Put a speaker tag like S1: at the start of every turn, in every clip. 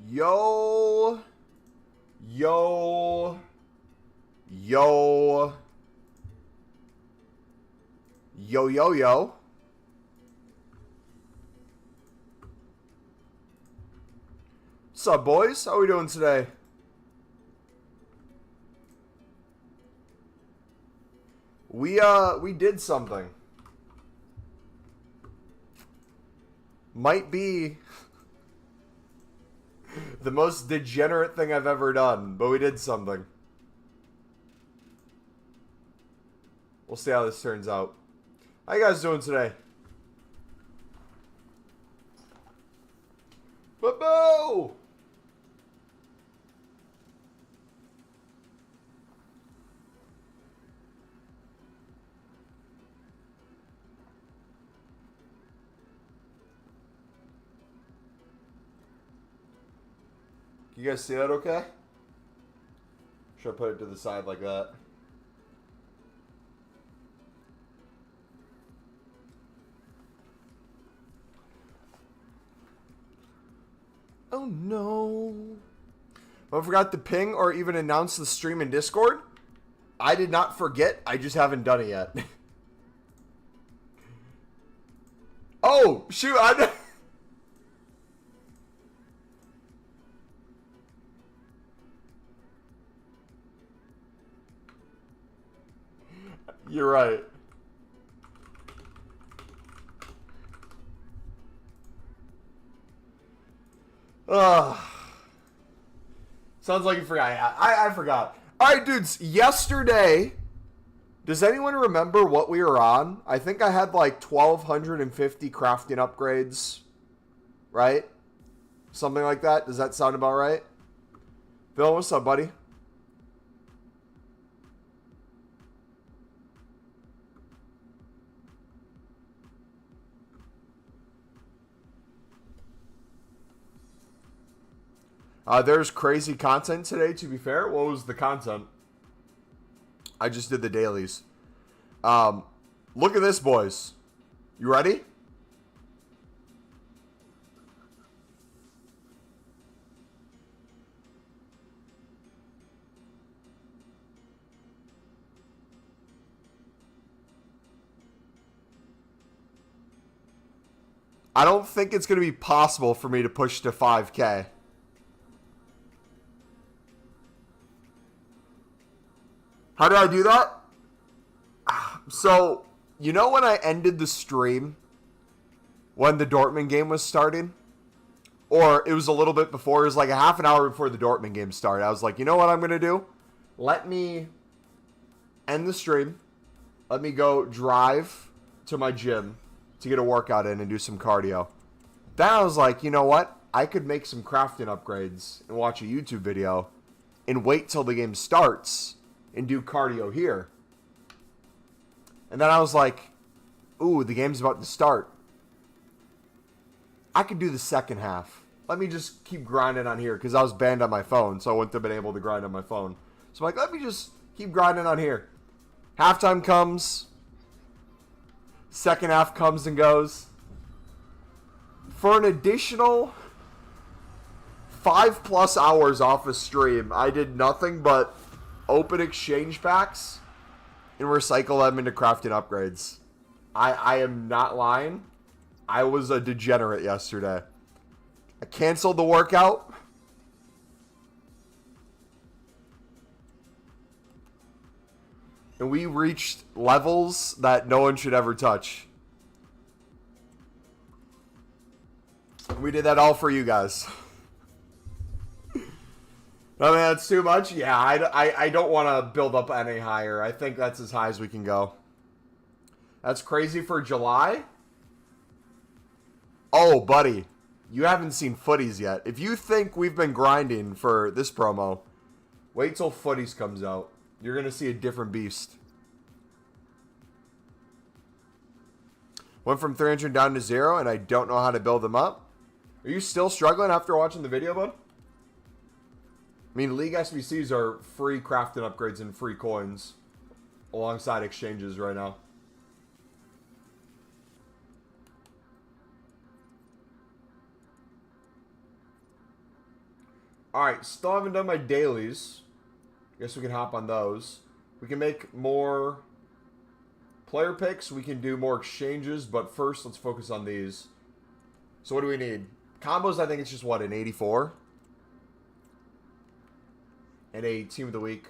S1: Yo. Yo. Yo. Yo, yo, yo. What's up, boys? How we doing today? We did something. Might be the most degenerate thing I've ever done, but we did something. We'll see how this turns out. How you guys doing today? Mumbo! You guys see that okay? Should I put it to the side like that? Oh no. I forgot to ping or even announce the stream in Discord. I did not forget, I just haven't done it yet. Oh, shoot, I You're right. Sounds like you forgot. I forgot. Alright, dudes. Yesterday, does anyone remember what we were on? I think I had like 1,250 crafting upgrades. Right? Something like that. Does that sound about right? Bill, what's up, buddy? There's crazy content today, to be fair. What was the content? I just did the dailies. Look at this, boys. You ready? I don't think it's going to be possible for me to push to 5K. How did I do that? So, you know when I ended the stream when the Dortmund game was starting? Or it was a little bit before. It was like a half an hour before the Dortmund game started. I was like, you know what I'm going to do? Let me end the stream. Let me go drive to my gym to get a workout in and do some cardio. Then I was like, you know what? I could make some crafting upgrades and watch a YouTube video and wait till the game starts and do cardio here. And then I was like, ooh, the game's about to start. I could do the second half. Let me just keep grinding on here because I was banned on my phone, so I wouldn't have been able to grind on my phone. So I'm like, let me just keep grinding on here. Halftime comes. Second half comes and goes. For an additional 5+ hours off a stream, I did nothing but open exchange packs and recycle them into crafting upgrades. I am not lying. I was a degenerate yesterday. I canceled the workout. And we reached levels that no one should ever touch. We did that all for you guys. I mean, that's too much? Yeah, I don't want to build up any higher. I think that's as high as we can go. That's crazy for July? Oh, buddy. You haven't seen footies yet. If you think we've been grinding for this promo, wait till footies comes out. You're going to see a different beast. Went from 300 down to 0, and I don't know how to build them up. Are you still struggling after watching the video, bud? I mean, League SBCs are free crafting upgrades and free coins alongside exchanges right now. Alright, still haven't done my dailies. Guess we can hop on those. We can make more player picks. We can do more exchanges. But first, let's focus on these. So what do we need? Combos, I think it's just, what, an 84? And a Team of the Week.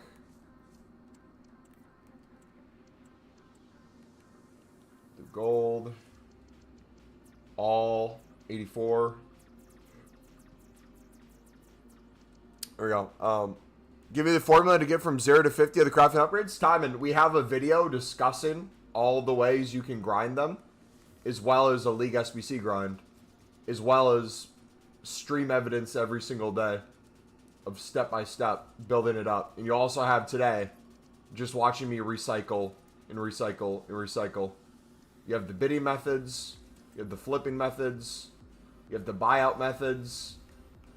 S1: The gold. All 84. There we go. Give me the formula to get from 0 to 50 of the crafting upgrades. Timon, we have a video discussing all the ways you can grind them, as well as a League SBC grind, as well as stream evidence every single day of step-by-step building it up. And you also have today just watching me recycle and recycle and recycle. You have the bidding methods, you have the flipping methods, you have the buyout methods,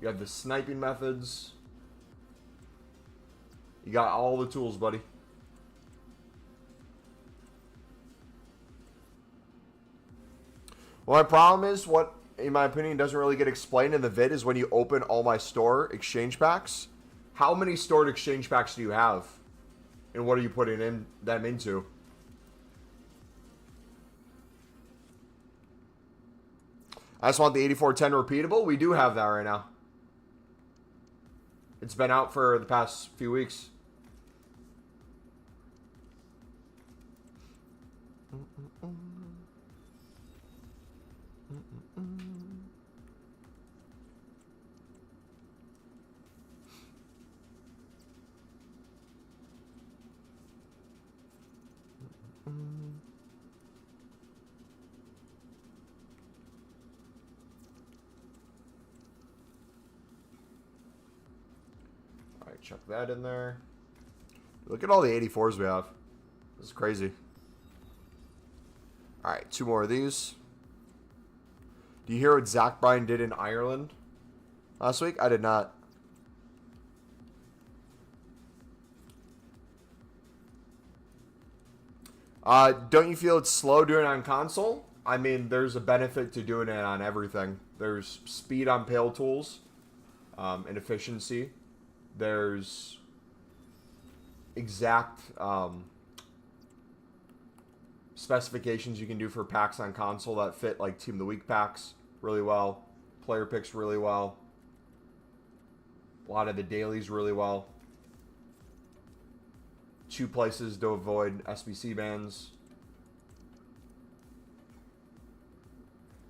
S1: you have the sniping methods. You got all the tools, buddy. Well, my problem is, what, in my opinion, doesn't really get explained in the vid is when you open all my store exchange packs. How many stored exchange packs do you have? And what are you putting them into? I just want the 8410 repeatable. We do have that right now. It's been out for the past few weeks. Alright, chuck that in there. Look at all the 84s we have. This is crazy. Alright, 2 more of these. Do you hear what Zach Bryan did in Ireland last week? I did not. Don't you feel it's slow doing it on console? I mean, there's a benefit to doing it on everything. There's speed on pale tools and efficiency. There's exact specifications you can do for packs on console that fit like Team of the Week packs really well. Player picks really well. A lot of the dailies really well. 2 places to avoid SBC bans.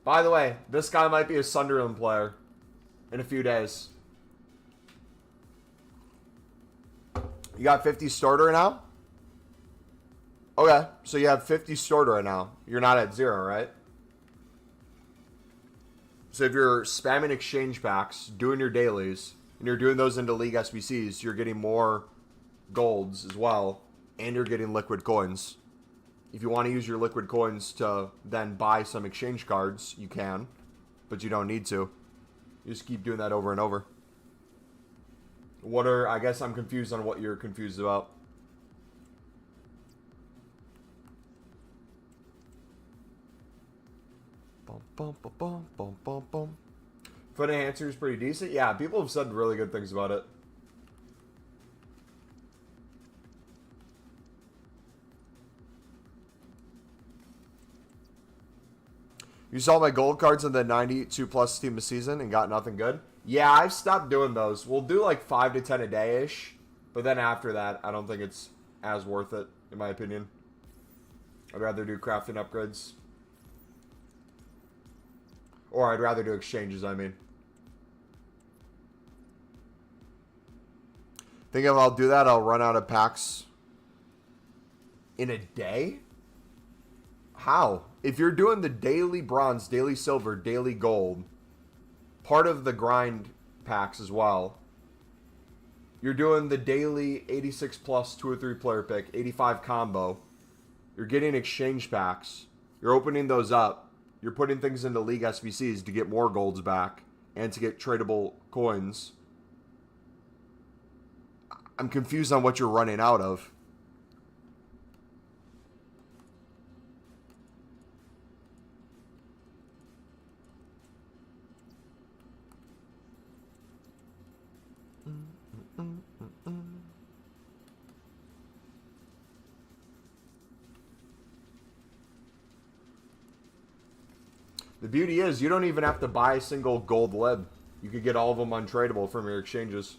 S1: By the way, this guy might be a Sunderland player in a few days. You got 50 stored right now? Okay, so you have 50 stored right now. You're not at 0, right? So if you're spamming exchange packs, doing your dailies, and you're doing those into League SBCs, you're getting more golds as well, and you're getting liquid coins. If you want to use your liquid coins to then buy some exchange cards, you can, but you don't need to. You just keep doing that over and over. I guess I'm confused on what you're confused about. Bum, bum, bum, bum, bum, bum, bum. Foot enhancer is pretty decent. Yeah, people have said really good things about it. You saw my gold cards in the 92 plus team of season and got nothing good? Yeah, I've stopped doing those. We'll do like 5 to 10 a day-ish. But then after that, I don't think it's as worth it, in my opinion. I'd rather do crafting upgrades. Or I'd rather do exchanges, I mean. Think if I'll do that, I'll run out of packs in a day? How? If you're doing the daily bronze, daily silver, daily gold, part of the grind packs as well, you're doing the daily 86 plus 2 or 3 player pick, 85 combo, you're getting exchange packs, you're opening those up, you're putting things into League SBCs to get more golds back and to get tradable coins. I'm confused on what you're running out of. The beauty is you don't even have to buy a single gold lib. You could get all of them untradeable from your exchanges.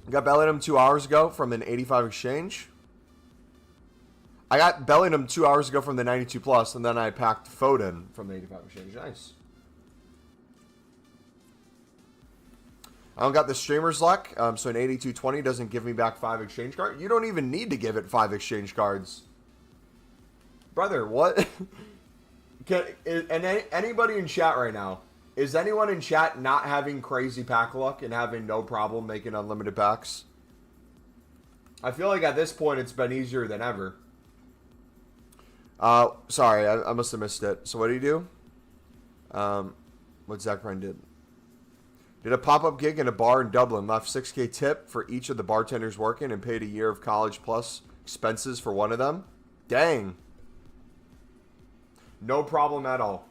S1: Got Bellingham 2 hours ago from an 85 exchange. I got Bellingham 2 hours ago from the 92 plus, and then I packed Foden from the 85 exchange. Nice. I don't got the streamer's luck, so an 8220 doesn't give me back 5 exchange cards. You don't even need to give it 5 exchange cards. Brother, what? Anybody in chat right now, is anyone in chat not having crazy pack luck and having no problem making unlimited packs? I feel like at this point it's been easier than ever. Sorry, I must have missed it. So what do you do? What Zach Ryan did. Did a pop-up gig in a bar in Dublin. Left $6K tip for each of the bartenders working and paid a year of college plus expenses for one of them. Dang. No problem at all.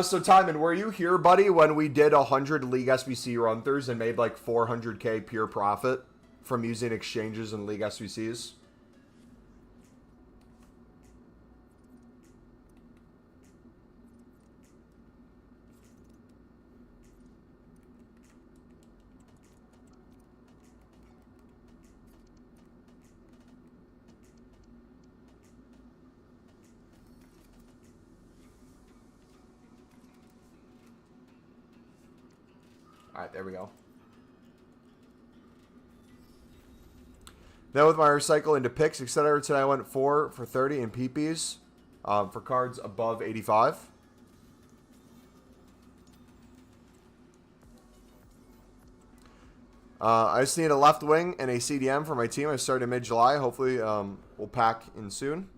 S1: So Timon, were you here, buddy, when we did 100 League SBC run-throughs and made like 400K pure profit from using exchanges and League SBCs? Alright, there we go. Then with my recycle into picks, etc. Today I went 4 for 30 in PPs for cards above 85. I just need a left wing and a CDM for my team. I started mid-July. Hopefully we'll pack it soon.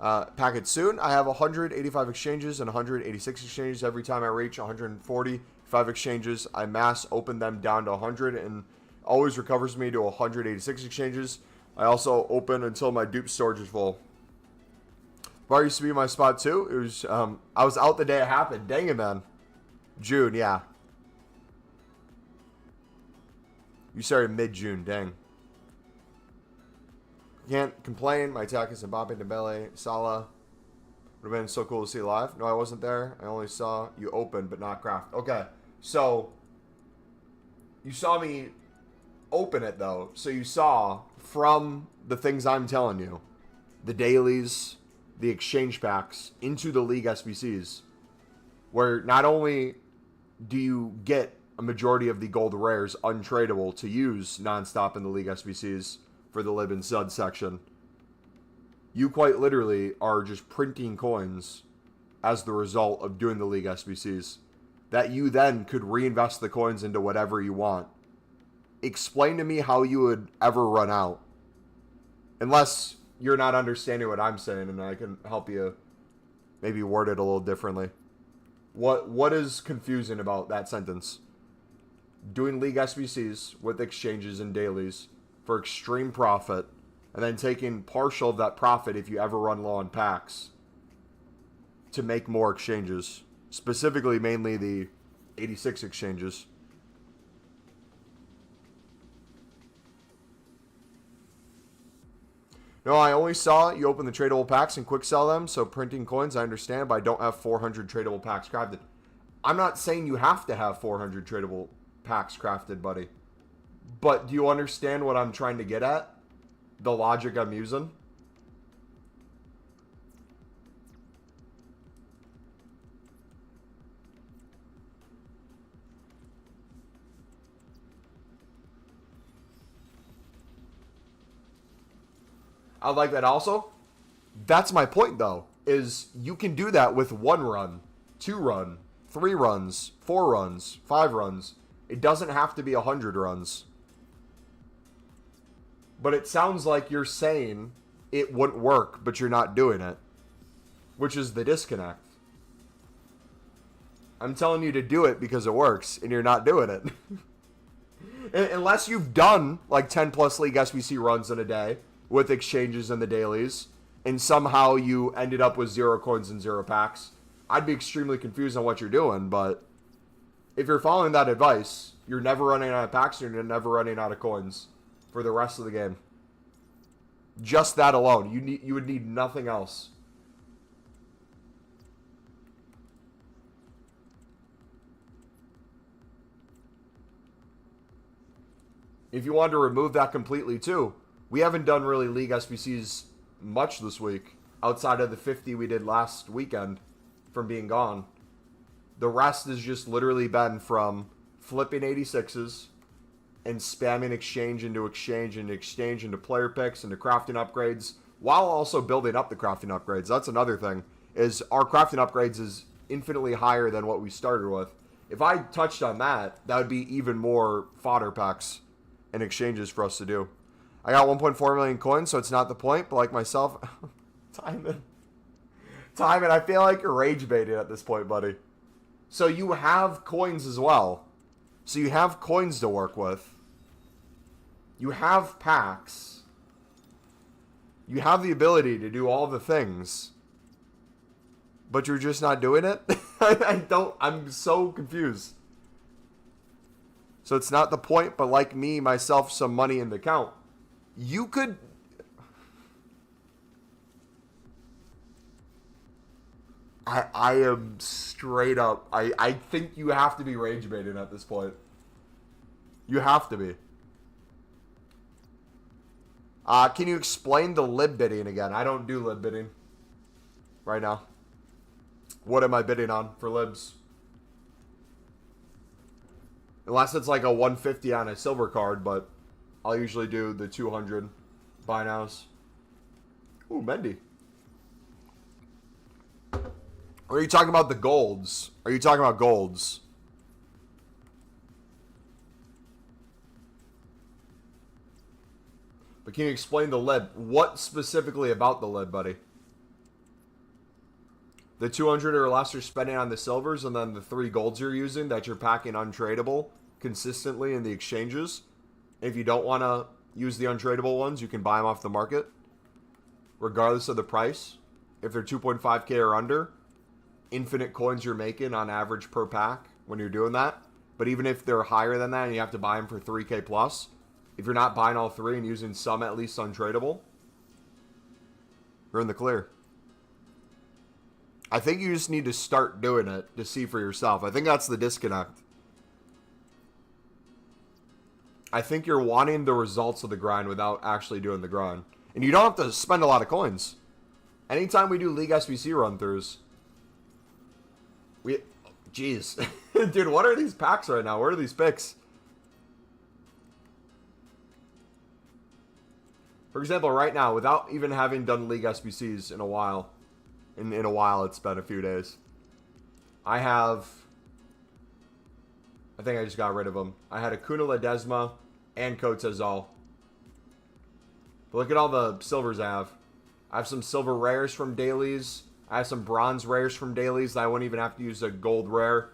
S1: I have 185 exchanges and 186 exchanges. Every time I reach 145 exchanges, I mass open them down to 100 and always recovers me to 186 exchanges. I also open until my dupe storage is full. Bar used to be my spot too. It was I was out the day it happened. Dang it, man. June, yeah. You started mid-June, dang. Can't complain. My attack is Mbappe, Dembele, Salah. Would have been so cool to see live. No, I wasn't there. I only saw you open, but not craft. Okay, so you saw me open it, though. So you saw from the things I'm telling you, the dailies, the exchange packs, into the League SBCs, where not only do you get a majority of the gold rares untradeable to use nonstop in the League SBCs for the Lib and Sud section, you quite literally are just printing coins as the result of doing the League SBCs that you then could reinvest the coins into whatever you want. Explain to me how you would ever run out. Unless you're not understanding what I'm saying and I can help you maybe word it a little differently. What is confusing about that sentence? Doing League SBCs with exchanges and dailies for extreme profit, and then taking partial of that profit if you ever run low on packs to make more exchanges. Specifically, mainly the 86 exchanges. No, I only saw you open the tradable packs and quick sell them, so printing coins, I understand, but I don't have 400 tradable packs crafted. I'm not saying you have to have 400 tradable packs crafted, buddy. But do you understand what I'm trying to get at? The logic I'm using? I like that also. That's my point, though, is you can do that with 1 run, 2 run, 3 runs, 4 runs, 5 runs. It doesn't have to be 100 runs. But it sounds like you're saying it wouldn't work, but you're not doing it. Which is the disconnect. I'm telling you to do it because it works, and you're not doing it. Unless you've done like 10 plus League SBC runs in a day with exchanges and the dailies, and somehow you ended up with 0 coins and 0 packs, I'd be extremely confused on what you're doing. But if you're following that advice, you're never running out of packs and you're never running out of coins for the rest of the game. Just that alone. You would need nothing else. If you wanted to remove that completely too, we haven't done really League SBCs much this week, outside of the 50 we did last weekend from being gone. The rest has just literally been from flipping 86s and spamming exchange into exchange into exchange into player picks into crafting upgrades, while also building up the crafting upgrades. That's another thing, is our crafting upgrades is infinitely higher than what we started with. If I touched on that, that would be even more fodder packs and exchanges for us to do. I got 1.4 million coins, so it's not the point, but like myself, Timon, I feel like you're rage baiting at this point, buddy. So you have coins as well. So you have coins to work with. You have packs. You have the ability to do all the things. But you're just not doing it? I'm so confused. So it's not the point, but like me, myself, some money in the account. You could... I am straight up... I think you have to be rage baiting at this point. You have to be. Can you explain the lib bidding again? I don't do lib bidding right now. What am I bidding on for libs? Unless it's like a 150 on a silver card, but I'll usually do the 200 buy nows. Ooh, Mendy. Or are you talking about the golds? Are you talking about golds? But can you explain the lib? What specifically about the lib, buddy? The 200 or less you're spending on the silvers, and then the 3 golds you're using that you're packing untradeable consistently in the exchanges. If you don't want to use the untradeable ones, you can buy them off the market, regardless of the price. If they're 2.5k or under, infinite coins you're making on average per pack when you're doing that. But even if they're higher than that and you have to buy them for 3k plus, if you're not buying all 3 and using some at least untradeable, you're in the clear. I think you just need to start doing it to see for yourself. I think that's the disconnect. I think you're wanting the results of the grind without actually doing the grind. And you don't have to spend a lot of coins. Anytime we do League SBC run-throughs, jeez. Dude, what are these packs right now? Where are these picks? For example, right now, without even having done League SBCs in a while, in a while, it's been a few days, I think I just got rid of them. I had Acuna Ledesma and Cotezal. But look at all the silvers I have. I have some silver rares from dailies. I have some bronze rares from dailies that I won't even have to use a gold rare.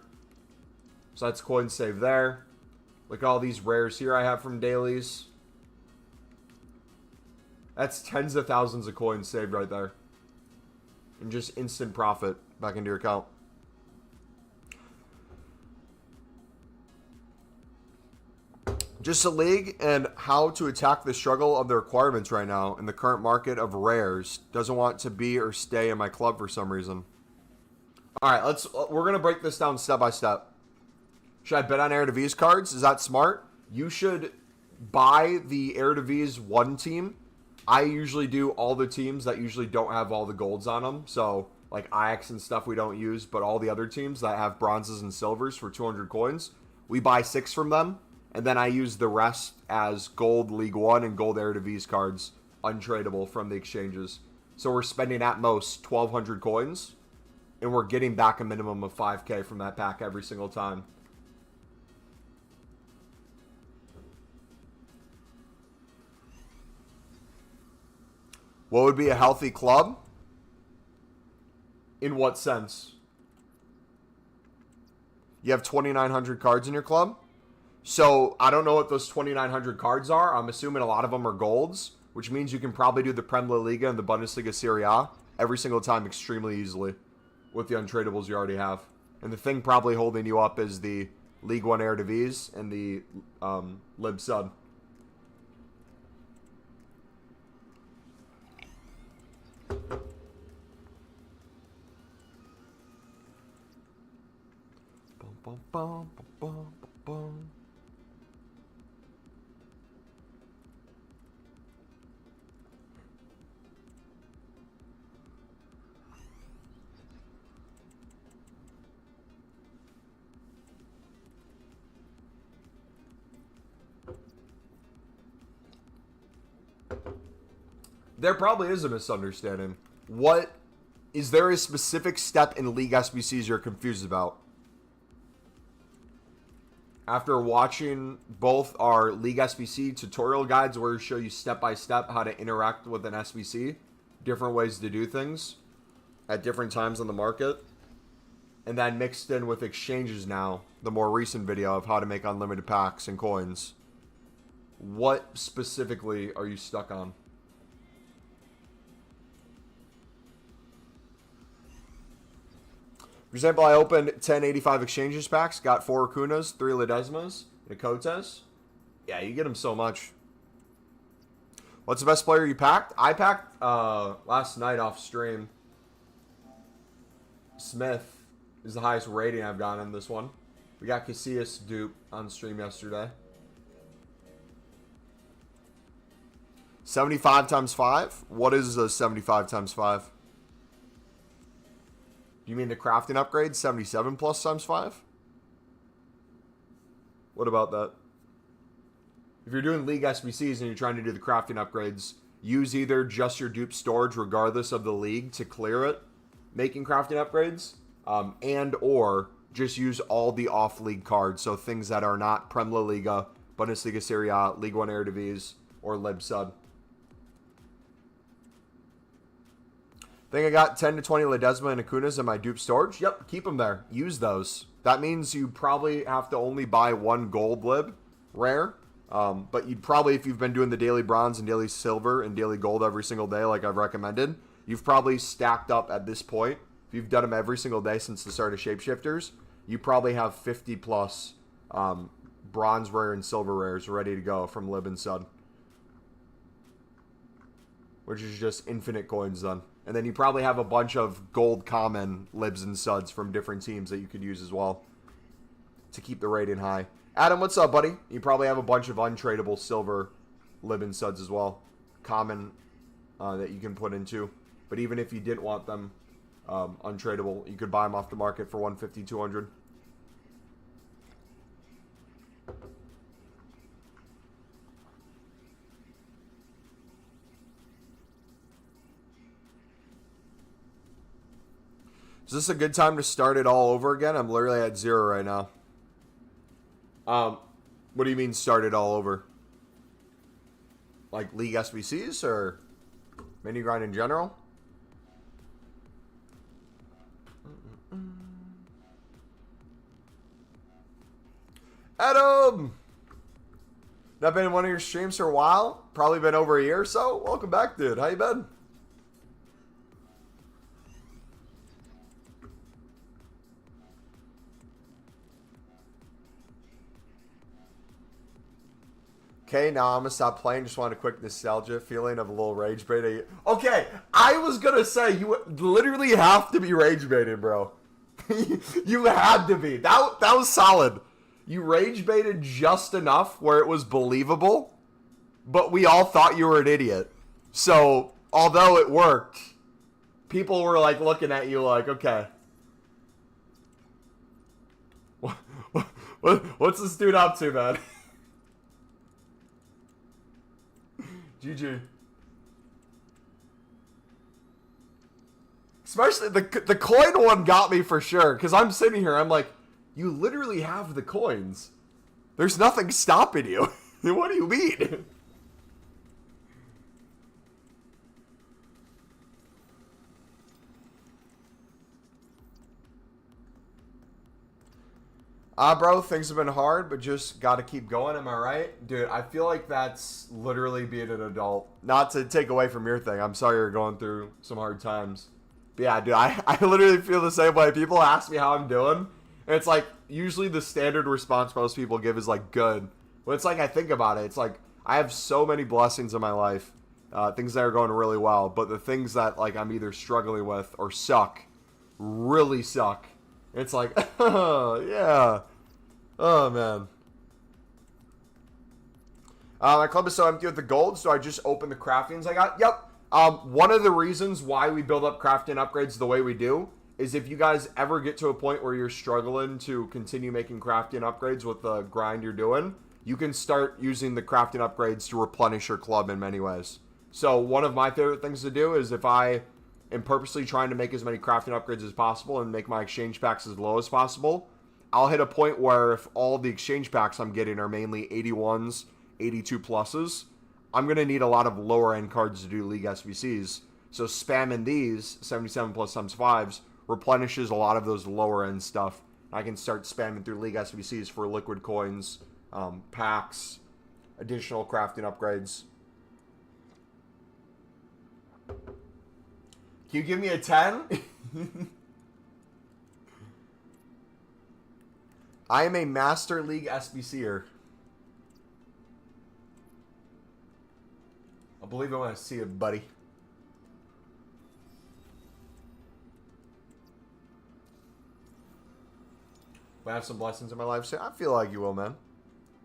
S1: So that's coin save there. Look at all these rares here I have from dailies. That's tens of thousands of coins saved right there. And just instant profit back into your account. Just a league and how to attack the struggle of the requirements right now in the current market of rares. Doesn't want to be or stay in my club for some reason. All right, we're going to break this down step by step. Should I bet on Eredivisie cards? Is that smart? You should buy the Eredivisie 1 team. I usually do all the teams that usually don't have all the golds on them. So, like Ajax and stuff we don't use, but all the other teams that have bronzes and silvers for 200 coins, we buy 6 from them. And then I use the rest as gold League 1 and gold Eredivisie cards, untradeable from the exchanges. So we're spending at most 1,200 coins, and we're getting back a minimum of 5k from that pack every single time. What would be a healthy club? In what sense? You have 2,900 cards in your club? So I don't know what those 2,900 cards are. I'm assuming a lot of them are golds, which means you can probably do the Prem La Liga and the Bundesliga Serie A every single time extremely easily with the untradables you already have. And the thing probably holding you up is the League One Eredivisie and the Lib Sub. Bum, bum, bum, bum. There probably is a misunderstanding. What is there a specific step in League SBCs you're confused about? After watching both our League SBC tutorial guides where we show you step by step how to interact with an SBC, different ways to do things at different times on the market, and then mixed in with exchanges now, the more recent video of how to make unlimited packs and coins. What specifically are you stuck on? For example, I opened 1085 exchanges packs, got 4 Acunas, 3 Ledesmas, and a Cotes. Yeah, you get them so much. What's the best player you packed? I packed last night off stream. Smith is the highest rating I've gotten in this one. We got Casillas dupe on stream yesterday. 75 times 5? What is a 75 times 5? You mean the crafting upgrade? 77 plus times 5? What about that? If you're doing League SBCs and you're trying to do the crafting upgrades, use either just your dupe storage regardless of the league to clear it, making crafting upgrades, and or just use all the off-league cards, so things that are not Prem La Liga, Bundesliga Serie A, League One Eredivisie, or Lib Sub. I think I got 10 to 20 Ledesma and Acunas in my dupe storage. Yep, keep them there. Use those. That means you probably have to only buy 1 gold lib rare. But you'd probably, if you've been doing the daily bronze and daily silver and daily gold every single day like I've recommended, you've probably stacked up at this point. If you've done them every single day since the start of Shapeshifters, you probably have 50 plus bronze rare and silver rares ready to go from Lib and Sud. Which is just infinite coins then. And then you probably have a bunch of gold common libs and suds from different teams that you could use as well to keep the rating high. Adam, what's up, buddy? You probably have a bunch of untradeable silver lib and suds as well. Common that you can put into. But even if you didn't want them untradeable, you could buy them off the market for 150, 200. Is this a good time to start it all over again? I'm literally at 0 right now. What do you mean start it all over? Like League SBCs or mini grind in general? Adam! Not been in one of your streams for a while? Probably been over a year or so? Welcome back, dude. How you been? Okay, now I'm gonna stop playing. Just want a quick nostalgia feeling of a little rage baiting. Okay, I was gonna say you literally have to be rage baited, bro. You had to be. That was solid. You rage baited just enough where it was believable, but we all thought you were an idiot. So although it worked, people were like looking at you like, okay, what's this dude up to, man? GG. Especially the coin one got me for sure. Because I'm sitting here, I'm like, you literally have the coins. There's nothing stopping you. What do you mean? Bro, things have been hard, but just gotta keep going, am I right? Dude, I feel like that's literally being an adult. Not to take away from your thing. I'm sorry you're going through some hard times. But yeah, dude, I literally feel the same way. People ask me how I'm doing, and it's like, usually the standard response most people give is like, good. But it's like, I think about it, it's like, I have so many blessings in my life. Things that are going really well, but the things that like I'm either struggling with or suck, really suck. It's like, yeah. Oh, man. My club is so empty with the gold, so I just opened the craftings I got. Yep. One of the reasons why we build up crafting upgrades the way we do is if you guys ever get to a point where you're struggling to continue making crafting upgrades with the grind you're doing, you can start using the crafting upgrades to replenish your club in many ways. So one of my favorite things to do is if I am purposely trying to make as many crafting upgrades as possible and make my exchange packs as low as possible, I'll hit a point where if all the exchange packs I'm getting are mainly 81s, 82 pluses, I'm going to need a lot of lower end cards to do League SBCs. So spamming these 77 plus times 5s replenishes a lot of those lower end stuff. I can start spamming through League SBCs for liquid coins, packs, additional crafting upgrades. Can you give me a 10? I am a Master League SBCer. I believe I want to see it, buddy. Will I have some blessings in my life? I feel like you will, man.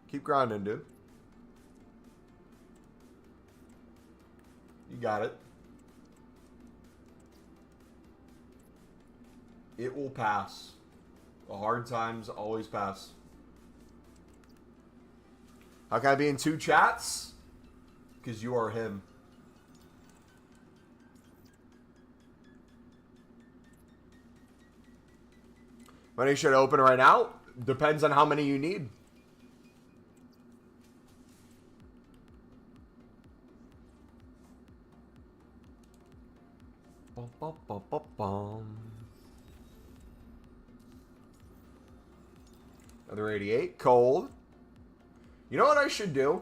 S1: Keep grinding, dude. You got it. It will pass. The hard times always pass. How can I be in 2 chats? Because you are him. Money should open right now. Depends on how many you need. Bum, bum, bum, bum, bum. Another 88. Cold. You know what I should do?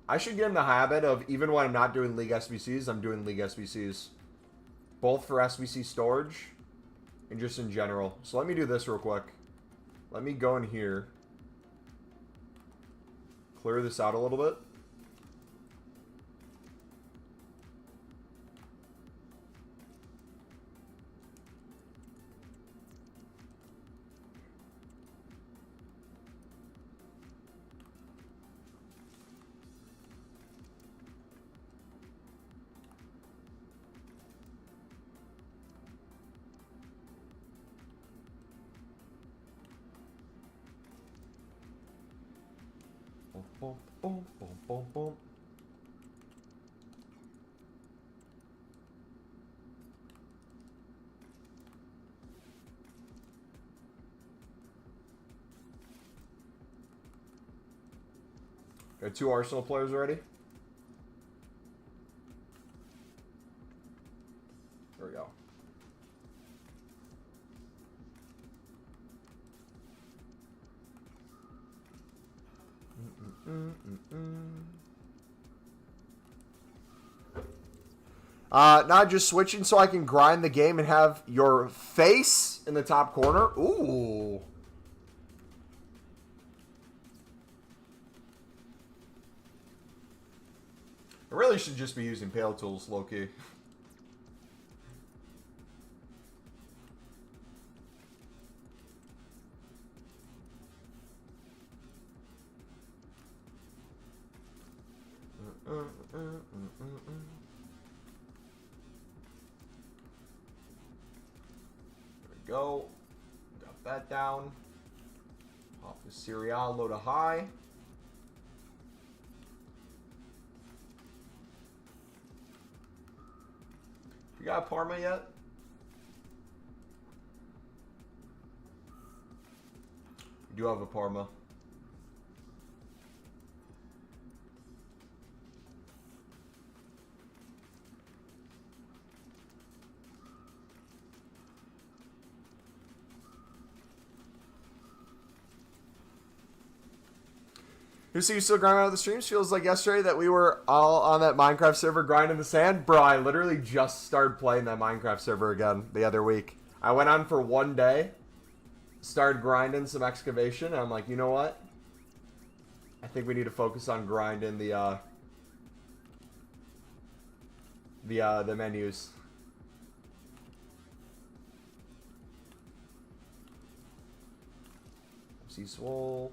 S1: I should get in the habit of, even when I'm not doing League SBCs, I'm doing League SBCs. Both for SBC storage and just in general. So let me do this real quick. Let me go in here. Clear this out a little bit. Boom, boom, boom, boom, boom. Got 2 Arsenal players already. There we go. Not just switching so I can grind the game and have your face in the top corner. Ooh. I really should just be using Pale Tools, low-key. Go. Got that down. Off the cereal, load a high. You got Parma yet? You do have a Parma. You see, you still grinding out of the streams? Feels like yesterday that we were all on that Minecraft server grinding the sand. Bro, I literally just started playing that Minecraft server again the other week. I went on for one day, started grinding some excavation, and I'm like, you know what? I think we need to focus on grinding the menus. See swole.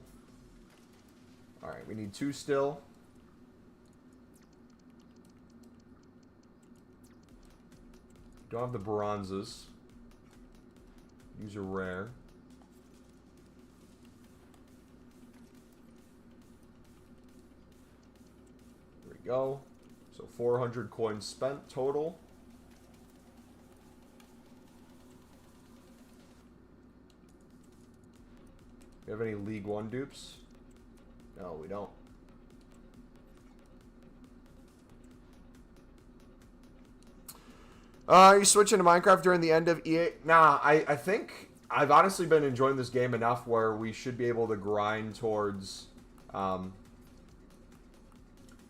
S1: Alright, we need 2 still. Don't have the bronzes. These are rare. There we go. So 400 coins spent total. Do we have any League 1 dupes? No, we don't. Are you switching to Minecraft during the end of EA? Nah, I think I've honestly been enjoying this game enough where we should be able to grind towards the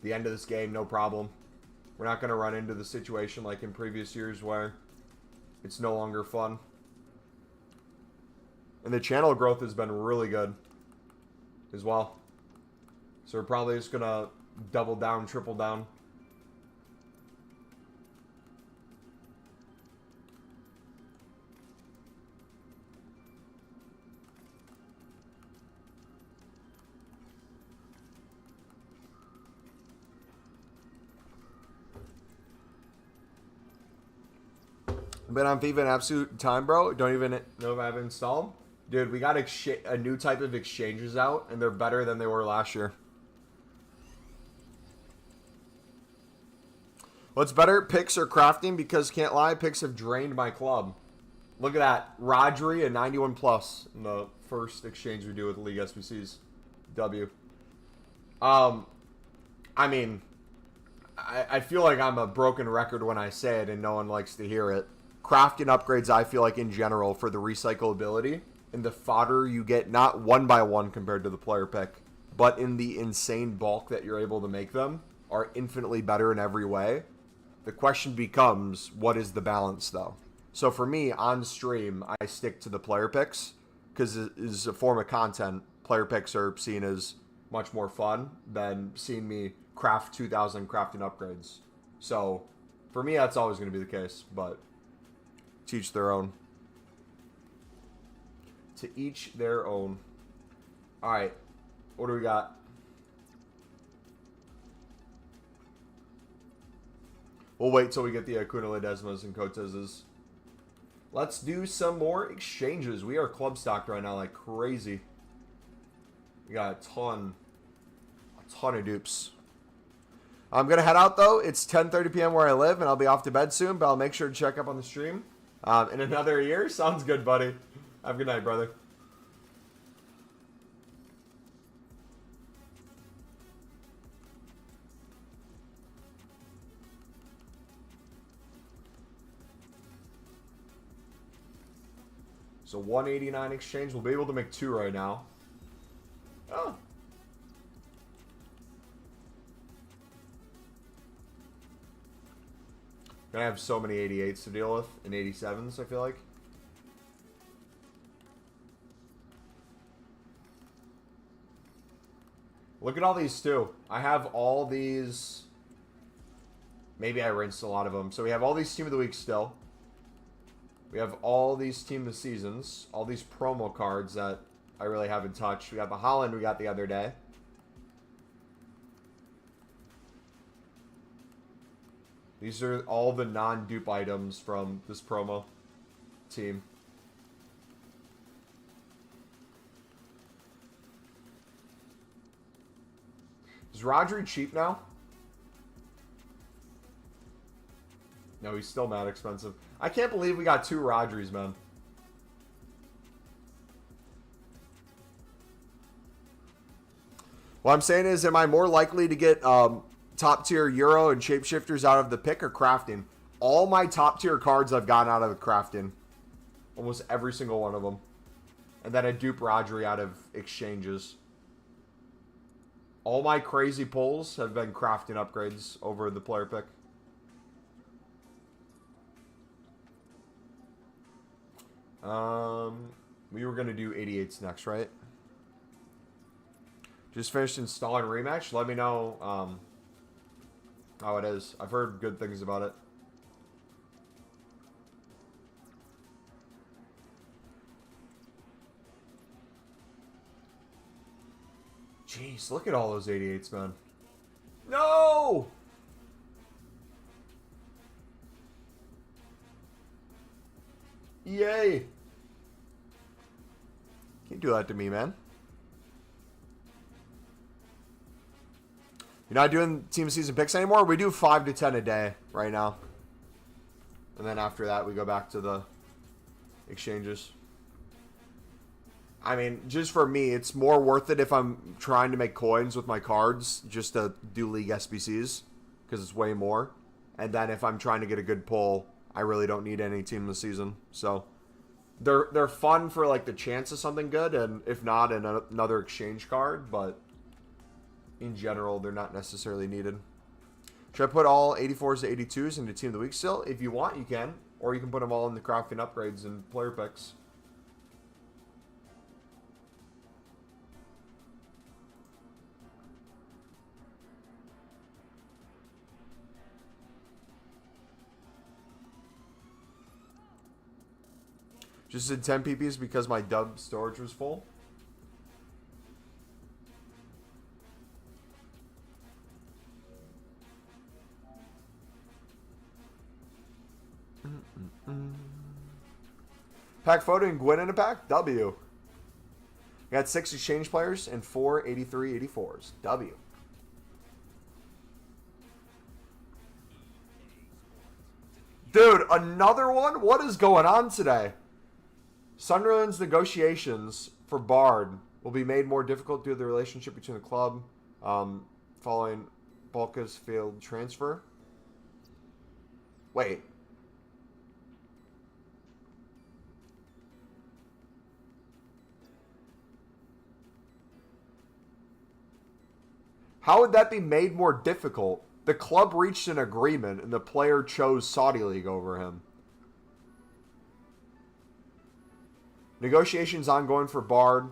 S1: end of this game, no problem. We're not going to run into the situation like in previous years where it's no longer fun. And the channel growth has been really good as well. So we're probably just going to double down, triple down. Been on FIFA an absolute time, bro. Don't even know if I have it installed. Dude, we got a new type of exchanges out, and they're better than they were last year. What's better, picks or crafting? Because can't lie, picks have drained my club. Look at that. Rodri, a 91 plus in the first exchange we do with the League SBCs. W. I mean, I feel like I'm a broken record when I say it and no one likes to hear it. Crafting upgrades, I feel like, in general, for the recyclability and the fodder you get, not one by one compared to the player pick, but in the insane bulk that you're able to make them, are infinitely better in every way. The question becomes, what is the balance, though? So for me, on stream, I stick to the player picks, because it is a form of content. Player picks are seen as much more fun than seeing me craft 2,000 crafting upgrades. So for me, that's always going to be the case, but to each their own. To each their own. Alright, what do we got? We'll wait till we get the Acuna Ledesmas and Cortezes. Let's do some more exchanges. We are club stocked right now like crazy. We got a ton of dupes. I'm going to head out, though. It's 10:30 p.m. where I live, and I'll be off to bed soon, but I'll make sure to check up on the stream in another year. Sounds good, buddy. Have a good night, brother. So 189 exchange. We'll be able to make 2 right now. Oh. Gonna have so many 88s to deal with and 87s, I feel like. Look at all these too. I have all these. Maybe I rinsed a lot of them. So we have all these Team of the Week still. We have all these Team of the Seasons. All these promo cards that I really haven't touched. We got the Holland we got the other day. These are all the non-dupe items from this promo team. Is Rodri cheap now? No, he's still mad expensive. I can't believe we got 2 Rodris, man. What I'm saying is, am I more likely to get top tier Euro and Shapeshifters out of the pick or crafting? All my top tier cards I've gotten out of the crafting. Almost every single one of them. And then a dupe Rodri out of exchanges. All my crazy pulls have been crafting upgrades over the player pick. We were going to do 88s next, right? Just finished installing Rematch. Let me know how it is. I've heard good things about it. Jeez, look at all those 88s, man. No! Yay! Can't do that to me, man. You're not doing team season picks anymore? We do 5 to 10 a day right now. And then after that, we go back to the exchanges. I mean, just for me, it's more worth it if I'm trying to make coins with my cards just to do League SBCs, because it's way more. And then if I'm trying to get a good pull, I really don't need any team this season. So they're fun for like the chance of something good, and if not, another exchange card. But in general, they're not necessarily needed. Should I put all 84s to 82s into Team of the Week still? If you want, you can. Or you can put them all in the crafting upgrades and player picks. Just did 10 PPs because my dub storage was full. Pack photo and Gwen in a pack? W. Got 6 exchange players and 4 83-84s. W. Dude, another one? What is going on today? Sunderland's negotiations for Bard will be made more difficult due to the relationship between the club following Balka's failed transfer. Wait. How would that be made more difficult? The club reached an agreement and the player chose Saudi League over him. Negotiations ongoing for Bard.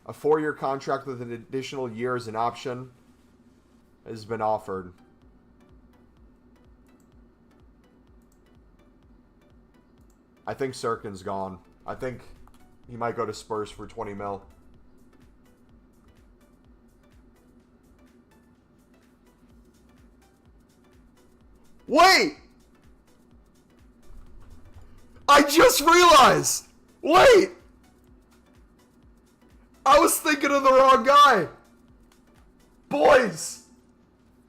S1: A 4-year contract with an additional year as an option has been offered. I think Sirkin's gone. I think he might go to Spurs for 20 mil. Wait! I just realized! Wait! I was thinking of the wrong guy! Boys!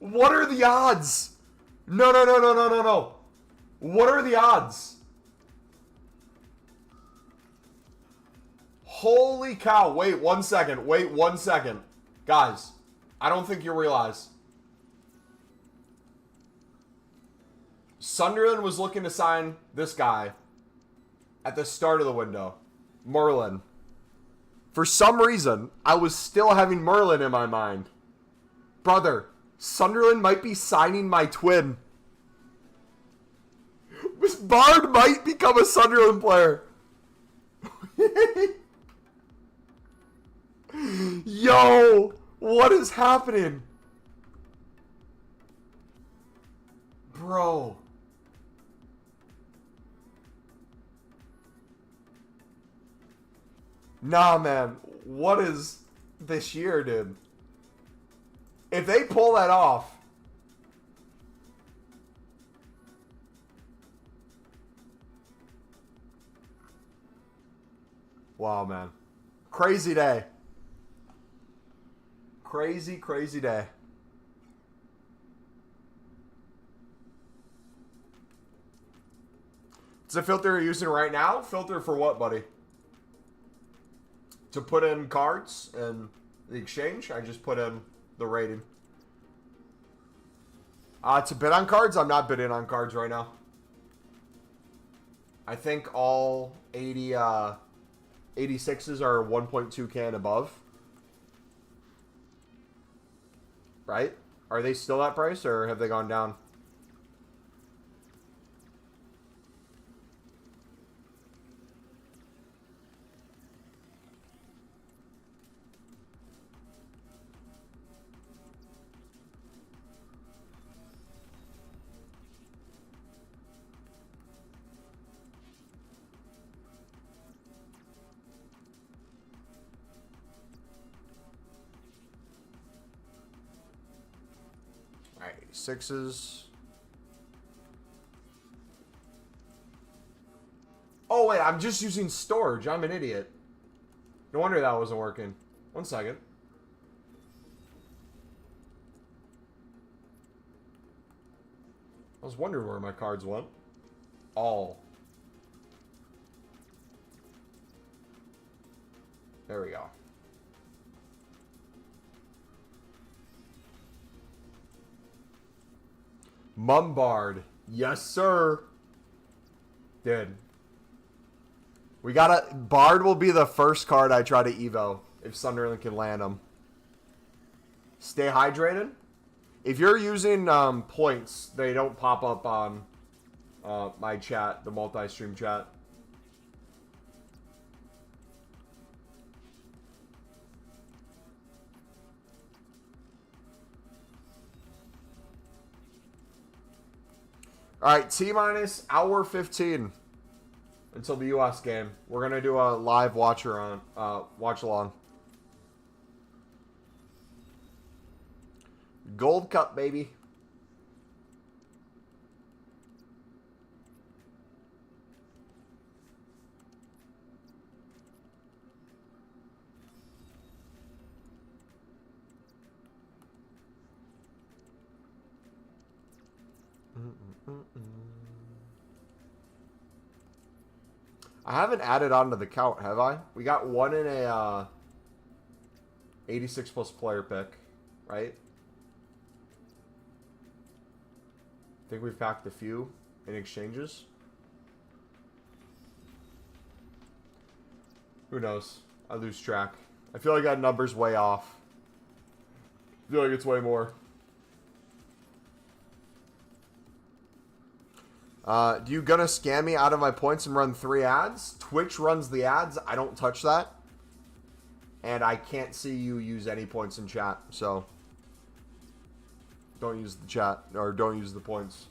S1: What are the odds? No. What are the odds? Holy cow. Wait 1 second. Wait 1 second. Guys, I don't think you realize. Sunderland was looking to sign this guy at the start of the window. Merlin. For some reason, I was still having Merlin in my mind. Brother, Sunderland might be signing my twin. This Bard might become a Sunderland player. Yo, what is happening? Bro. Nah, man. What is this year, dude? If they pull that off... Wow, man. Crazy day. Crazy, crazy day. It's a filter you're using right now? Filter for what, buddy? To put in cards and the exchange? I just put in the rating. To bid on cards? I'm not bidding on cards right now. I think all 86s are 1.2k and above. right? Are they still that price, or have they gone down? Alright, 86s. Oh, wait, I'm just using storage. I'm an idiot. No wonder that wasn't working. 1 second. I was wondering where my cards went. All. There we go. Mumbard. Yes, sir. Dude. We gotta... Bard will be the first card I try to Evo. If Sunderland can land him. Stay hydrated. If you're using points, they don't pop up on my chat, the multi-stream chat. Alright, T-minus hour 15 until the US game. We're gonna do a live watch along. Gold Cup, baby. I haven't added on to the count, have I? We got one in a 86 plus player pick, right? I think we've packed a few in exchanges. Who knows? I lose track. I feel like that number's way off. I feel like it's way more. Do you gonna scam me out of my points and run 3 ads? Twitch runs the ads. I don't touch that. And I can't see you use any points in chat, so don't use the chat, or don't use the points.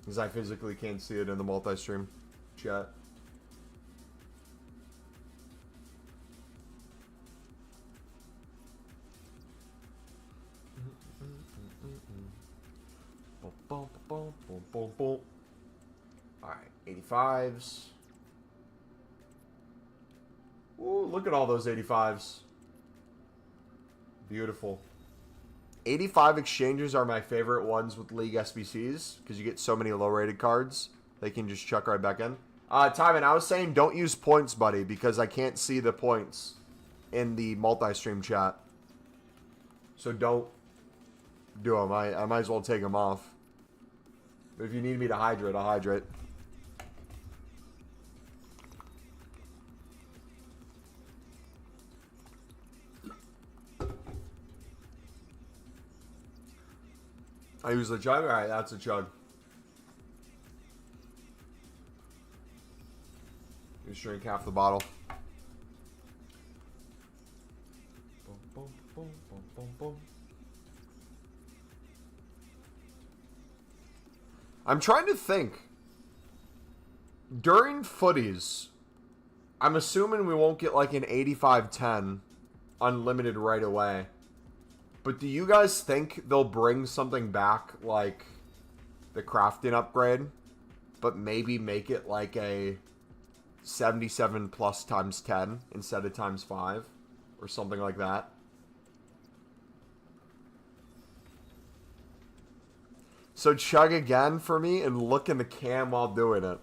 S1: Because I physically can't see it in the multi-stream chat. Alright, 85s. Ooh, look at all those 85s. Beautiful. 85 exchanges are my favorite ones with League SBCs because you get so many low-rated cards. They can just chuck right back in. Timon, I was saying don't use points, buddy, because I can't see the points in the multi-stream chat. So don't do them. I might as well take them off. But if you need me to hydrate, I'll hydrate. I use the chug? Alright, that's a chug. Just drink half the bottle. Boom, boom, boom, boom, boom, boom. I'm trying to think. During footies, I'm assuming we won't get like an 85-10 unlimited right away. But do you guys think they'll bring something back like the crafting upgrade, but maybe make it like a 77 plus times 10 instead of times 5 or something like that? So chug again for me and look in the cam while doing it.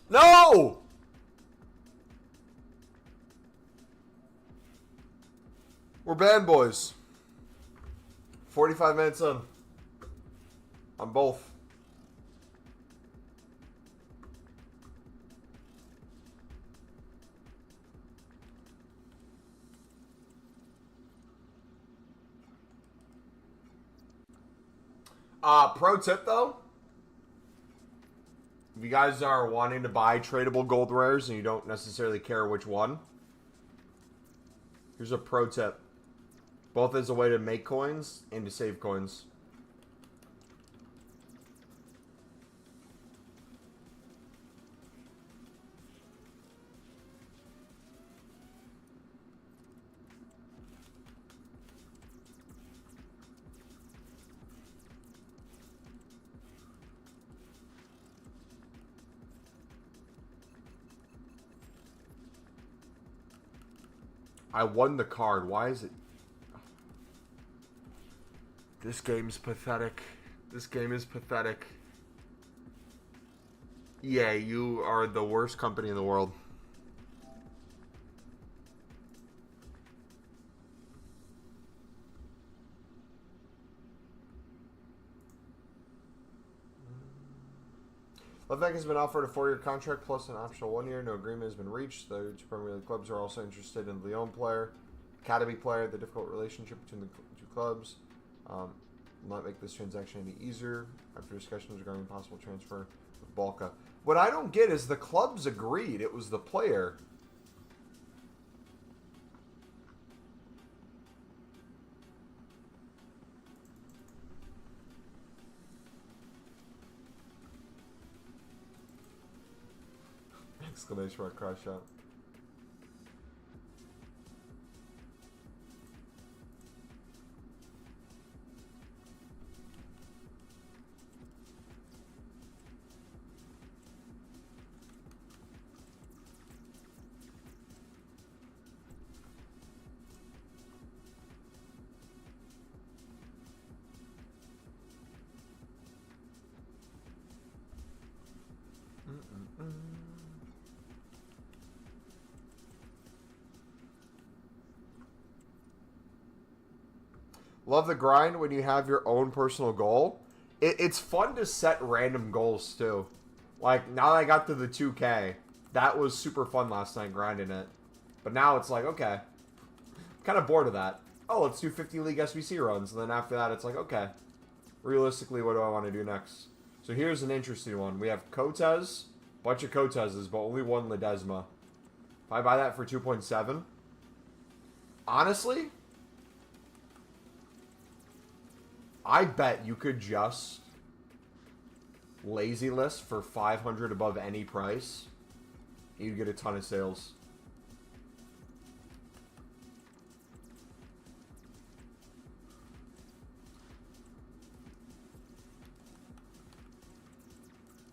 S1: No! We're band boys. 45 minutes in. On both. Pro tip though, if you guys are wanting to buy tradable gold rares and you don't necessarily care which one, here's a pro tip. Both as a way to make coins and to save coins. I won the card. Why is it... This game's pathetic. This game is pathetic. Yeah, you are the worst company in the world. Left has been offered a 4-year contract plus an optional 1 year. No agreement has been reached. The two Premier League clubs are also interested in Lyon player, Academy player. The difficult relationship between the two clubs will not make this transaction any easier. After discussions regarding possible transfer with Balka. What I don't get is the clubs agreed. It was the player. Exclamation mark, crash shot. Love the grind when you have your own personal goal. It's fun to set random goals, too. Like, now that I got to the 2K, that was super fun last night, grinding it. But now it's like, okay, I'm kind of bored of that. Oh, let's do 50 League SBC runs. And then after that, it's like, okay, realistically, what do I want to do next? So here's an interesting one. We have Cotes, bunch of Coteses, but only one Ledesma. If I buy that for 2.7, honestly... I bet you could just lazy list for 500 above any price. You'd get a ton of sales.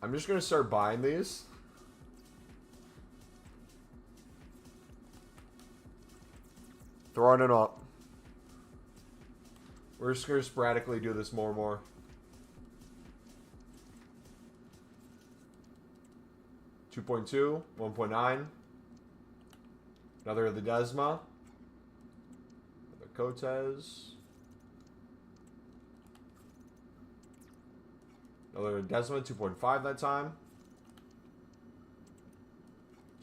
S1: I'm just going to start buying these. Throwing it up. We're just going to sporadically do this more and more. $2.2, 1.9. Another of the Desma. Another Cotes. Another Desma, 2.5 that time.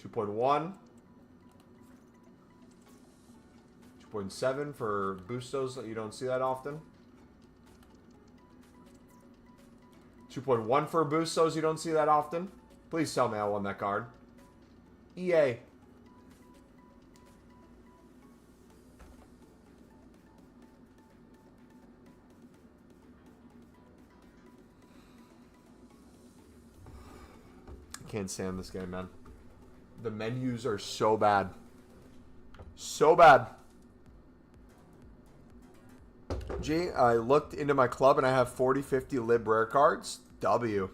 S1: 2.1. 2.7 for Bustos that you don't see that often. 2.1 for Bustos you don't see that often. Please tell me I won that card. EA. I can't stand this game, man. The menus are so bad. So bad. G, I looked into my club and I have 40, 50 lib rare cards. W.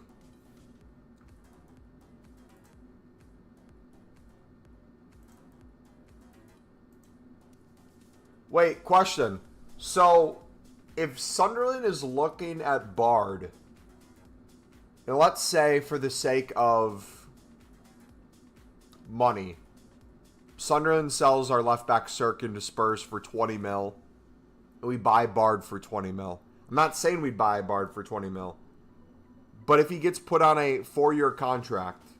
S1: Wait, question. So, if Sunderland is looking at Bard, and let's say for the sake of money, Sunderland sells our left back Sirkin to Spurs for 20 mil. and we buy Bard for 20 mil. I'm not saying we'd buy Bard for 20 mil. But if he gets put on a 4-year contract,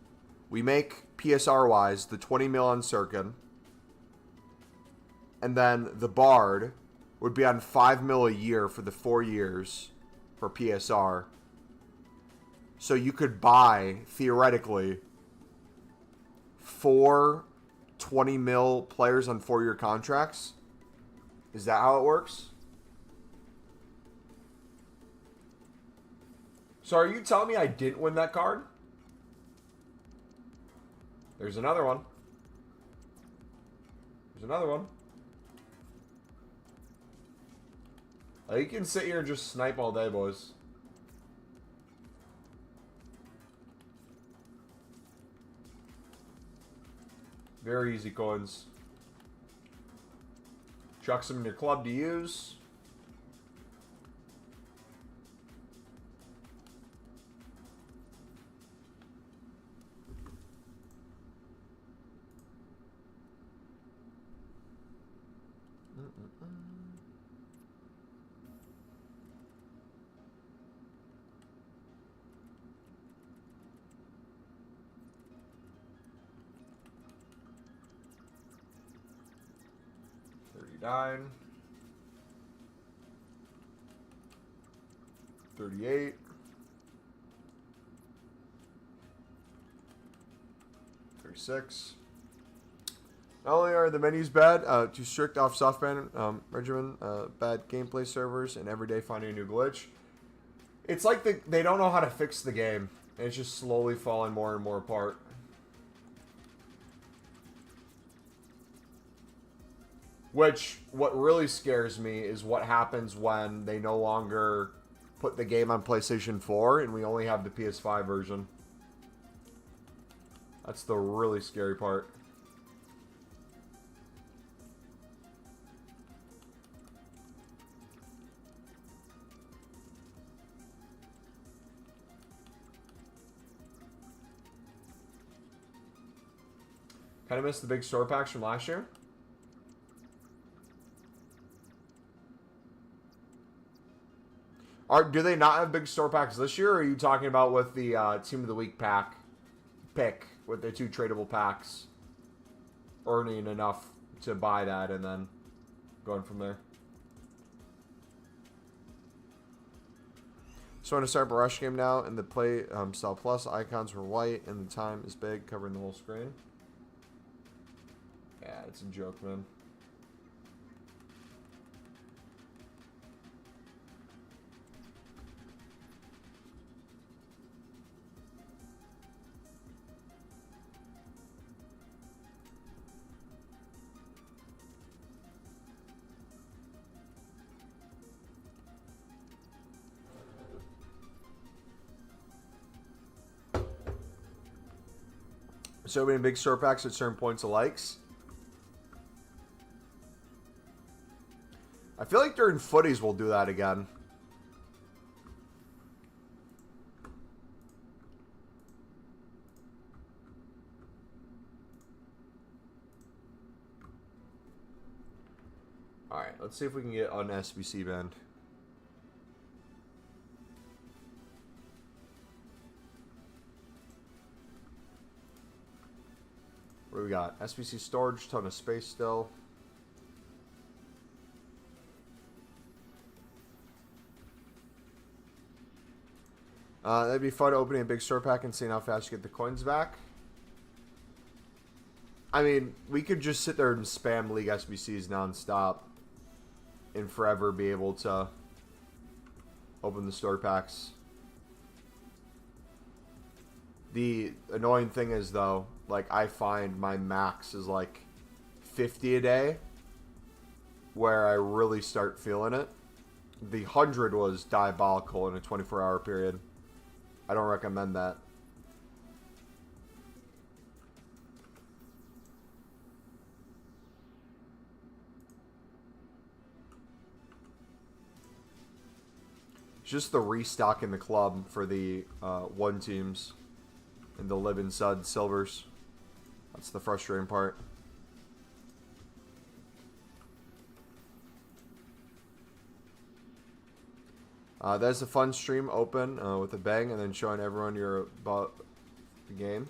S1: we make PSR-wise the 20 mil on Sirkin, and then the Bard would be on 5 mil a year for the 4 years for PSR. So you could buy, theoretically, 4 20 mil players on 4-year contracts. Is that how it works? So are you telling me I didn't win that card? There's another one. There's another one. You can sit here and just snipe all day, boys. Very easy coins. Chuck some in your club to use. $39. 38. 36. Not only are the menus bad, too strict off softband regimen, bad gameplay servers, and every day finding a new glitch. It's like they don't know how to fix the game. And it's just slowly falling more and more apart. Which, what really scares me is what happens when they no longer put the game on PlayStation 4 and we only have the PS5 version. That's the really scary part. Kind of missed the big store packs from last year. Do they not have big store packs this year, or are you talking about with the Team of the Week pick with the 2 tradable packs, earning enough to buy that and then going from there? So I'm going to start a rush game now, and the play style plus icons were white, and the time is big, covering the whole screen. Yeah, it's a joke, man. So many big store packs at certain points of likes. I feel like during footies we'll do that again. Alright, let's see if we can get on SBC band. What do we got? SBC storage, ton of space still. That'd be fun opening a big store pack and seeing how fast you get the coins back. I mean, we could just sit there and spam League SBCs nonstop and forever be able to open the store packs. The annoying thing is, though, like, I find my max is like 50 a day, where I really start feeling it. The 100 was diabolical in a 24-hour period. I don't recommend that. It's just the restock in the club for the 1 teams and the Live and Sud silvers. That's the frustrating part. That's a fun stream open with a bang and then showing everyone you're about the game.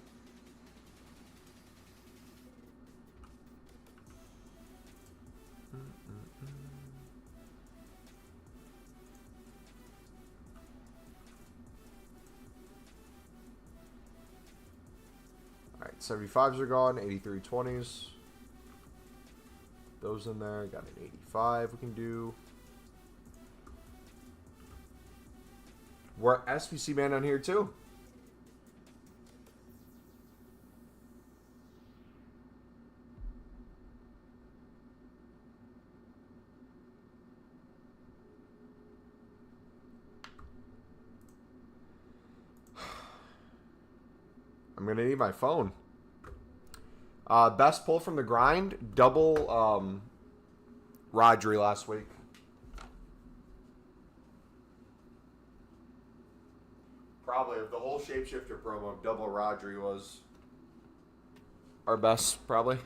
S1: Alright, 75s are gone, 83 20s. Those in there, got an 85 we can do. We're SPC man on here too. I'm going to need my phone. Best pull from the grind, double Rodri last week. Probably of the whole Shapeshifter promo, double Rodri was our best, probably.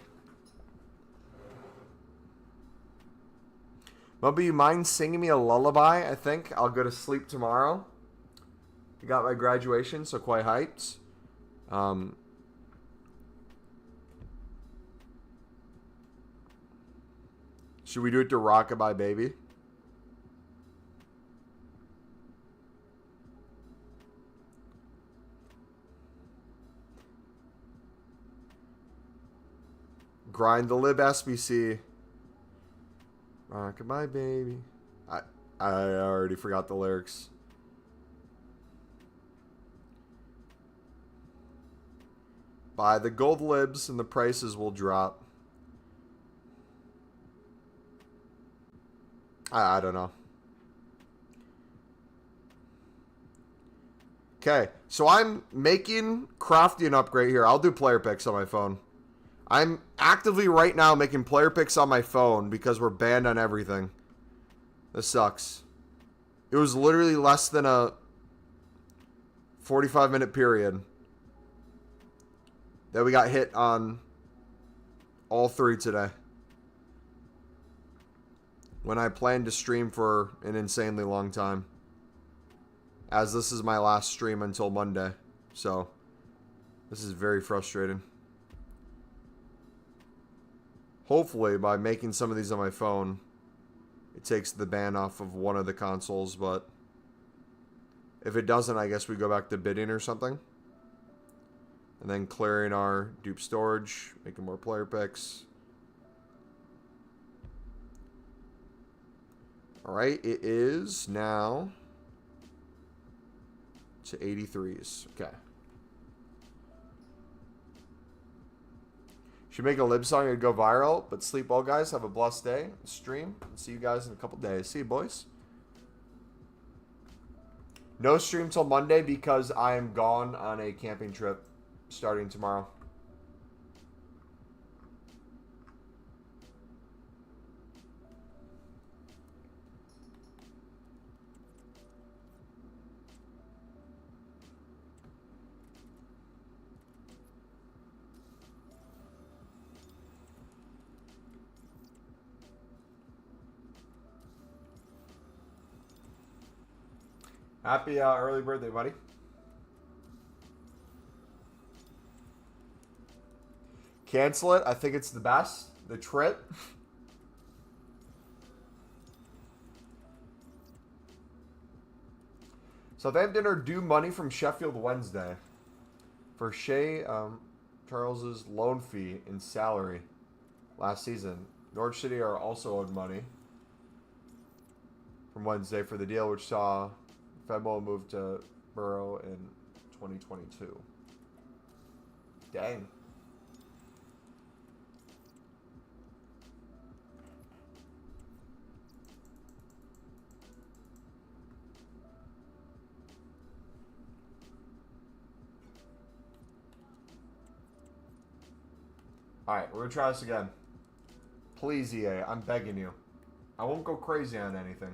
S1: Mumbo, you mind singing me a lullaby? I think I'll go to sleep tomorrow. I got my graduation, so quite hyped. Should we do it to Rockabye Baby? Grind the lib SBC. Rockabye Baby. I already forgot the lyrics. Buy the gold libs and the prices will drop. I don't know. Okay, so I'm making crafty an upgrade here. I'll do player picks on my phone. I'm actively right now making player picks on my phone because we're banned on everything. This sucks. It was literally less than a 45-minute period that we got hit on all three today. When I planned to stream for an insanely long time. As this is my last stream until Monday. So, this is very frustrating. Hopefully, by making some of these on my phone, it takes the ban off of one of the consoles, but if it doesn't, I guess we go back to bidding or something. And then clearing our dupe storage, making more player picks. Alright, it is now to 83s. Okay. Should make a lib song and go viral, but sleep well, guys. Have a blessed day. Stream. And see you guys in a couple days. See you, boys. No stream till Monday because I am gone on a camping trip starting tomorrow. Happy early birthday, buddy. Cancel it. I think it's the best. The trip. Southampton are due money from Sheffield Wednesday for Shea Charles's loan fee and salary last season. Norwich City are also owed money from Wednesday for the deal, which saw Febo move to Borough in 2022. Dang. Alright, we're going to try this again. Please, EA, I'm begging you. I won't go crazy on anything.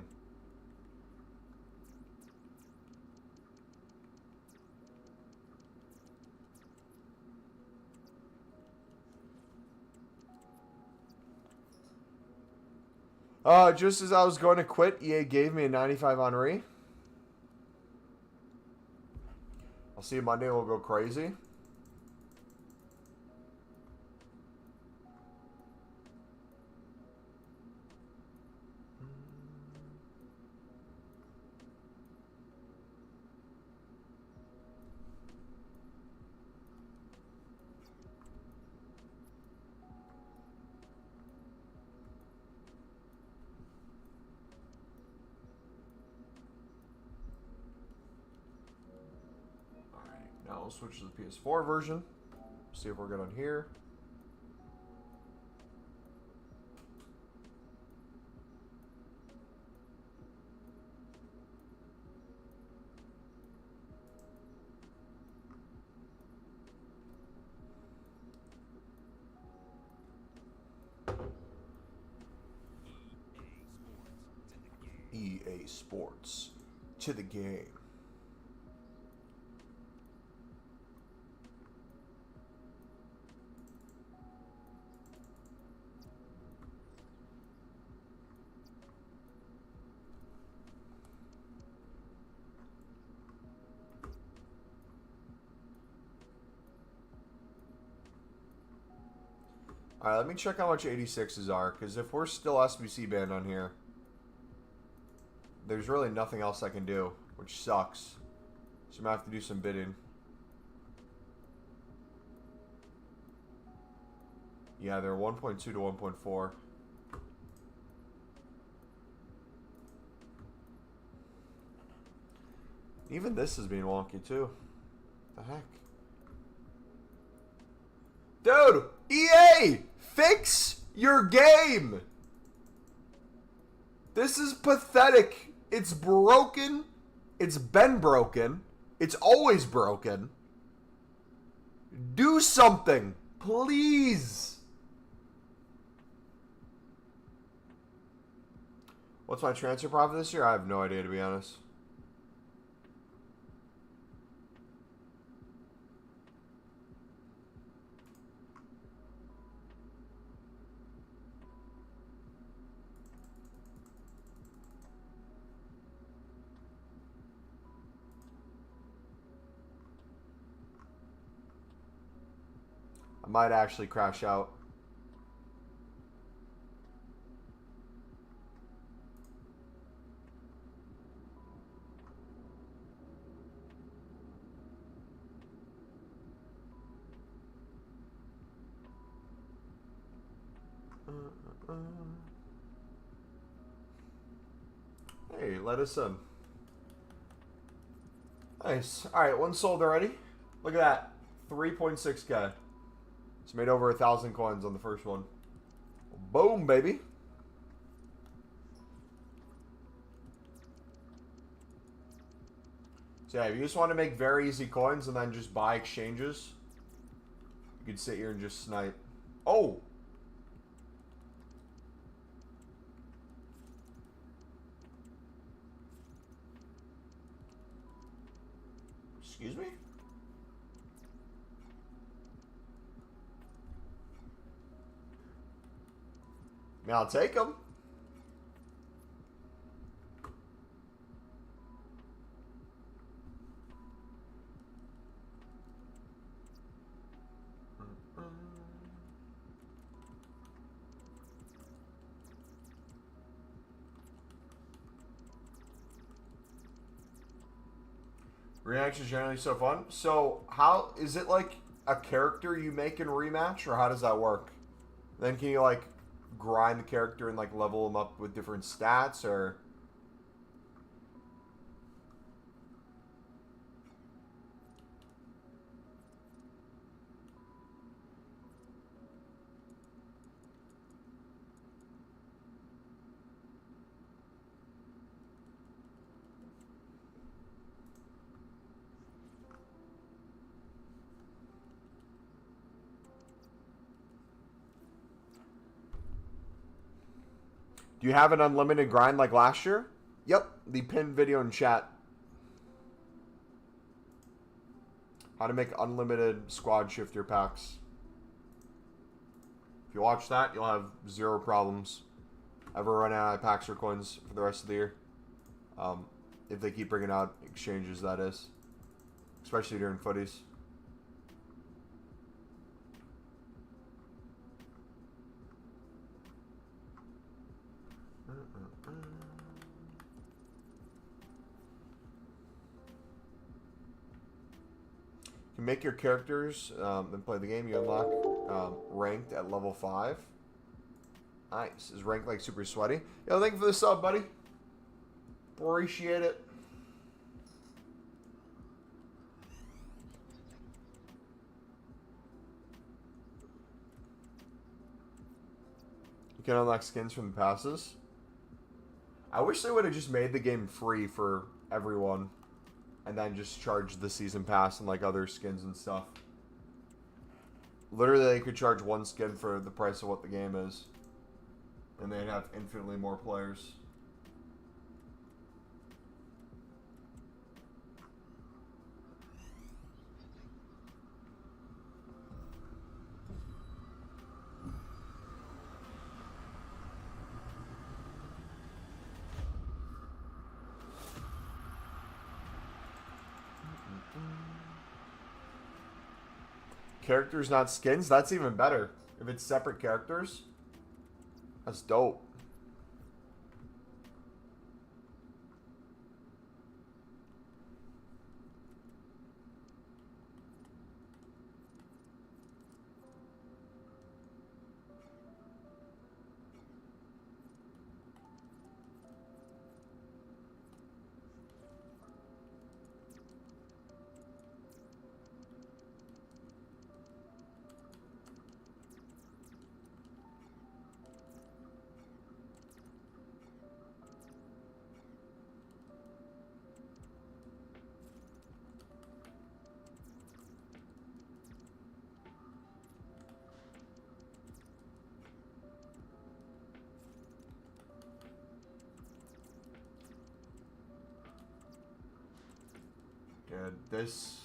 S1: Just as I was going to quit, EA gave me a 95 Henry. I'll see you Monday and we'll go crazy. Now we'll switch to the PS4 version. See if we're good on here. EA Sports to the game. Alright, let me check how much 86s are, because if we're still SBC banned on here, there's really nothing else I can do, which sucks. So I'm going to have to do some bidding. Yeah, they're 1.2 to 1.4. Even this is being wonky, too. What the heck? Dude! EA! Fix your game! This is pathetic. It's broken. It's been broken. It's always broken. Do something. Please. What's my transfer profit this year? I have no idea, to be honest. I might actually crash out. Hey, let us in. Nice. Alright, one sold already. Look at that. 3.6k. It's made over 1,000 coins on the first one. Boom, baby. So yeah, if you just want to make very easy coins and then just buy exchanges, you could sit here and just snipe. Oh! Excuse me? I mean, I'll take them. Rematch is generally so fun. So, how is it like a character you make in rematch, or how does that work? Then can you like grind the character and like level them up with different stats, or? Do you have an unlimited grind like last year? Yep, the pinned video in chat. How to make unlimited Squadshifter packs. If you watch that, you'll have zero problems ever running out of packs or coins for the rest of the year. If they keep bringing out exchanges, that is. especially during footies. You make your characters, then play the game. You unlock ranked at level 5. Nice. Is ranked like super sweaty? Yo, thank you for the sub, buddy. Appreciate it. You can unlock skins from the passes. I wish they would have just made the game free for everyone. And then just charge the season pass and like other skins and stuff. Literally, they could charge one skin for the price of what the game is. And they'd have infinitely more players. Characters, not skins? That's even better. If it's separate characters, that's dope. Dude, this...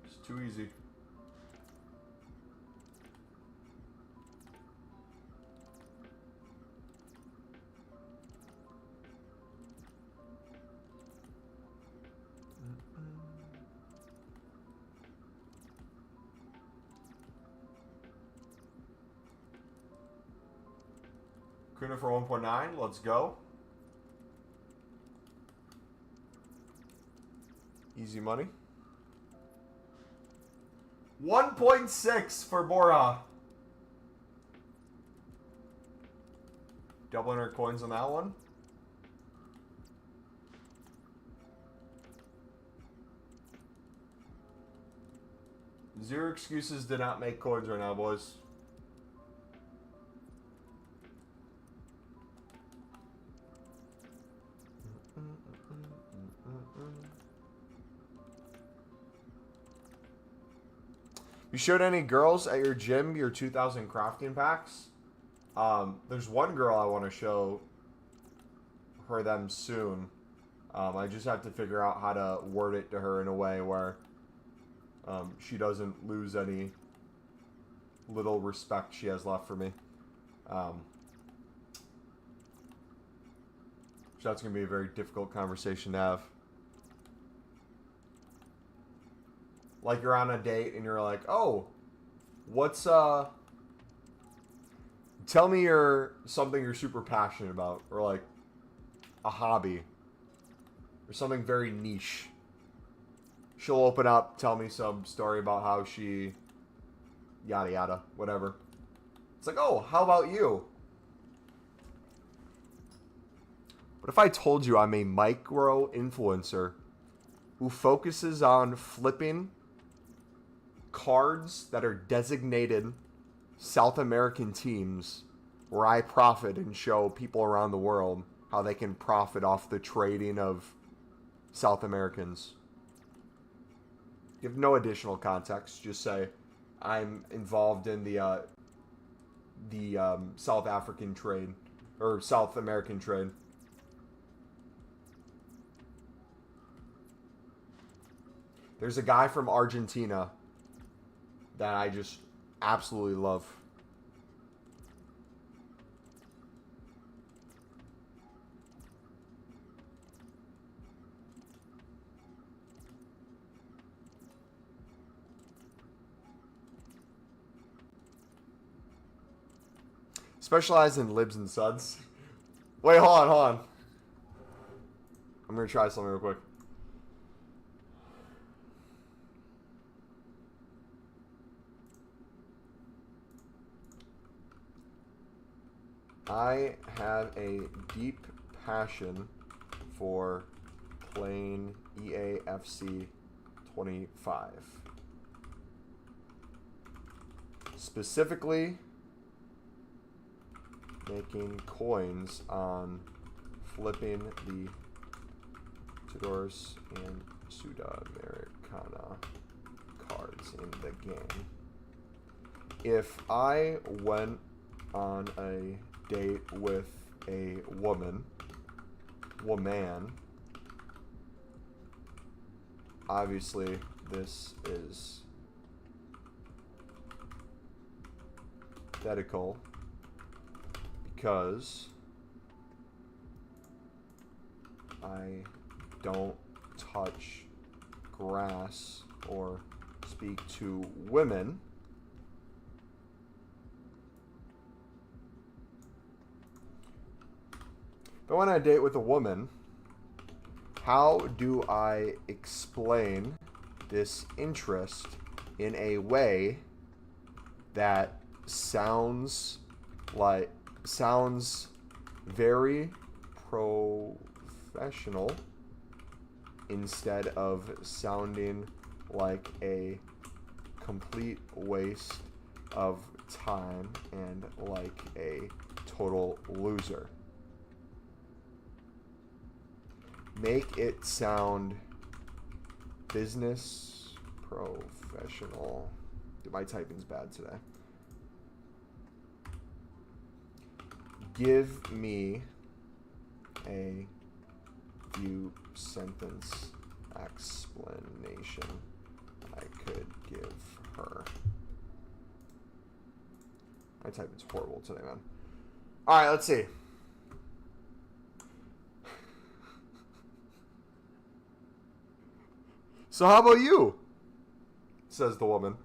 S1: It's too easy. Kuna for 1.9, let's go. Easy money. 1.6 for Bora. Doubling our coins on that one. Zero excuses did not make coins right now, boys. You showed any girls at your gym your 2000 crafting packs? There's one girl I want to show her them soon. I just have to figure out how to word it to her in a way where she doesn't lose any little respect she has left for me. So that's going to be a very difficult conversation to have. Like you're on a date and you're like, oh, what's, tell me something you're super passionate about, or like a hobby, or something very niche. She'll open up, tell me some story about how she, yada yada, whatever. It's like, oh, how about you? But if I told you I'm a micro influencer who focuses on flipping cards that are designated South American teams, where I profit and show people around the world how they can profit off the trading of South Americans. Give no additional context. Just say I'm involved in the South African trade or South American trade. There's a guy from Argentina that I just absolutely love. Specialize in libs and suds. Wait, hold on, hold on. I'm gonna try something real quick. I have a deep passion for playing EAFC25. Specifically, making coins on flipping the Tudors and Sudamericana cards in the game. If I went on a date with a woman, obviously this is hypothetical because I don't touch grass or speak to women. But when I date with a woman, how do I explain this interest in a way that sounds very professional instead of sounding like a complete waste of time and like a total loser? Make it sound business professional. Dude, my typing's bad today. Give me a few sentence explanation I could give her. My typing's horrible today, man. All right, let's see. So how about you? Says the woman.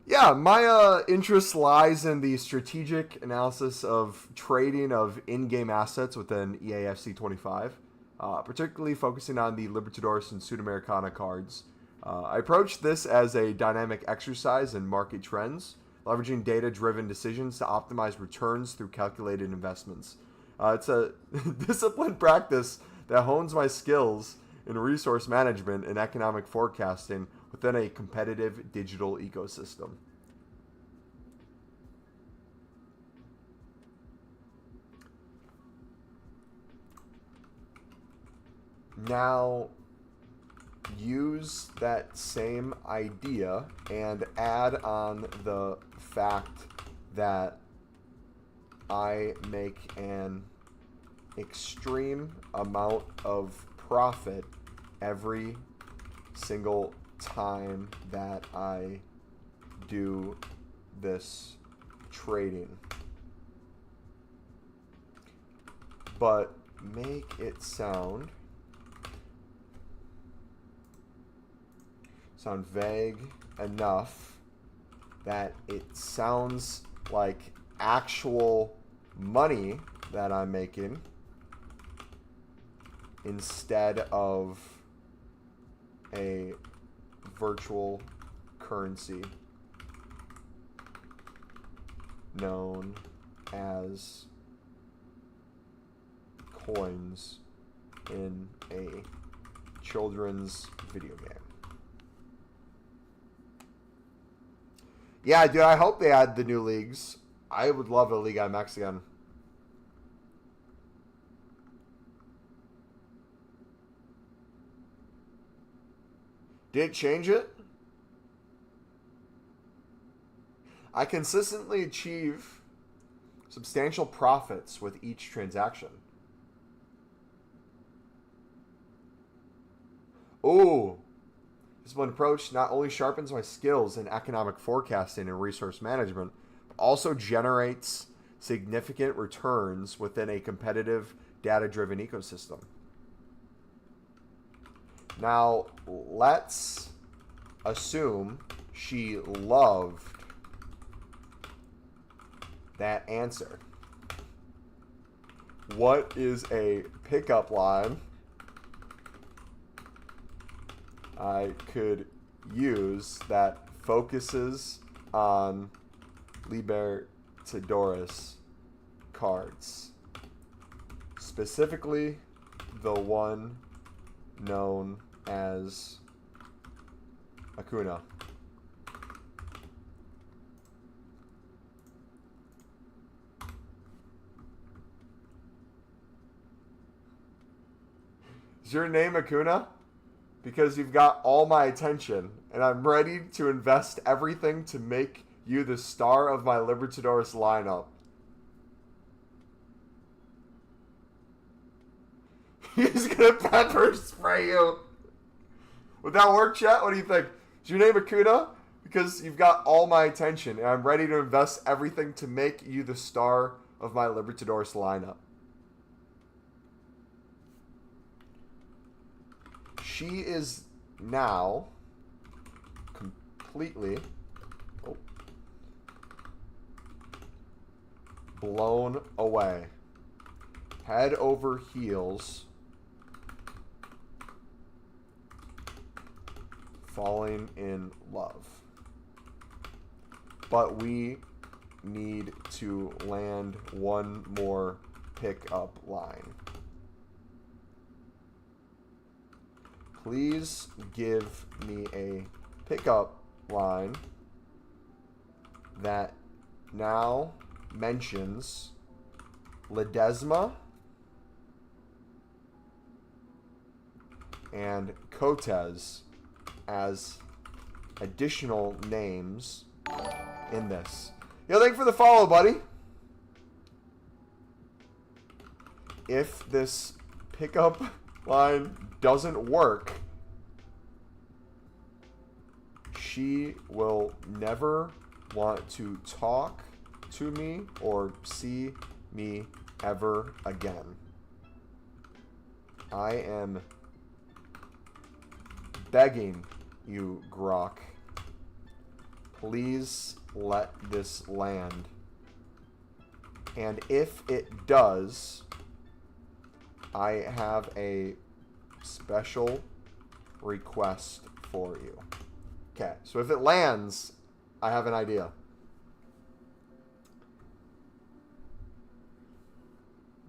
S1: Yeah, my interest lies in the strategic analysis of trading of in-game assets within EAFC25, particularly focusing on the Libertadores and Sudamericana cards. I approach this as a dynamic exercise in market trends, leveraging data-driven decisions to optimize returns through calculated investments. It's a disciplined practice that hones my skills in resource management and economic forecasting within a competitive digital ecosystem. Now, use that same idea and add on the fact that I make an extreme amount of profit every single time that I do this trading. But make it sound vague enough that it sounds like actual money that I'm making instead of a virtual currency known as coins in a children's video game. Yeah, dude, I hope they add the new leagues. I would love a Liga MX again. Did it change it? I consistently achieve substantial profits with each transaction. Ooh. This one approach not only sharpens my skills in economic forecasting and resource management, but also generates significant returns within a competitive, data-driven ecosystem. Now, let's assume she loved that answer. What is a pickup line I could use that focuses on Libertadores cards? Specifically, the one known as Acuna. Is your name Acuna? Because you've got all my attention, and I'm ready to invest everything to make you the star of my Libertadores lineup. He's gonna pepper spray you. Would that work, chat? What do you think? Is your name Acuna? Because you've got all my attention, and I'm ready to invest everything to make you the star of my Libertadores lineup. She is now completely blown away. Head over heels. Falling in love. But we need to land one more pickup line. Please give me a pickup line that now mentions Ledesma and Cotes as additional names in this. Yo, thank you for the follow, buddy. If this pickup line doesn't work, she will never want to talk to me or see me ever again. I am begging you, Grok. Please let this land. And if it does, I have a special request for you. Okay, so if it lands, I have an idea.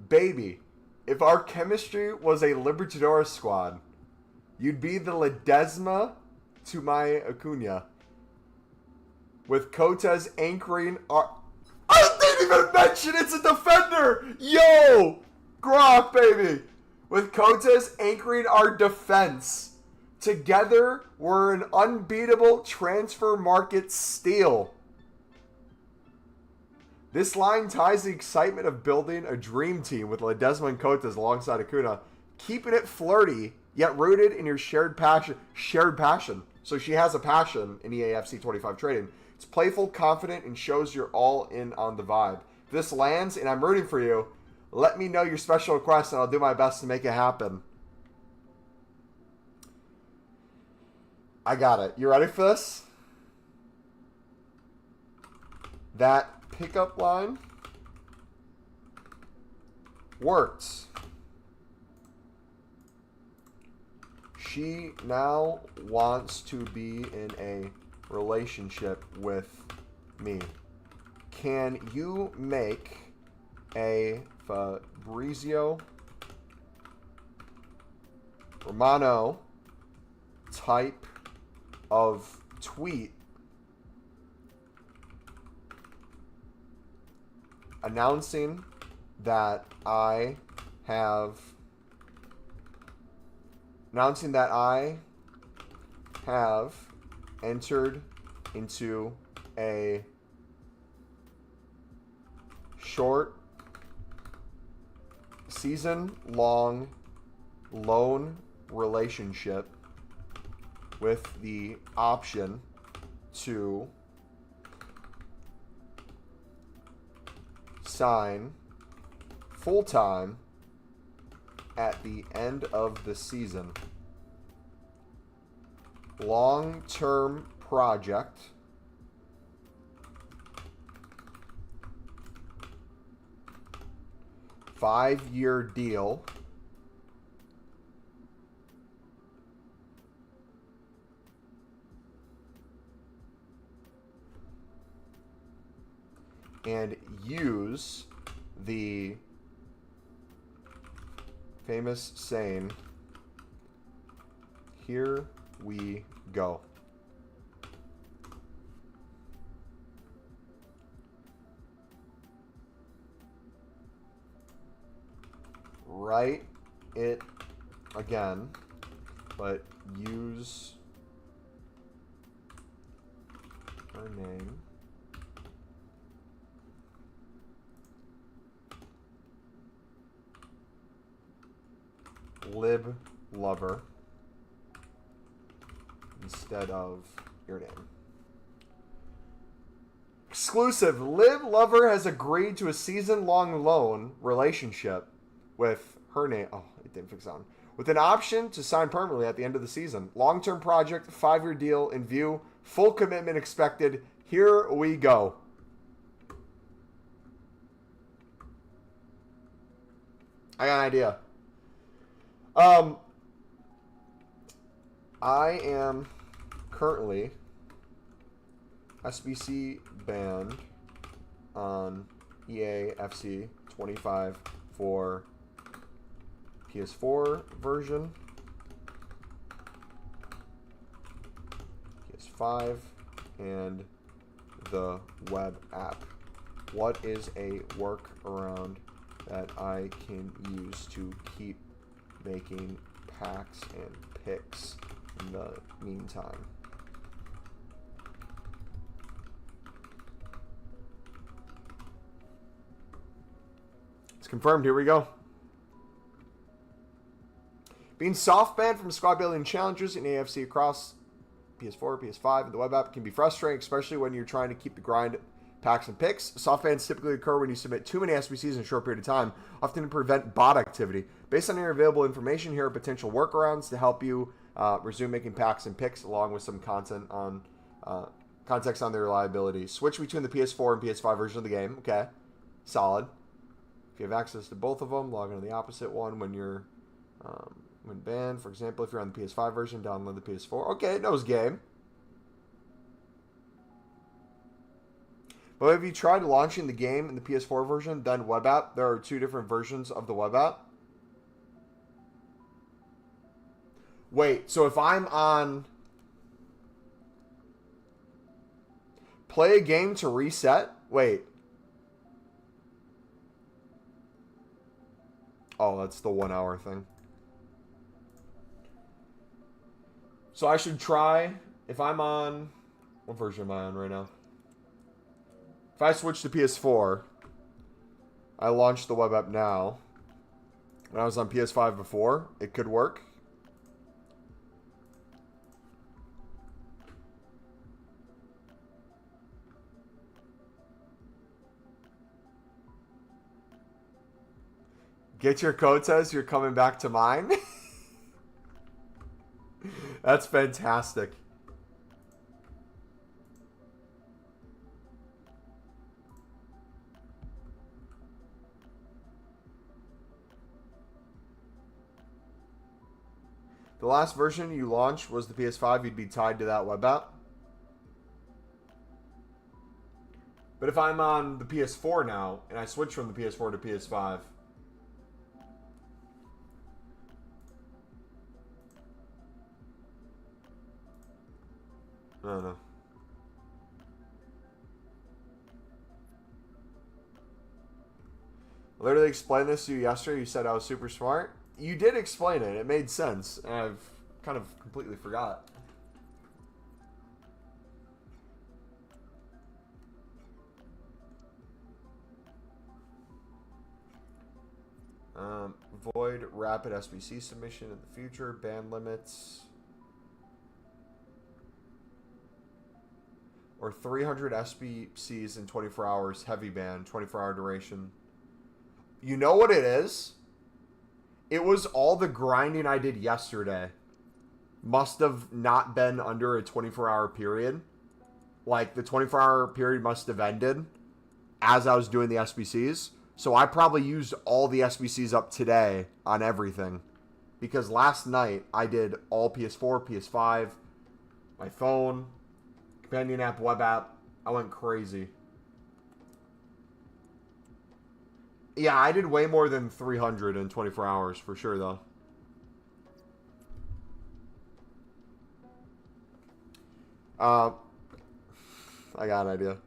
S1: Baby, if our chemistry was a Libertadores squad, you'd be the Ledesma to my Acuna. With Cotes anchoring our... I didn't even mention it's a defender! Yo! Grok, baby! With Cotes anchoring our defense. Together, we're an unbeatable transfer market steal. This line ties the excitement of building a dream team with Ledesma and Cotes alongside Acuna, keeping it flirty, yet rooted in your shared passion. Shared passion. So she has a passion in EAFC25 trading. It's playful, confident, and shows you're all in on the vibe. If this lands, and I'm rooting for you, let me know your special request, and I'll do my best to make it happen. I got it. You ready for this? That pickup line worked. She now wants to be in a relationship with me. Can you make a Fabrizio Romano type of tweet announcing that I have entered into a short season-long loan relationship with the option to sign full-time at the end of the season. Long-term project 5-year deal. And use the famous saying, "Here we go." Write it again, but use her name. Lib Lover instead of your name. Exclusive. Lib Lover has agreed to a season-long loan relationship with her name. Oh, it didn't fix on. With an option to sign permanently at the end of the season. Long-term project, 5-year deal in view. Full commitment expected. Here we go. I got an idea. I am currently SBC banned on EAFC25 for PS4 version, PS5, and the web app. What is a workaround that I can use to keep making packs and picks in the meantime? It's confirmed. Here we go. Being soft banned from squad building challenges in AFC across PS4, PS5, and the web app can be frustrating, especially when you're trying to keep the grind packs and picks. Soft bans typically occur when you submit too many SBCs in a short period of time, often to prevent bot activity. Based on your available information, here are potential workarounds to help you resume making packs and picks, along with some content on context on the reliability. Switch between the PS4 and PS5 version of the game. Okay, solid. If you have access to both of them, log into the opposite one when you're when banned. For example, if you're on the PS5 version, download the PS4. Okay, it knows game. But have you tried launching the game in the PS4 version, then web app? There are 2 different versions of the web app. Wait, so if I'm on play a game to reset? Wait. Oh, that's the 1 hour thing. So I should try, if I'm on, what version am I on right now? If I switch to PS4, I launched the web app now. When I was on PS5 before, it could work. Get your code says you're coming back to mine. That's fantastic. The last version you launched was the PS5. You'd be tied to that web app. But if I'm on the PS4 now, and I switch from the PS4 to PS5... I don't know. I literally explained this to you yesterday. You said I was super smart. You did explain it. It made sense. And I've kind of completely forgot. Void rapid SBC submission in the future. Ban limits. Or 300 SBCs in 24 hours. Heavy ban. 24-hour duration. You know what it is? It was all the grinding I did yesterday. Must have not been under a 24-hour period. Like, the 24-hour period must have ended as I was doing the SBCs. So I probably used all the SBCs up today on everything. Because last night I did all PS4, PS5, my phone, companion app, web app. I went crazy. Yeah, I did way more than 300 in 24 hours for sure, though. I got an idea.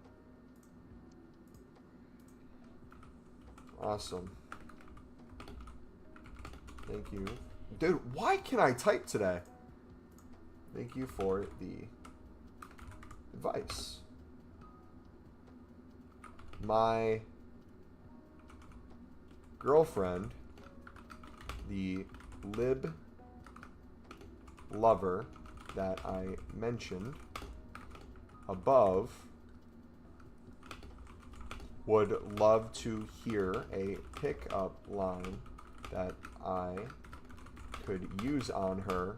S1: Awesome. Thank you. Dude, why can I type today? Thank you for the advice. My girlfriend, the lib lover that I mentioned above, would love to hear a pickup line that I could use on her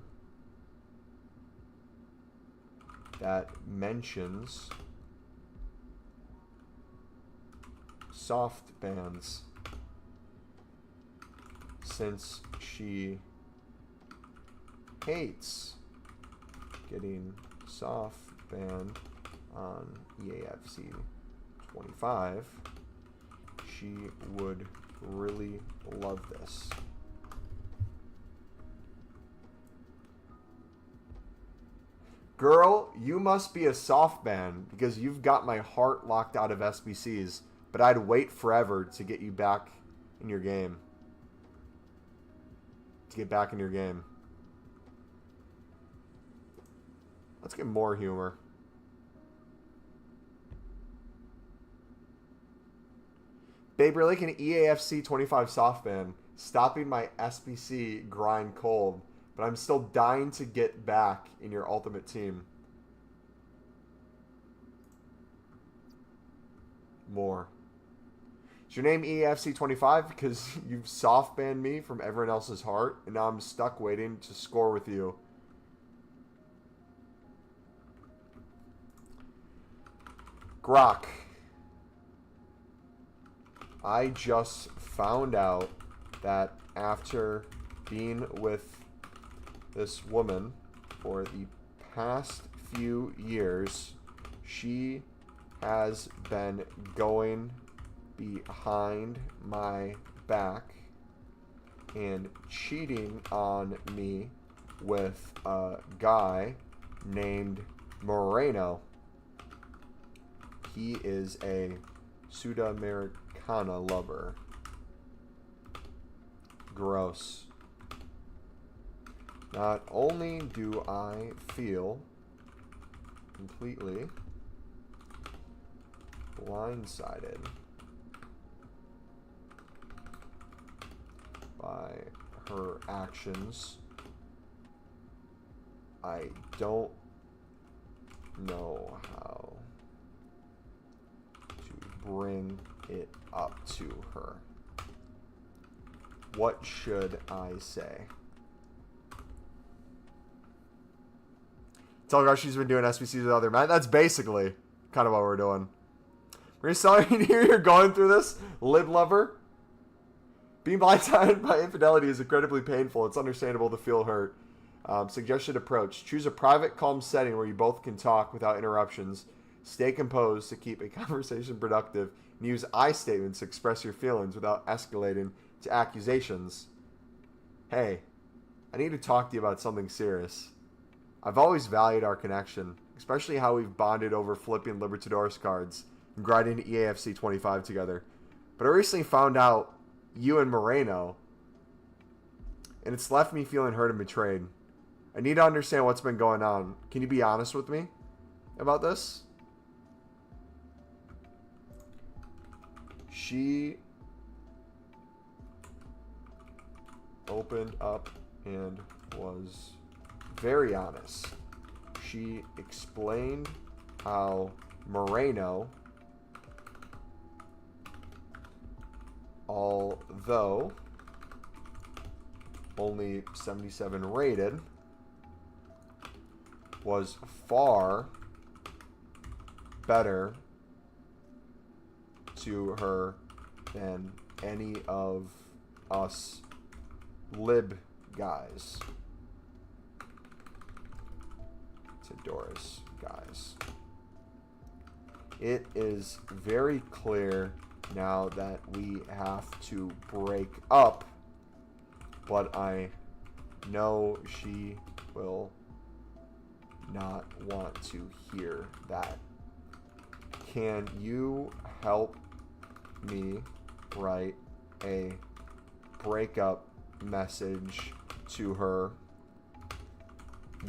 S1: that mentions soft bands, since she hates getting soft banned on EAFC25. She would really love this. Girl, you must be a soft ban because you've got my heart locked out of SBCs, but I'd wait forever to get you back in your game. To get back in your game. Let's get more humor. Babe, you're like an EAFC25 soft ban, stopping my SBC grind cold, but I'm still dying to get back in your ultimate team. More. Is your name EAFC25 because you've soft banned me from everyone else's heart, and now I'm stuck waiting to score with you? Grok. I just found out that after being with this woman for the past few years, she has been going behind my back and cheating on me with a guy named Moreno. He is a Sudamericana lover. Gross. Not only do I feel completely blindsided by her actions, I don't know how to bring it up to her. What should I say? Tell her she's been doing SBCs with other men. That's basically kind of what we're doing. We're sorry to hear you're going through this, lib lover. Being blindsided by infidelity is incredibly painful. It's understandable to feel hurt. Suggested approach. Choose a private, calm setting where you both can talk without interruptions. Stay composed to keep a conversation productive. And use I statements to express your feelings without escalating to accusations. Hey, I need to talk to you about something serious. I've always valued our connection, especially how we've bonded over flipping Libertadores cards and grinding EAFC25 together. But I recently found out you and Moreno, and it's left me feeling hurt and betrayed. I need to understand what's been going on. Can you be honest with me about this? She opened up and was very honest. She explained how Moreno, although only 77 rated, was far better to her than any of us lib guys. To Doris guys. It is very clear now that we have to break up, but I know she will not want to hear that. Can you help me write a breakup message to her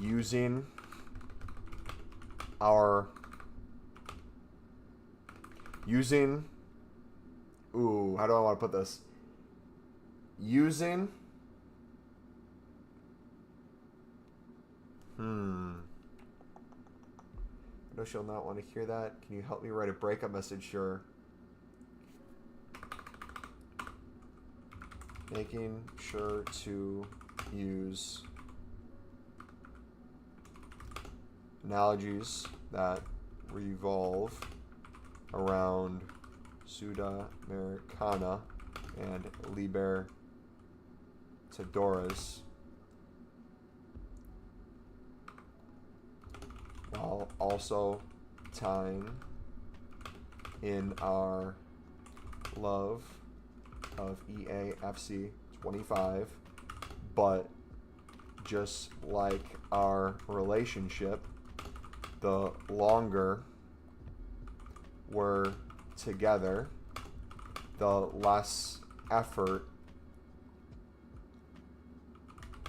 S1: using how do I want to put this? I know she'll not want to hear that. Can you help me write a breakup message? Sure. Making sure to use analogies that revolve around Sudamericana and Libertadores, while also tying in our love of EAFC25, but just like our relationship, the longer we're together, the less effort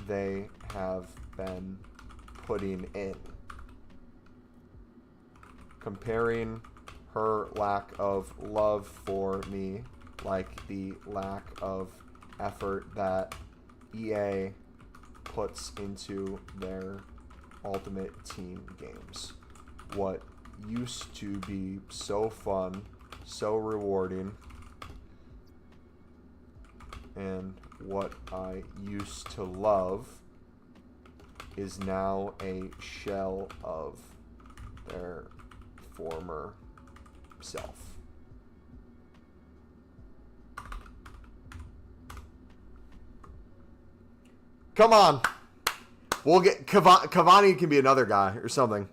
S1: they have been putting in. Comparing her lack of love for me like the lack of effort that EA puts into their Ultimate Team games. What used to be so fun, so rewarding, and what I used to love is now a shell of their former self. Come on. We'll get Cavani can be another guy or something.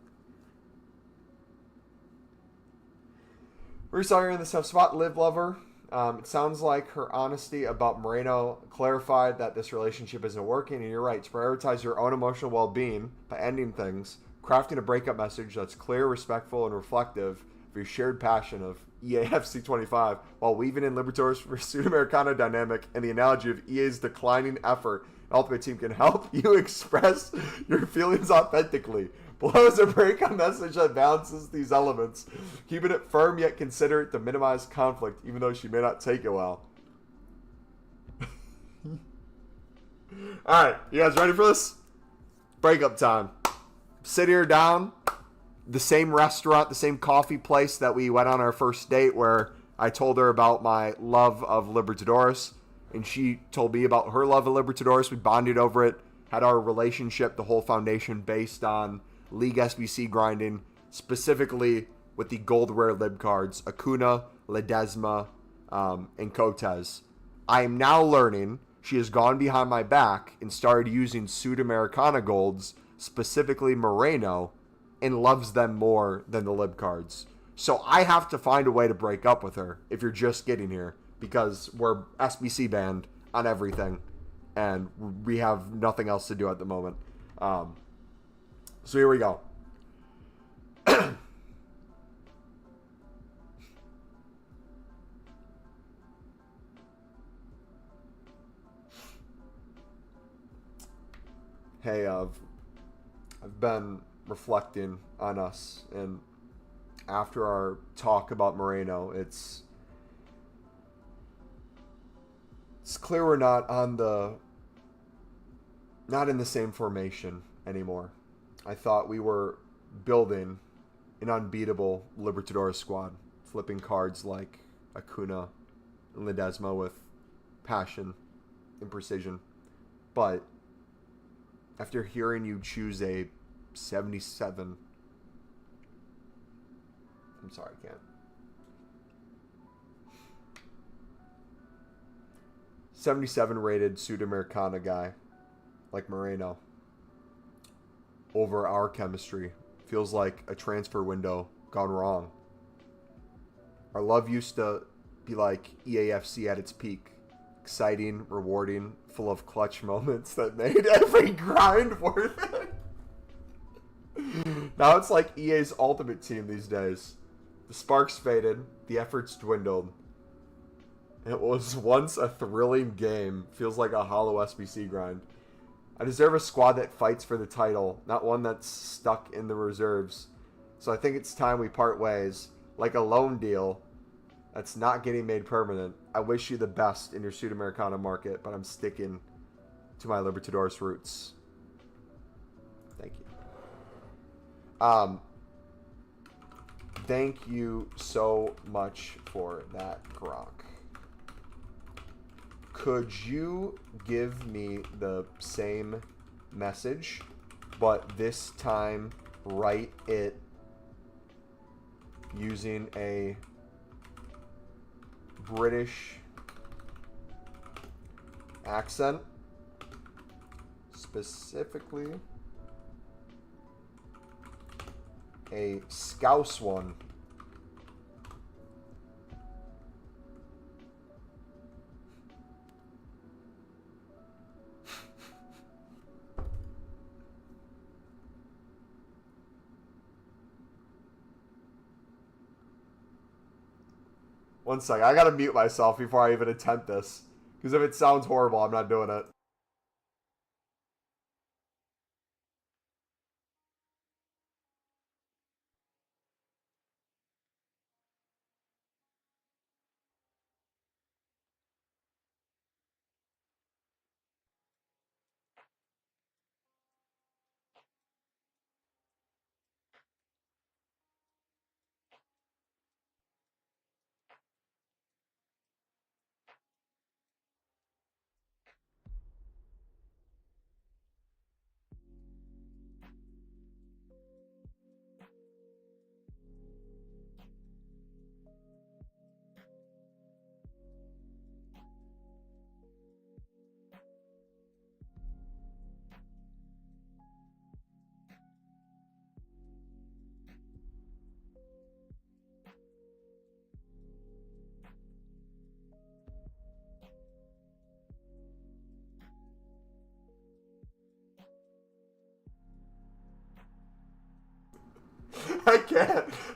S1: We're sorry in this tough spot. Live lover. It sounds like her honesty about Moreno clarified that this relationship isn't working, and you're right. To prioritize your own emotional well-being by ending things, crafting a breakup message that's clear, respectful, and reflective of your shared passion of EAFC25, while weaving in Libertadores for Sudamericana dynamic and the analogy of EA's declining effort. Ultimate Team can help you express your feelings authentically. Below is a breakup message that balances these elements, keeping it firm yet considerate to minimize conflict, even though she may not take it well. Alright, you guys ready for this? Breakup time. Sitting her down, the same restaurant, the same coffee place that we went on our first date, where I told her about my love of Libertadores, and she told me about her love of Libertadores. We bonded over it, had our relationship, the whole foundation based on League SBC grinding, specifically with the gold rare lib cards, Acuna, Ledesma, and Cotes. I am now learning she has gone behind my back and started using Sudamericana golds, specifically Moreno, and loves them more than the lib cards. So I have to find a way to break up with her if you're just getting here, because we're SBC banned on everything, and we have nothing else to do at the moment. So here we go. Hey, I've been reflecting on us, and after our talk about Moreno, it's clear we're not in the same formation anymore. I thought we were building an unbeatable Libertadores squad, flipping cards like Acuna and Ledesma with passion and precision. But after hearing you choose a 77... I'm sorry, I can't. 77 rated Sudamericana guy like Moreno over our chemistry. Feels like a transfer window gone wrong. Our love used to be like EAFC at its peak. Exciting, rewarding, full of clutch moments that made every grind worth it. Now it's like EA's ultimate team these days. The sparks faded, the efforts dwindled. It was once a thrilling game. Feels like a hollow SBC grind. I deserve a squad that fights for the title, not one that's stuck in the reserves. So I think it's time we part ways. Like a loan deal that's not getting made permanent. I wish you the best in your Sudamericana market, but I'm sticking to my Libertadores roots. Thank you. Thank you so much for that, Gronk. Could you give me the same message, but this time write it using a British accent, specifically a Scouse one? One second, I gotta mute myself before I even attempt this. Because if it sounds horrible, I'm not doing it.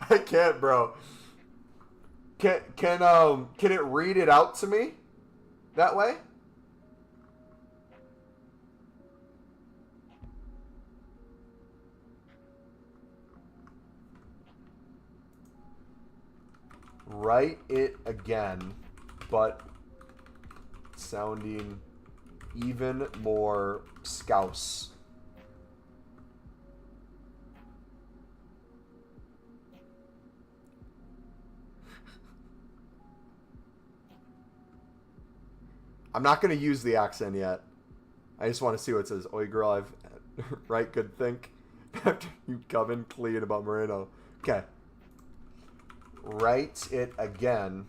S1: I can't, bro. Can it read it out to me that way? Write it again, but sounding even more Scouse. I'm not going to use the accent yet. I just want to see what it says. Oi, girl, I've right good think after you come in clean about Moreno. Okay. Write it again,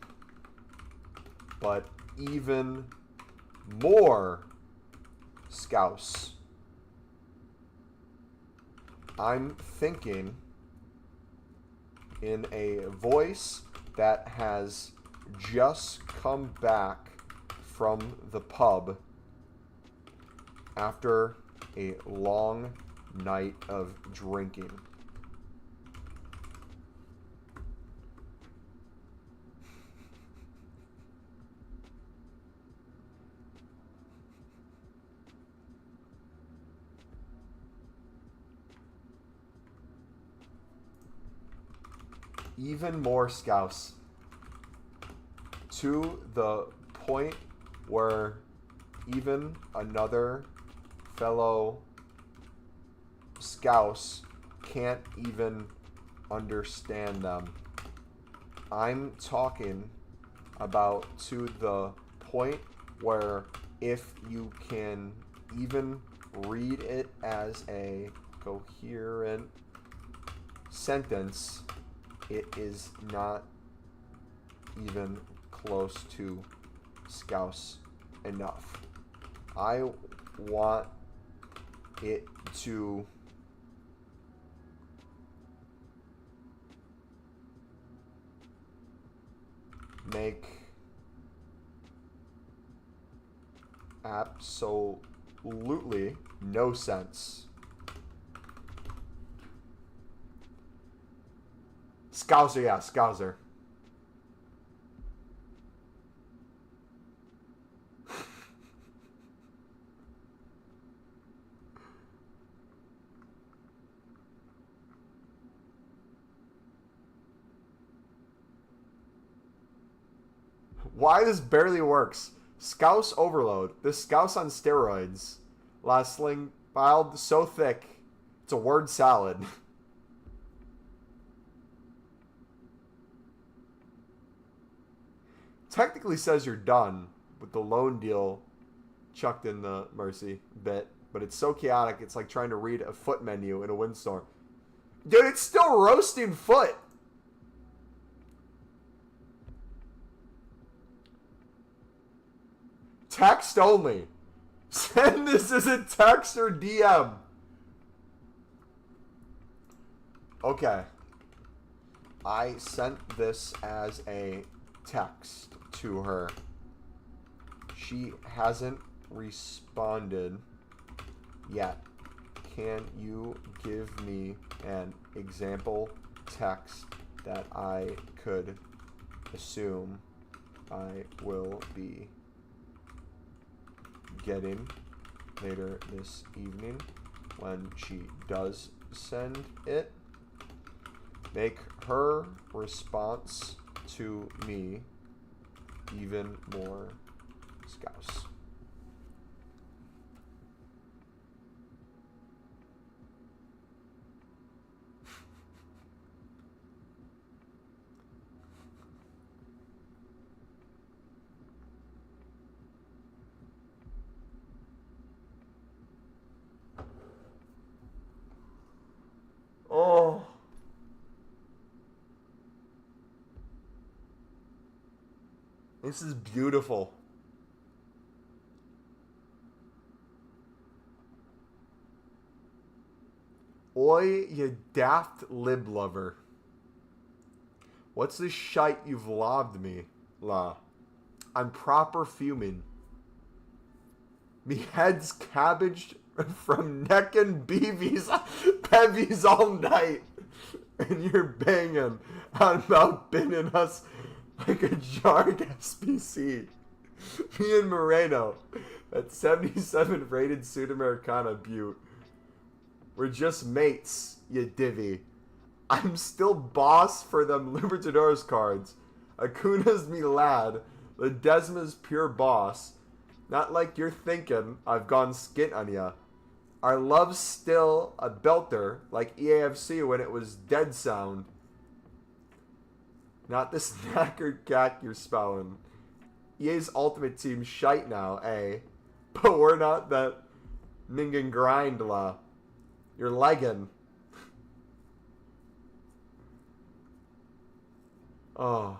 S1: but even more Scouse. I'm thinking in a voice that has just come back from the pub after a long night of drinking. Even more Scouse. To the point where even another fellow Scouse can't even understand them. I'm talking about to the point where if you can even read it as a coherent sentence, it is not even close to Scouse enough. I want it to make absolutely no sense. Scouser, yeah, Scouser. Why this barely works? Scouse overload. This Scouse on steroids. Last sling piled so thick, it's a word salad. Technically says you're done with the loan deal chucked in the Mercy bit, but it's so chaotic, it's like trying to read a foot menu in a windstorm. Dude, it's still roasting foot. Text only. Send this as a text or DM. Okay. I sent this as a text to her. She hasn't responded yet. Can you give me an example text that I could assume I will be getting later this evening when she does send it? Make her response to me even more Scouse. Oh. This is beautiful. Oi, you daft lib lover. What's this shite you've lobbed me, la? I'm proper fuming. Me head's cabbaged from neck and beevies all night. And you're banging on about binning us like a jarred SPC. Me and Moreno, that 77 rated Sudamericana butte. We're just mates, you divvy. I'm still boss for them Libertadores cards. Acuna's me lad. Ledesma's pure boss. Not like you're thinking I've gone skint on ya. Our love's still a belter, like EAFC when it was dead sound. Not the snacker cack you're spelling. EA's ultimate team shite now, eh? But we're not that mingin grind la. You're legging. Oh.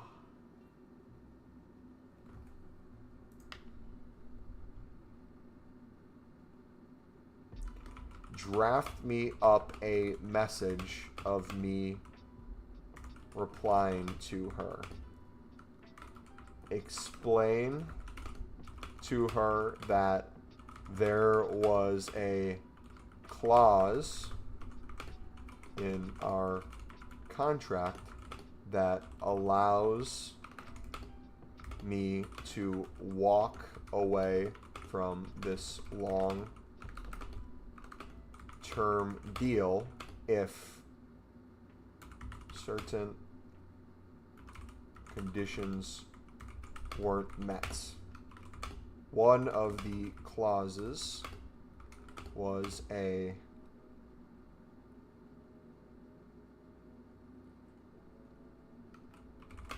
S1: Draft me up a message of me replying to her. Explain to her that there was a clause in our contract that allows me to walk away from this long-term deal if certain conditions weren't met. One of the clauses was a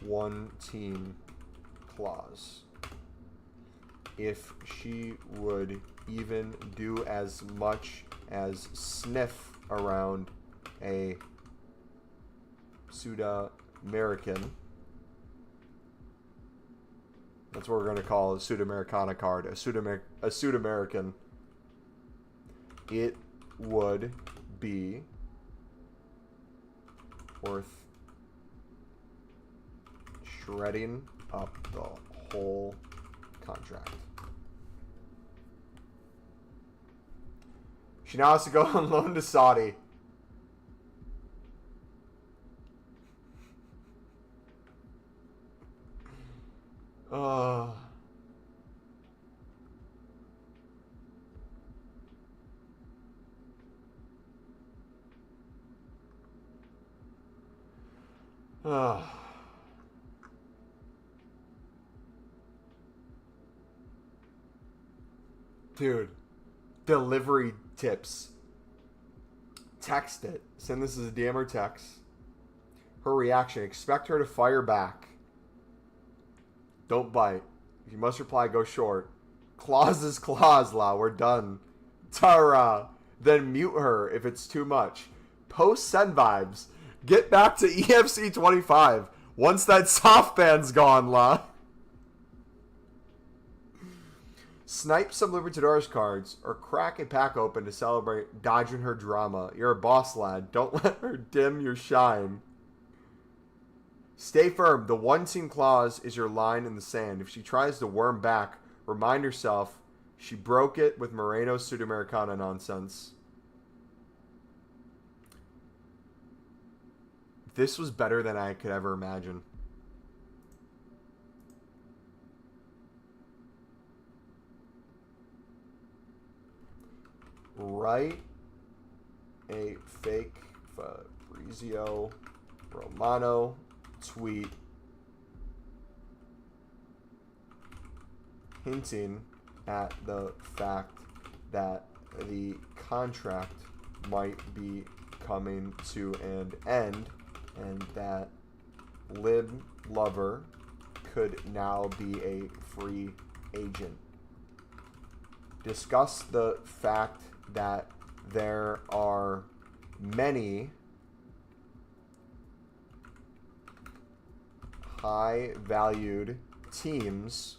S1: one-team clause. If she would even do as much as sniff around a Sudamerican, That's what we're going to call a Sudamericana card. A Sudamerican. It would be worth shredding up the whole contract. She now has to go on loan to Saudi. Dude, delivery tips. Text it. Send this as a DM or text. Her reaction. Expect her to fire back. Don't bite. If you must reply, go short. Clause is clause, La. We're done. Tara. Then mute her if it's too much. Post send vibes. Get back to EAFC25 once that soft band's gone, La. Snipe some Libertadores cards or crack a pack open to celebrate dodging her drama. You're a boss, lad. Don't let her dim your shine. Stay firm. The one team clause is your line in the sand. If she tries to worm back, remind herself she broke it with Moreno's Sudamericana nonsense. This was better than I could ever imagine. Write a fake Fabrizio Romano tweet hinting at the fact that the contract might be coming to an end and that Lib Lover could now be a free agent. Discuss the fact that there are many high-valued teams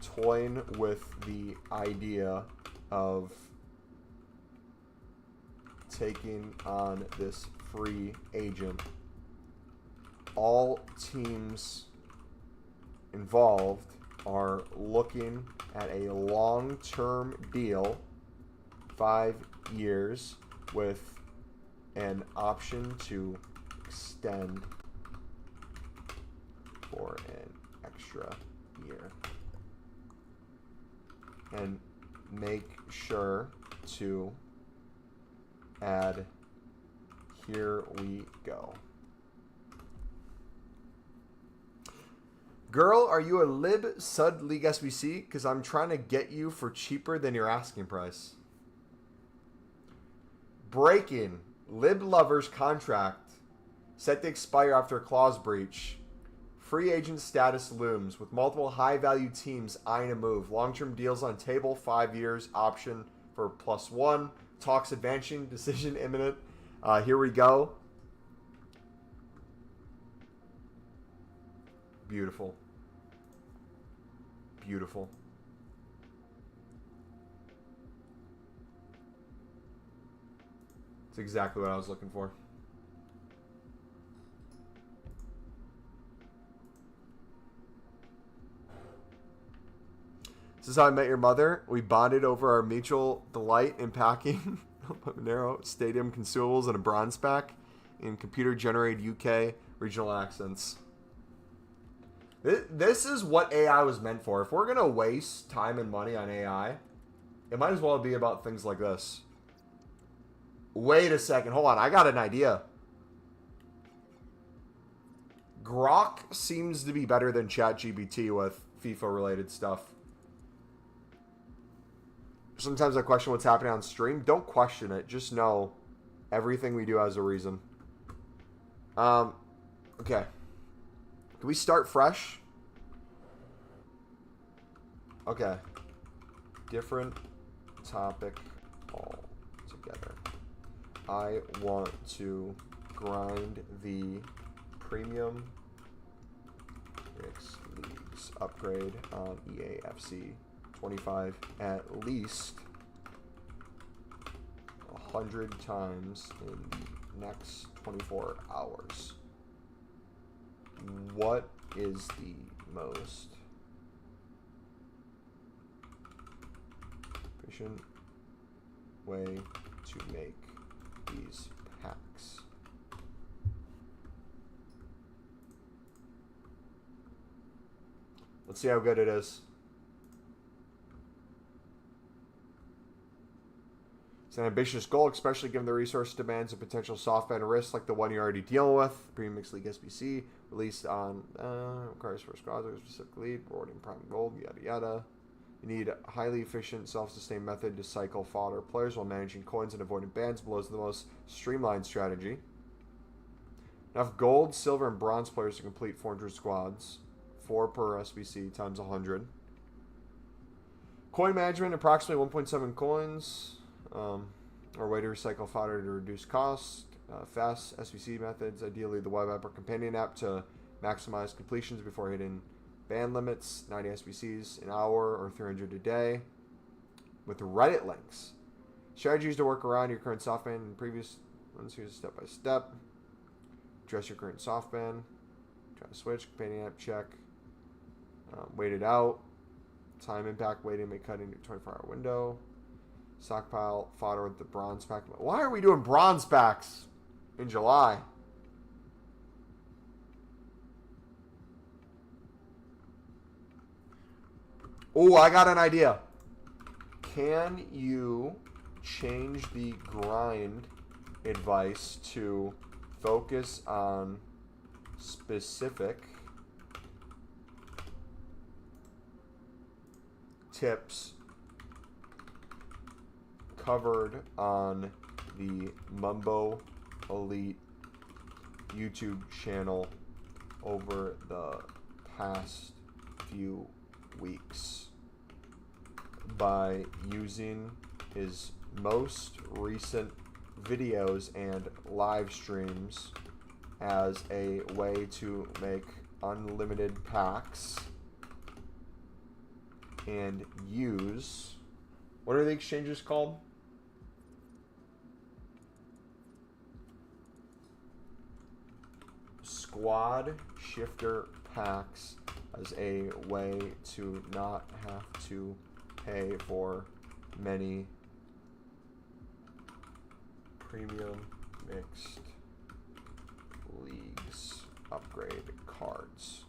S1: toying with the idea of taking on this free agent. All teams involved are looking at a long-term deal, 5 years, with an option to extend for an extra year. And make sure to add, here we go. Girl, are you a Lib Sud League SBC? Because I'm trying to get you for cheaper than your asking price. Breaking. Lib Lover's contract set to expire after a clause breach. Free agent status looms with multiple high-value teams eyeing a move. Long-term deals on table, 5 years, option for +1. Talks advancing, decision imminent. Here we go. Beautiful. Beautiful. It's exactly what I was looking for. This is how I met your mother. We bonded over our mutual delight in packing Monero Stadium consumables and a bronze pack in computer-generated UK regional accents. This is what AI was meant for. If we're going to waste time and money on AI, it might as well be about things like this. Wait a second. Hold on. I got an idea. Grok seems to be better than ChatGPT with FIFA-related stuff. Sometimes I question what's happening on stream. Don't question it. Just know everything we do has a reason. Okay. Can we start fresh? Okay. Different topic all together. I want to grind the premium mixed leagues upgrade on EAFC25 at least 100 times in the next 24 hours. What is the most efficient way to make these packs? Let's see how good it is. It's an ambitious goal, especially given the resource demands and potential soft ban risks like the one you're already dealing with. Premium Mixed League SBC released on requires for squads with a specific lead, rewarding prime gold, yada yada. You need a highly efficient, self-sustained method to cycle fodder players while managing coins and avoiding bans below is the most streamlined strategy. Enough gold, silver, and bronze players to complete 400 squads. 4 per SBC times 100. Coin management, approximately 1.7 coins. Or way to recycle fodder to reduce cost. Fast SBC methods, ideally the web app or companion app to maximize completions before hitting ban limits. 90 SBCs an hour or 300 a day. With Reddit links. Strategies to work around your current soft ban and previous ones. Here's step by step. Address your current soft ban. Try to switch. Companion app check. Wait it out. Time impact waiting may cut into a 24-hour window. Stockpile fodder with the bronze pack. Why are we doing bronze packs in July? Oh, I got an idea. Can you change the grind advice to focus on specific tips covered on the MumboElite YouTube channel over the past few weeks by using his most recent videos and live streams as a way to make unlimited packs and use, what are the exchanges called? Squadshifter packs as a way to not have to pay for many premium mixed leagues upgrade cards.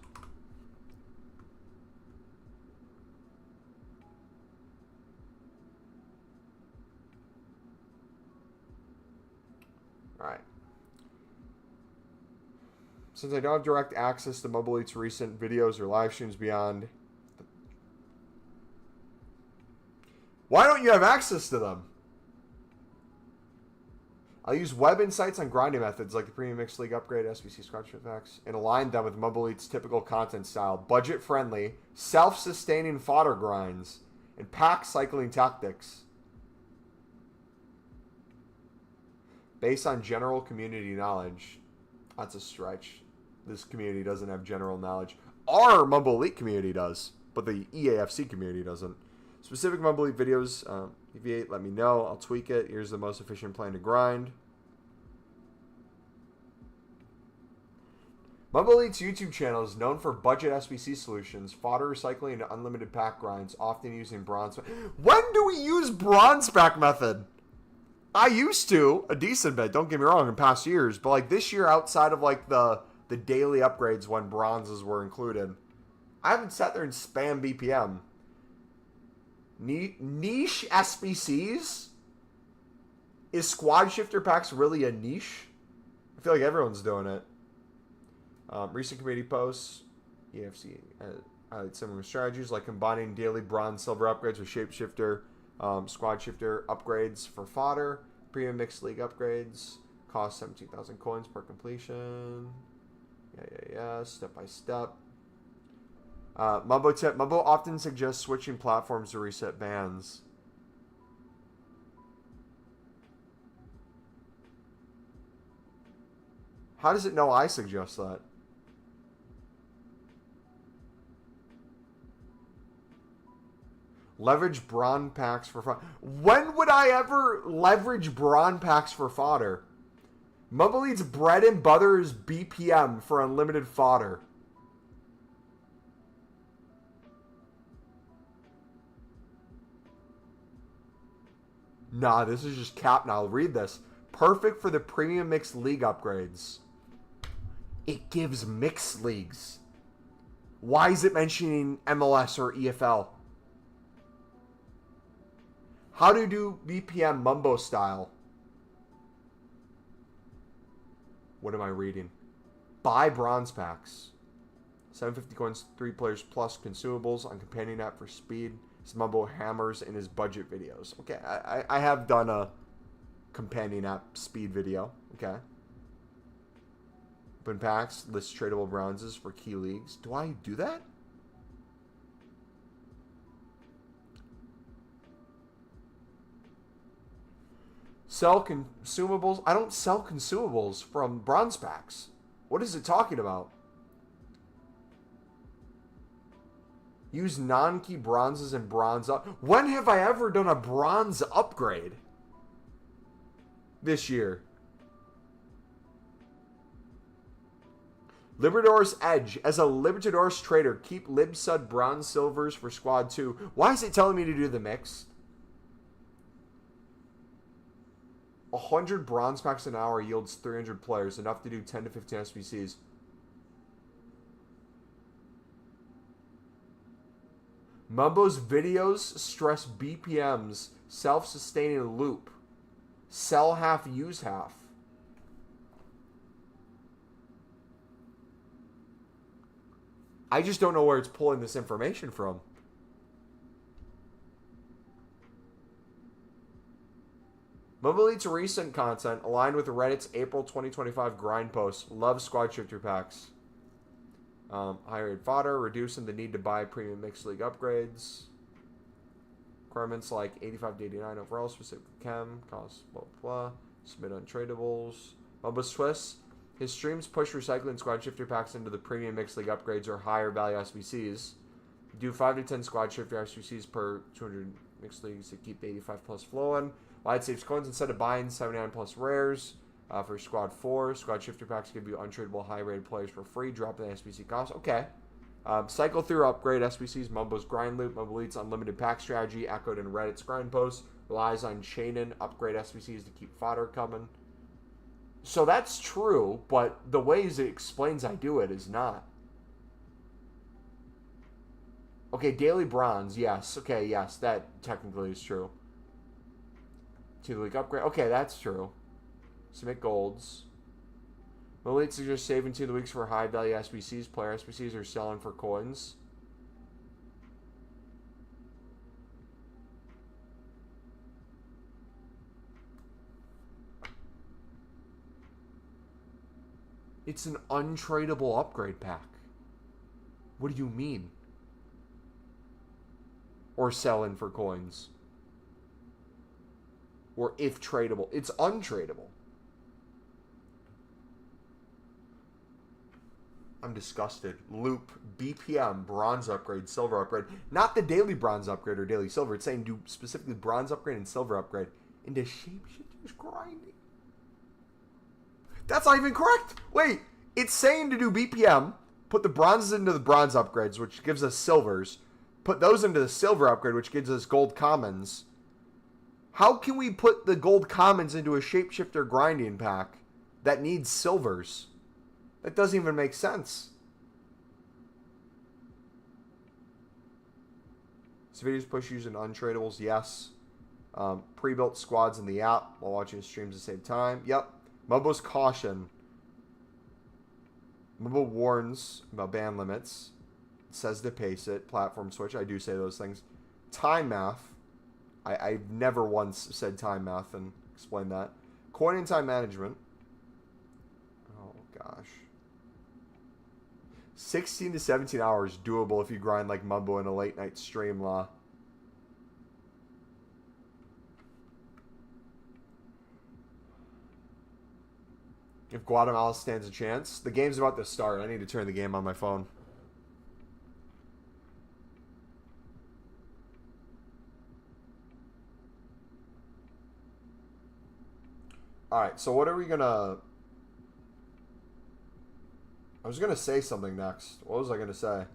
S1: Alright. Since I don't have direct access to MumboElite's recent videos or live streams beyond... Why don't you have access to them? I'll use web insights on grinding methods like the Premium Mixed League Upgrade, SBC Squadshifter packs, and align them with MumboElite's typical content style, budget-friendly, self-sustaining fodder grinds, and pack cycling tactics. Based on general community knowledge. That's a stretch. This community doesn't have general knowledge. Our MumboElite community does, but the EAFC community doesn't. Specific MumboElite videos, deviate, let me know. I'll tweak it. Here's the most efficient plan to grind. MumboElite's YouTube channel is known for budget SBC solutions, fodder recycling, and unlimited pack grinds, often using bronze. When do we use bronze pack method? I used to a decent bit, don't get me wrong, in past years, but like this year, outside of like the daily upgrades when bronzes were included, I haven't sat there and spam BPM. Niche SBCs? Is Squadshifter packs really a niche? I feel like everyone's doing it. Recent community posts, EAFC highlight similar strategies like combining daily bronze silver upgrades with Shapeshifter. Squadshifter upgrades for fodder. Premium Mixed League upgrades. Cost 17,000 coins per completion. Yeah. Step by step. Mumbo tip. Mumbo often suggests switching platforms to reset bans. How does it know I suggest that? Leverage brawn packs for fodder. When would I ever leverage brawn packs for fodder? MumboElite's bread and butter is BPM for unlimited fodder. Nah, this is just cap now. Read this. Perfect for the premium mixed league upgrades. It gives mixed leagues. Why is it mentioning MLS or EFL? How to do BPM Mumbo style? What am I reading? Buy bronze packs. 750 coins, 3 players plus consumables on companion app for speed. His Mumbo hammers in his budget videos. Okay, I have done a companion app speed video. Okay. Open packs, list tradable bronzes for key leagues. Do I do that? Sell consumables. I don't sell consumables from bronze packs. What is it talking about? Use non-key bronzes and bronze up. When have I ever done a bronze upgrade? This year. Libertadores Edge. As a Libertadores trader, keep Libsud bronze silvers for squad 2. Why is it telling me to do the mix? 100 bronze packs an hour yields 300 players, enough to do 10 to 15 SBCs. Mumbo's videos stress BPMs, self-sustaining loop. Sell half, use half. I just don't know where it's pulling this information from. MumboElite's recent content aligned with Reddit's April 2025 grind post. Love Squadshifter packs. Higher rate fodder, reducing the need to buy premium mixed league upgrades. Requirements like 85 to 89 overall, specific chem, cost, blah, blah, blah. Submit untradables. Mumbo's twists. His streams push recycling Squadshifter packs into the premium mixed league upgrades or higher value SBCs. Do 5 to 10 Squadshifter SBCs per 200 mixed leagues to keep the 85 plus flowing. Wide saves coins instead of buying 79 plus rares. For Squad 4, Squadshifter packs give you untradeable high-rated players for free, dropping the SBC cost. Okay. Cycle through upgrade SBCs, Mumbo's grind loop, MumboElite's unlimited pack strategy, echoed in Reddit's grind post, relies on chaining upgrade SBCs to keep fodder coming. So that's true, but the ways it explains I do it is not. Okay, daily bronze, yes. Okay, yes, that technically is true. 2 league upgrade, okay, that's true. Submit golds. MumboElite suggests saving 2 weeks for high value SBCs. Player SBCs are selling for coins. It's an untradeable upgrade pack. What do you mean? Or selling for coins. Or if tradable. It's untradeable. I'm disgusted. Loop, BPM, bronze upgrade, silver upgrade. Not the daily bronze upgrade or daily silver. It's saying do specifically bronze upgrade and silver upgrade into shapeshifters grinding. That's not even correct. Wait, it's saying to do BPM, put the bronzes into the bronze upgrades, which gives us silvers. Put those into the silver upgrade, which gives us gold commons. How can we put the gold commons into a shapeshifter grinding pack that needs silvers? That doesn't even make sense. This videos push using untradables, yes. Pre-built squads in the app while watching streams at the same time. Yep. Mumbo's caution. Mumbo warns about ban limits. It says to pace it. Platform switch. I do say those things. Time math. I've never once said time math and explained that. Coin and time management. Oh, gosh. 16 to 17 hours doable if you grind like Mumbo in a late night stream law. If Guatemala stands a chance. The game's about to start. I need to turn the game on my phone. Alright, so what are we gonna... I was gonna say something next. What was I gonna say?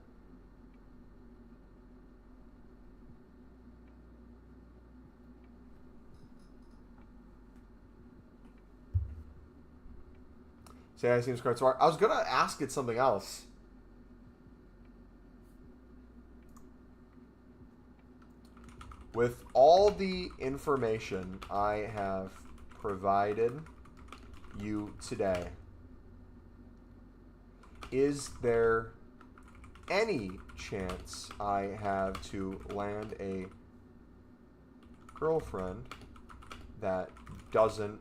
S1: Say I seems quite smart. I was gonna ask it something else. With all the information I have provided you today, is there any chance I have to land a girlfriend that doesn't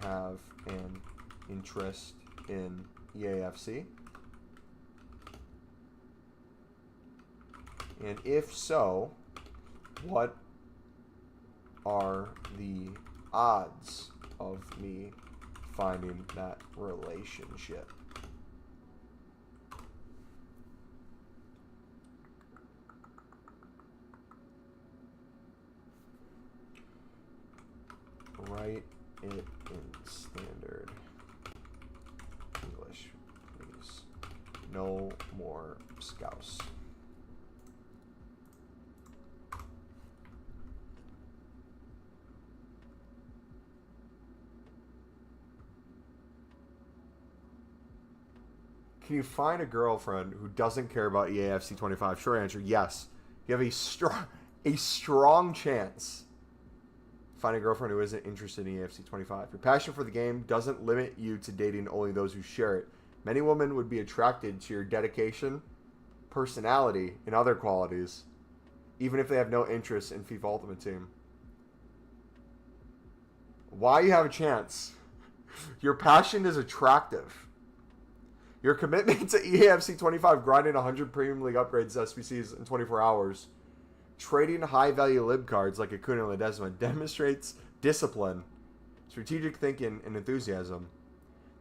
S1: have an interest in EAFC? And if so, what are the odds of me finding that relationship? Write it in standard English, please. No more scouse. Can you find a girlfriend who doesn't care about EAFC25? Short answer, yes. You have a strong chance. Find a girlfriend who isn't interested in EAFC25. Your passion for the game doesn't limit you to dating only those who share it. Many women would be attracted to your dedication, personality, and other qualities, even if they have no interest in FIFA Ultimate Team. Why you have a chance? Your passion is attractive. Your commitment to EAFC25, grinding 100 Premium League upgrades SBCs in 24 hours, trading high-value lib cards like Acuna and Ledesma demonstrates discipline, strategic thinking, and enthusiasm.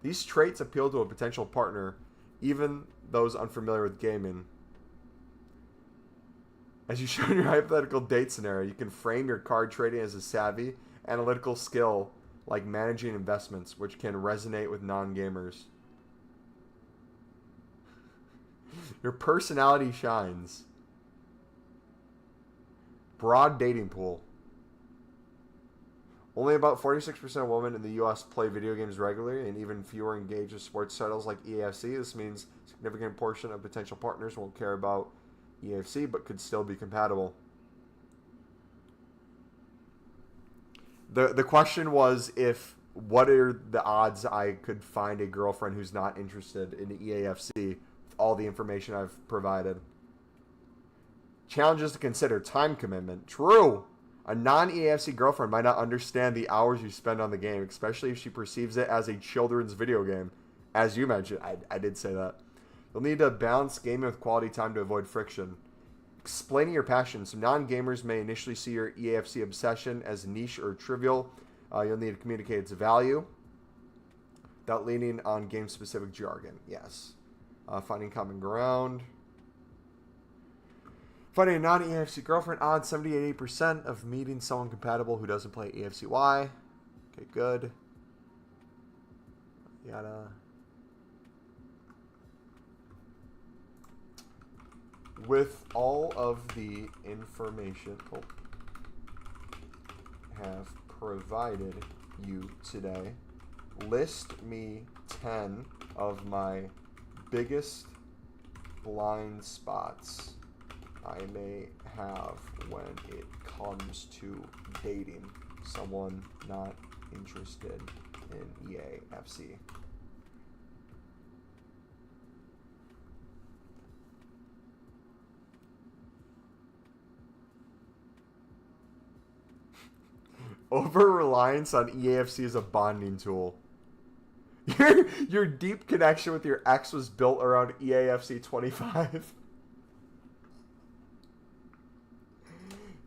S1: These traits appeal to a potential partner, even those unfamiliar with gaming. As you show in your hypothetical date scenario, you can frame your card trading as a savvy, analytical skill like managing investments, which can resonate with non-gamers. Your personality shines. Broad dating pool. Only about 46% of women in the U.S. play video games regularly, and even fewer engage with sports titles like EAFC. This means a significant portion of potential partners won't care about EAFC, but could still be compatible. The question was what are the odds I could find a girlfriend who's not interested in EAFC with all the information I've provided. Challenges to consider: time commitment. True. A non-EAFC girlfriend might not understand the hours you spend on the game, especially if she perceives it as a children's video game. As you mentioned, I did say that. You'll need to balance gaming with quality time to avoid friction. Explaining your passion. Some non-gamers may initially see your EAFC obsession as niche or trivial. You'll need to communicate its value without leaning on game-specific jargon. Yes. Finding common ground. Finding a non-EAFC girlfriend, odds 70-80% of meeting someone compatible who doesn't play EAFCY. Okay, good. Yada. With all of the information have provided you today, list me 10 of my biggest blind spots I may have when it comes to dating someone not interested in EAFC. Over-reliance on EAFC is a bonding tool. Your deep connection with your ex was built around EAFC25.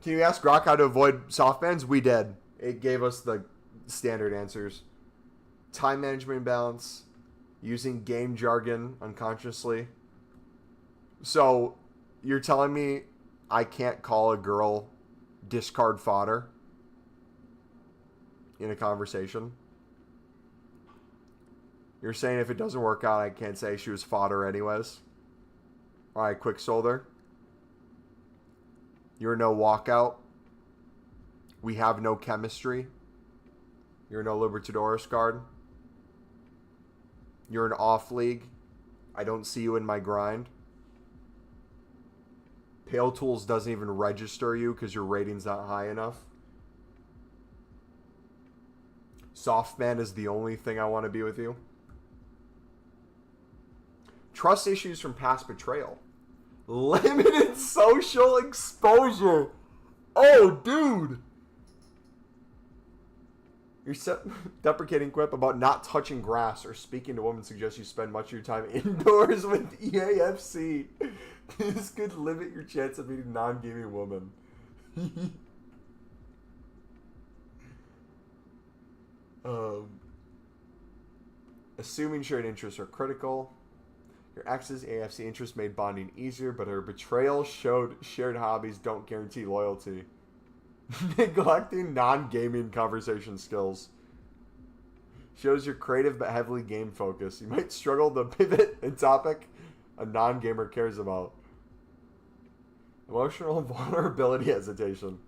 S1: Can you ask Grok how to avoid soft bans? We did. It gave us the standard answers. Time management imbalance. Using game jargon unconsciously. So, you're telling me I can't call a girl discard fodder in a conversation? You're saying if it doesn't work out, I can't say she was fodder anyways? Alright, quick soldier. You're no walkout. We have no chemistry. You're no Libertadores card. You're an off league. I don't see you in my grind. Pale Tools doesn't even register you because your rating's not high enough. Softman is the only thing I want to be with you. Trust issues from past betrayal. Limited social exposure. Oh, dude. Your deprecating quip about not touching grass or speaking to women suggests you spend much of your time indoors with EAFC. This could limit your chance of meeting non-gaming women. Assuming shared interests are critical. Your ex's AFC interest made bonding easier, but her betrayal showed shared hobbies don't guarantee loyalty. Neglecting non-gaming conversation skills. Shows you're creative but heavily game focused. You might struggle to pivot a topic a non-gamer cares about. Emotional vulnerability hesitation.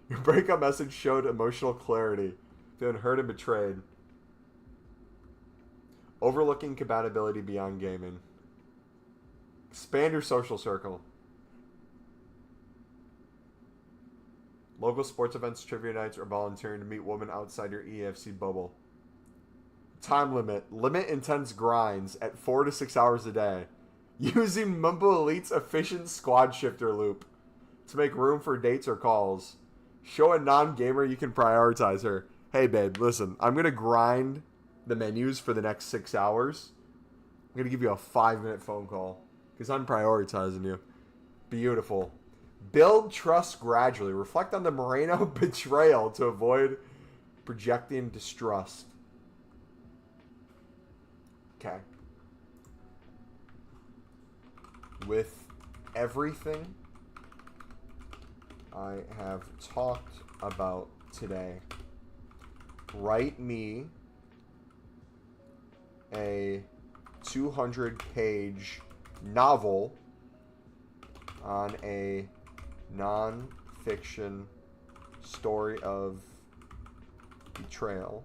S1: Your breakup message showed emotional clarity. Feeling hurt and betrayed. Overlooking compatibility beyond gaming. Expand your social circle. Local sports events, trivia nights, or volunteering to meet women outside your EFC bubble. Time limit. Limit intense grinds at 4 to 6 hours a day. Using MumboElite's efficient Squadshifter loop to make room for dates or calls. Show a non-gamer you can prioritize her. Hey babe, listen, I'm going to grind the menus for the next 6 hours. I'm going to give you a 5-minute phone call because I'm prioritizing you. Beautiful. Build trust gradually. Reflect on the Moreno betrayal to avoid projecting distrust. Okay. With everything I have talked about today, write me a 200-page novel on a non-fiction story of betrayal.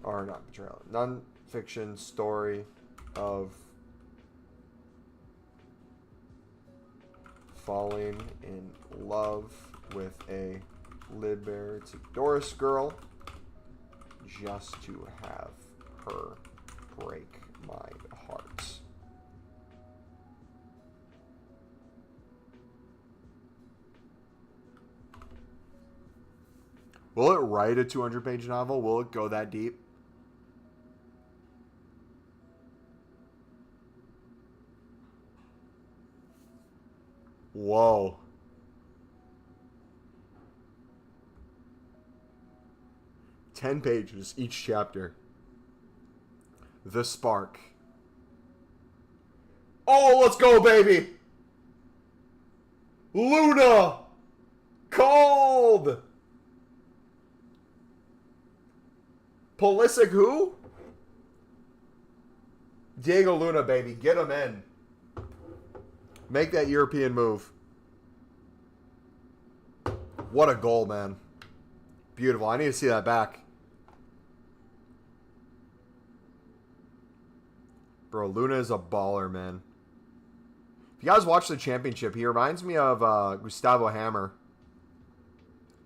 S1: Or not betrayal. Non-fiction story of falling in love with a Libertadores girl just to have her break my heart. Will it write a 200-page novel? Will it go that deep? Whoa. Ten pages each chapter. The Spark. Oh, let's go, baby! Luna! Cold! Pulisic who? Diego Luna, baby. Get him in. Make that European move. What a goal, man. Beautiful. I need to see that back. Bro, Luna is a baller, man. If you guys watch the championship, he reminds me of Gustavo Hammer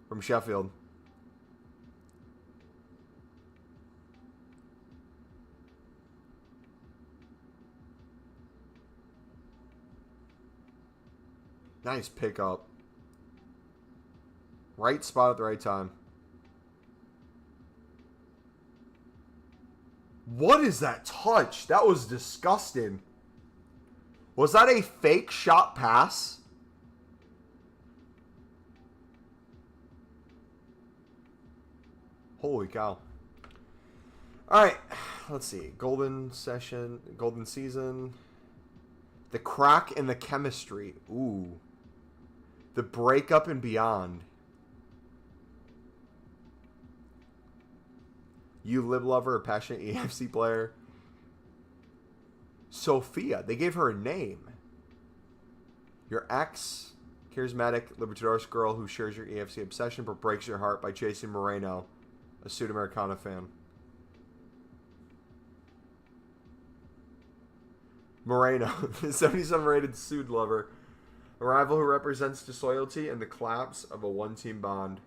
S1: from Sheffield. Nice pickup. Right spot at the right time. What is that touch? That was disgusting. Was that a fake shot pass? Holy cow. All right, let's see. Golden session, golden season. The crack in the chemistry. Ooh. The breakup and beyond. You lib lover, a passionate EAFC player. Sophia. They gave her a name. Your ex, charismatic Libertadores girl who shares your EAFC obsession but breaks your heart by chasing Moreno, a Sudamericana fan. Moreno, the 77 rated Sud lover. A rival who represents disloyalty and the collapse of a one-team bond.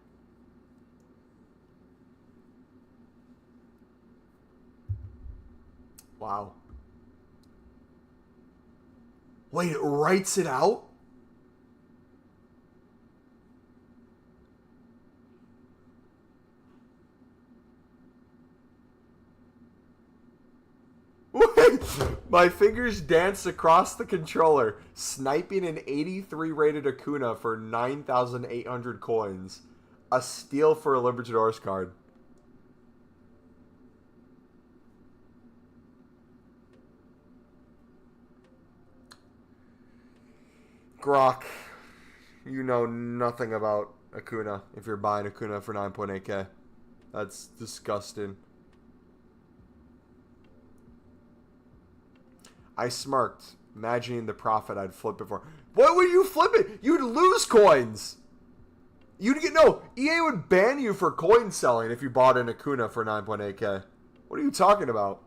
S1: Wow. Wait, it writes it out? My fingers dance across the controller, sniping an 83 rated Acuna for 9,800 coins. A steal for a Libertadores card. Grok, you know nothing about Acuna if you're buying Acuna for 9.8k. That's disgusting. I smirked, imagining the profit I'd flip before. What would you flip it? You'd lose coins. You'd get no. EA would ban you for coin selling if you bought an Acuna for 9.8k. What are you talking about?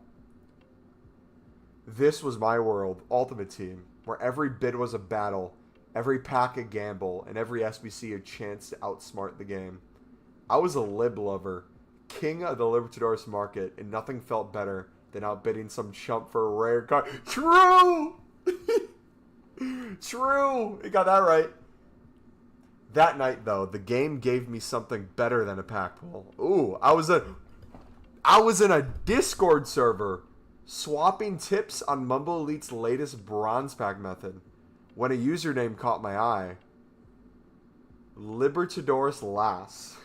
S1: This was my world, Ultimate Team, where every bid was a battle, every pack a gamble, and every SBC a chance to outsmart the game. I was a lib lover, king of the Libertadores market, and nothing felt better than outbidding some chump for a rare card. True! True! You got that right. That night, though, the game gave me something better than a pack pull. Ooh, I was in a Discord server swapping tips on MumboElite's latest bronze pack method when a username caught my eye. Libertadores Lass.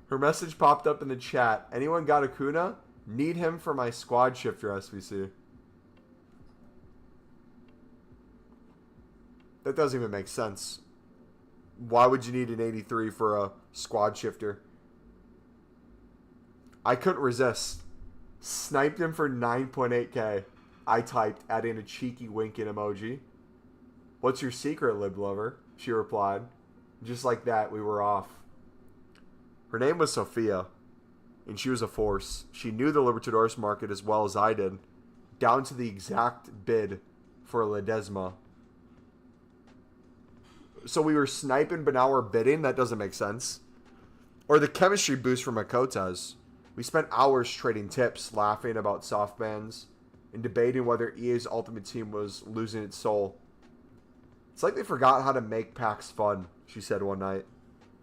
S1: Her message popped up in the chat. Anyone got Acuna? Need him for my Squadshifter SVC. That doesn't even make sense. Why would you need an 83 for a Squadshifter? I couldn't resist. Sniped him for 9.8k. I typed, adding a cheeky winking emoji. What's your secret, lib lover? She replied. Just like that, we were off. Her name was Sophia, and she was a force. She knew the Libertadores market as well as I did, down to the exact bid for a Ledesma. So we were sniping, but now we're bidding? That doesn't make sense. Or the chemistry boost from Makotas. We spent hours trading tips, laughing about soft bans, and debating whether EA's Ultimate Team was losing its soul. It's like they forgot how to make packs fun, she said one night,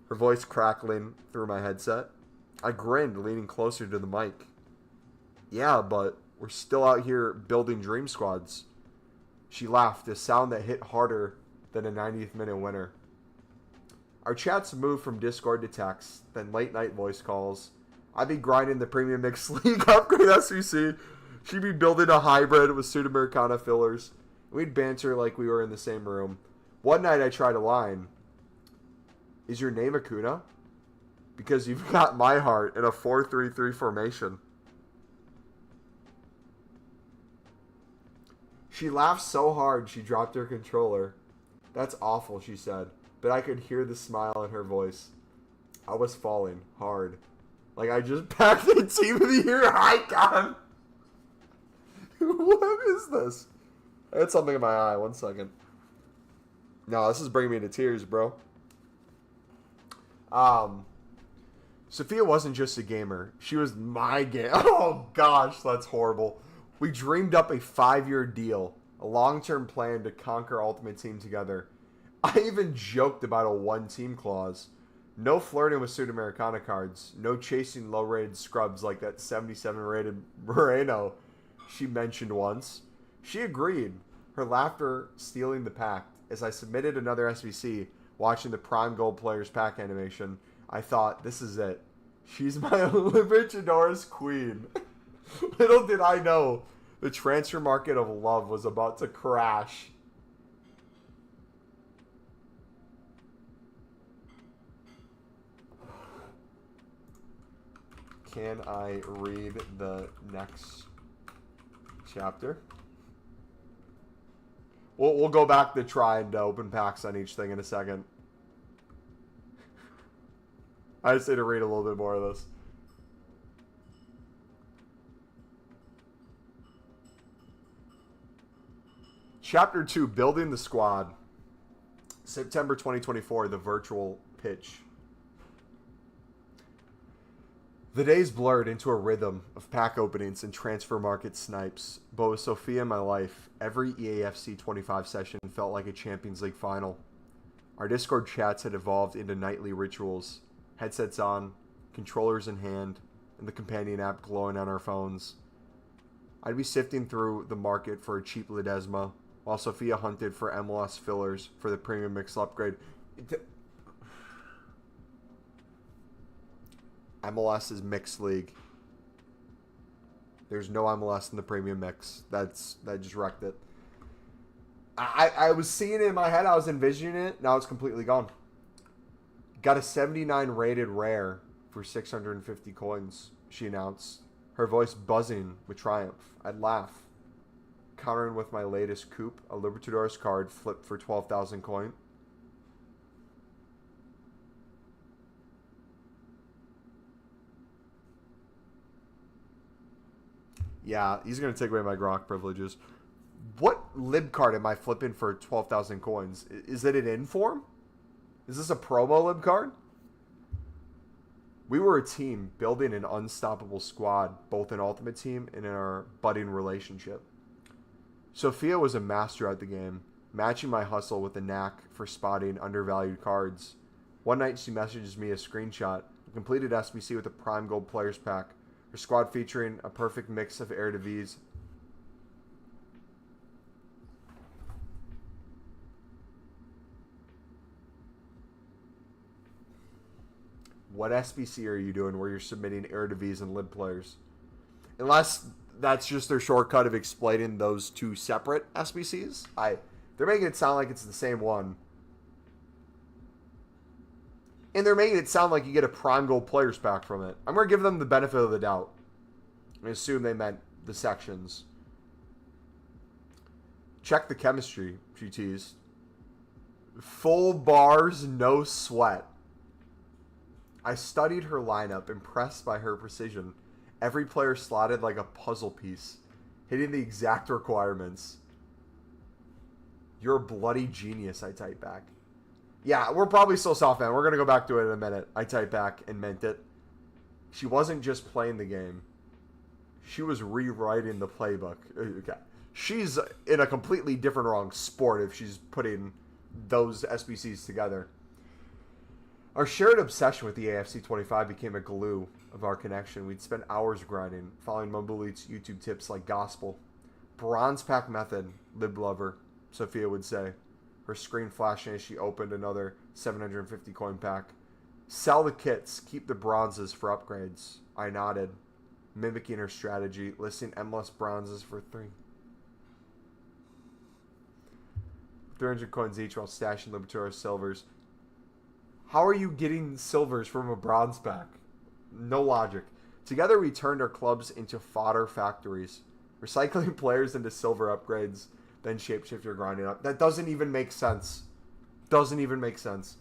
S1: her voice crackling through my headset. I grinned, leaning closer to the mic. Yeah, but we're still out here building dream squads. She laughed, a sound that hit harder than a 90th minute winner. Our chats moved from Discord to text, then late night voice calls. I'd be grinding the Premium Mixed League upgrade SVC. She'd be building a hybrid with Sudamericana fillers. We'd banter like we were in the same room. One night I tried a line. Is your name Acuna? Because you've got my heart in a 4-3-3 formation. She laughed so hard she dropped her controller. That's awful, she said, but I could hear the smile in her voice. I was falling hard. Like I just packed the Team of the Year icon. What is this? I had something in my eye. 1 second. No, this is bringing me to tears, bro. Sophia wasn't just a gamer. She was my gamer. Oh, gosh, that's horrible. We dreamed up a 5-year deal, a long-term plan to conquer Ultimate Team together. I even joked about a one-team clause. No flirting with Sudamericana cards. No chasing low-rated scrubs like that 77-rated Moreno she mentioned once. She agreed, her laughter stealing the pack. As I submitted another SVC, watching the Prime Gold Players pack animation, I thought, this is it. She's my Libertadores queen. Little did I know the transfer market of love was about to crash. Can I read the next chapter? We'll go back to trying to open packs on each thing in a second. I just need to read a little bit more of this. Chapter 2, Building the Squad. September 2024, the virtual pitch. The days blurred into a rhythm of pack openings and transfer market snipes. But with Sophia in my life, every EAFC25 session felt like a Champions League final. Our Discord chats had evolved into nightly rituals. Headsets on, controllers in hand, and the companion app glowing on our phones. I'd be sifting through the market for a cheap Ledesma, while Sophia hunted for MLS fillers for the premium mix upgrade. MLS is mixed league. There's no MLS in the premium mix. That just wrecked it. I was seeing it in my head. I was envisioning it. Now it's completely gone. Got a 79 rated rare for 650 coins, she announced, her voice buzzing with triumph. I'd laugh. Countering with my latest coupe, a Libertadores card flipped for 12,000 coin. Yeah, he's going to take away my Grok privileges. What lib card am I flipping for 12,000 coins? Is it an inform? Is this a promo lib card? We were a team building an unstoppable squad, both in Ultimate Team and in our budding relationship. Sophia was a master at the game, matching my hustle with a knack for spotting undervalued cards. One night she messages me a screenshot, a completed SBC with a Prime Gold Players Pack, her squad featuring a perfect mix of Eredivisie. What SBC are you doing where you're submitting Eredivisie and Lib players? Unless that's just their shortcut of explaining those two separate SBCs. They're making it sound like it's the same one. And they're making it sound like you get a Prime Gold Players Pack from it. I'm going to give them the benefit of the doubt. I assume they meant the sections. Check the chemistry, she teased. Full bars, no sweat. I studied her lineup, impressed by her precision. Every player slotted like a puzzle piece, hitting the exact requirements. You're a bloody genius, I typed back. Yeah, we're probably still soft, man. We're going to go back to it in a minute. I typed back and meant it. She wasn't just playing the game. She was rewriting the playbook. Okay. She's in a completely different wrong sport if she's putting those SBCs together. Our shared obsession with the EAFC25 became a glue of our connection. We'd spend hours grinding, following MumboElite's YouTube tips like gospel. Bronze pack method, lib lover, Sophia would say. Her screen flashing as she opened another 750 coin pack. Sell the kits, keep the bronzes for upgrades. I nodded, mimicking her strategy, listing endless bronzes for 300 coins each while stashing Libertadores silvers. How are you getting silvers from a bronze pack? No logic. Together we turned our clubs into fodder factories, recycling players into silver upgrades, then Shapeshifter grinding up. That doesn't even make sense. Doesn't even make sense.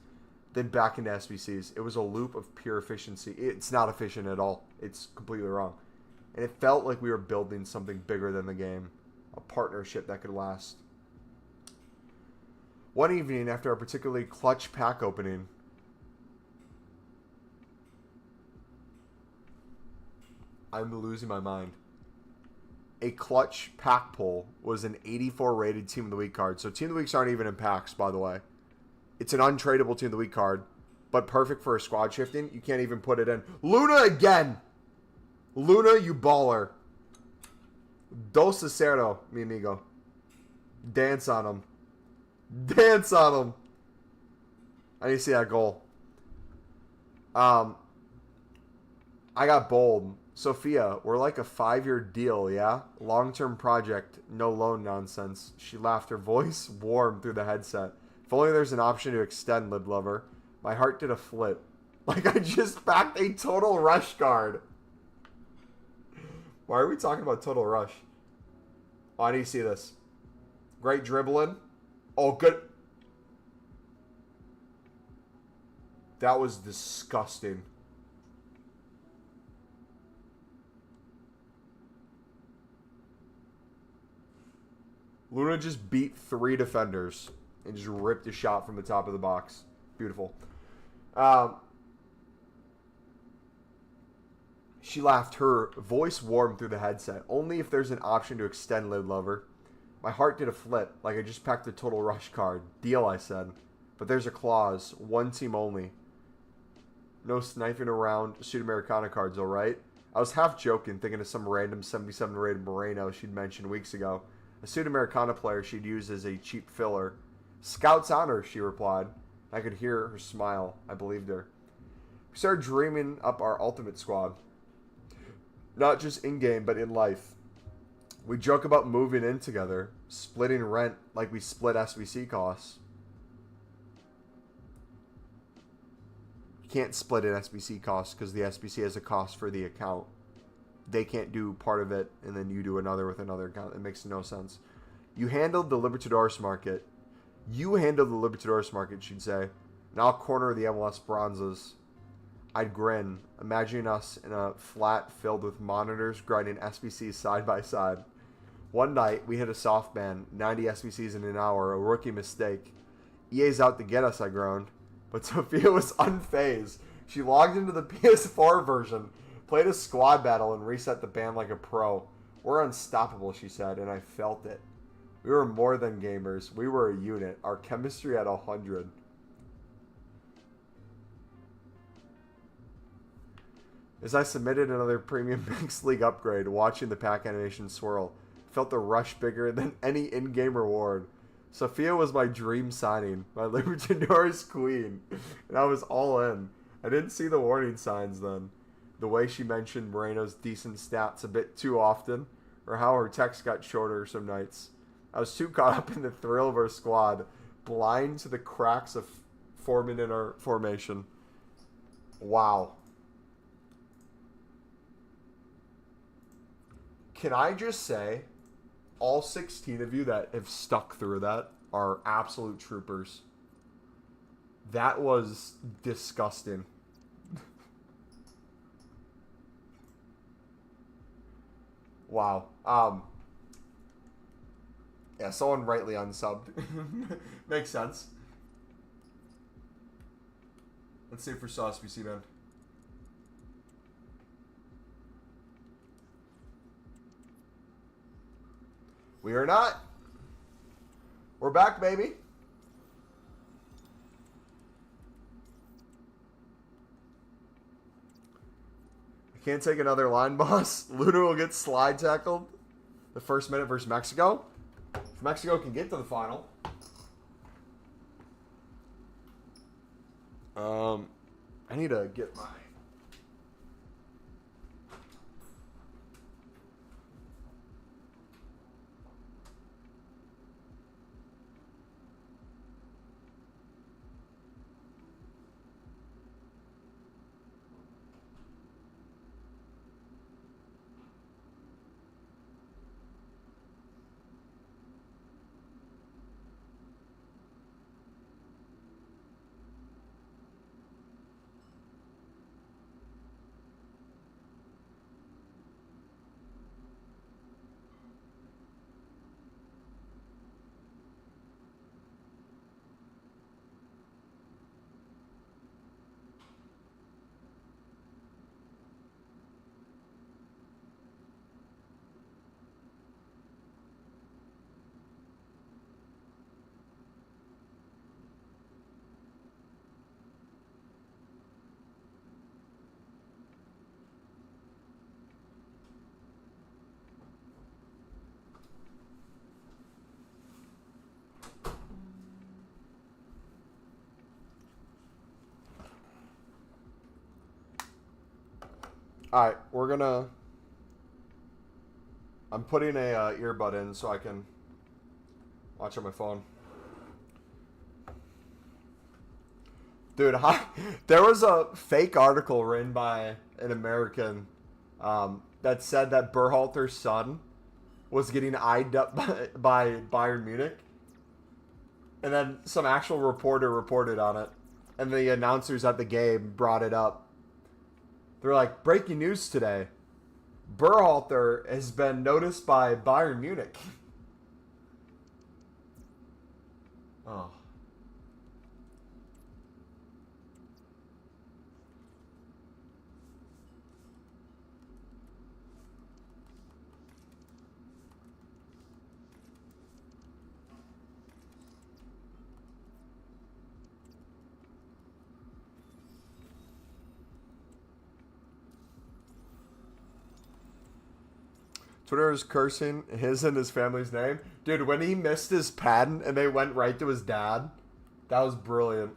S1: Then back into SBCs. It was a loop of pure efficiency. It's not efficient at all. It's completely wrong. And it felt like we were building something bigger than the game. A partnership that could last. One evening after a particularly clutch pack opening, I'm losing my mind. A clutch pack pull was an 84 rated Team of the Week card. So Team of the Weeks aren't even in packs, by the way. It's an untradeable Team of the Week card, but perfect for a squad shifting. You can't even put it in. Luna again! Luna, you baller. Dos a cero, mi amigo. Dance on him. Dance on him. I need to see that goal. I got bold. Sophia, we're like a 5-year deal, yeah? Long-term project, no loan nonsense. She laughed, her voice warm through the headset. If only there's an option to extend, Lid Lover. My heart did a flip. Like I just backed a Total Rush card. Why are we talking about Total Rush? Oh, I need to see this. Great dribbling. Oh, good. That was disgusting. Luna just beat 3 defenders and just ripped a shot from the top of the box. Beautiful. She laughed, her voice warm through the headset. Only if there's an option to extend, Lid Lover. My heart did a flip, like I just packed a Total Rush card. Deal, I said. But there's a clause. 1 team only. No sniping around Sudamericana cards, alright? I was half joking, thinking of some random 77 rated Moreno she'd mentioned weeks ago. A Sudamericana player she'd use as a cheap filler. Scout's honor, she replied. I could hear her smile. I believed her. We started dreaming up our ultimate squad. Not just in-game, but in life. We joke about moving in together, splitting rent like we split SBC costs. You can't split an SBC cost because the SBC has a cost for the account. They can't do part of it and then you do another with another account. It makes no sense. You handled the Libertadores market. You handled the Libertadores market, she'd say. And I'll corner the MLS bronzes. I'd grin, imagining us in a flat filled with monitors grinding SBCs side by side. One night, we hit a soft ban, 90 SBCs in an hour, a rookie mistake. EA's out to get us, I groaned. But Sophia was unfazed. She logged into the PS4 version, played a squad battle, and reset the ban like a pro. We're unstoppable, she said, and I felt it. We were more than gamers. We were a unit. Our chemistry at 100. As I submitted another Premium Mixed League upgrade, watching the pack animation swirl, felt the rush bigger than any in-game reward. Sophia was my dream signing, my Libertadores queen, and I was all in. I didn't see the warning signs then. The way she mentioned Moreno's decent stats a bit too often, or how her text got shorter some nights. I was too caught up in the thrill of our squad, blind to the cracks of forming in our formation. Wow. Can I just say, all 16 of you that have stuck through that are absolute troopers. That was disgusting. Wow. Yeah, someone rightly unsubbed. Makes sense. Let's see for Sauce BC, man. We are not. We're back, baby. I can't take another line, boss. Luna will get slide tackled the first minute versus Mexico. If Mexico can get to the final. I need to get my... All right, we're gonna. I'm putting a earbud in so I can watch on my phone. Dude, there was a fake article written by an American that said that Berhalter's son was getting eyed up by Bayern Munich. And then some actual reporter reported on it. And the announcers at the game brought it up. They're like, breaking news today. Berhalter has been noticed by Bayern Munich. Oh. Twitter is cursing his and his family's name. Dude, when he missed his pen and they went right to his dad, that was brilliant.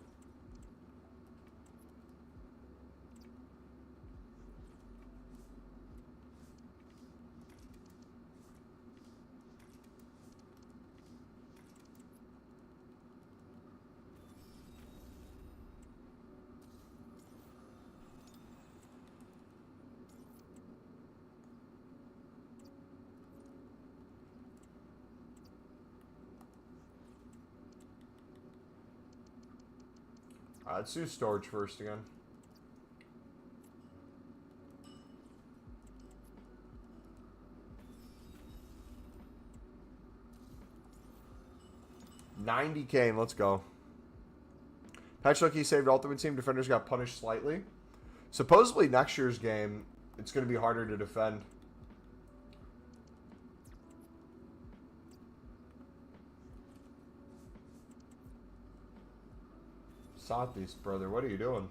S1: Let's do storage first again. $90 Kane, let's go. Patch Lucky saved Ultimate Team. Defenders got punished slightly. Supposedly next year's game, it's going to be harder to defend. Satis, brother, what are you doing?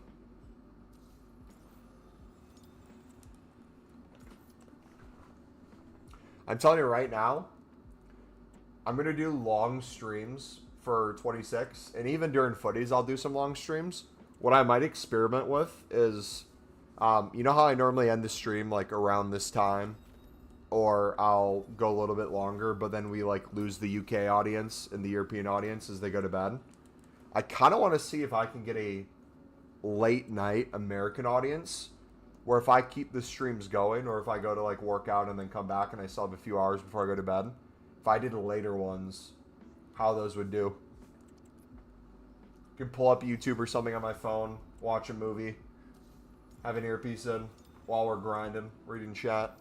S1: I'm telling you right now, I'm going to do long streams for 26. And even during footies, I'll do some long streams. What I might experiment with is, you know how I normally end the stream like around this time? Or I'll go a little bit longer, but then we like lose the UK audience and the European audience as they go to bed. I kind of want to see if I can get a late night American audience where if I keep the streams going or if I go to like work out and then come back and I still have a few hours before I go to bed, if I did later ones, how those would do. You can pull up YouTube or something on my phone, watch a movie, have an earpiece in while we're grinding, reading chat.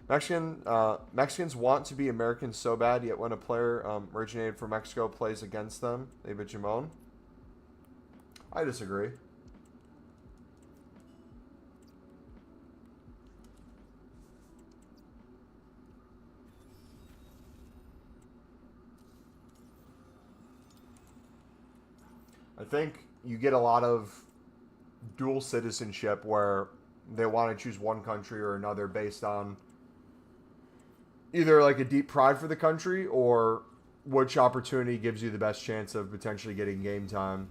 S1: Mexicans want to be Americans so bad, yet when a player originated from Mexico plays against them, they bitch and moan. I disagree. I think you get a lot of dual citizenship where they want to choose one country or another based on either like a deep pride for the country or which opportunity gives you the best chance of potentially getting game time.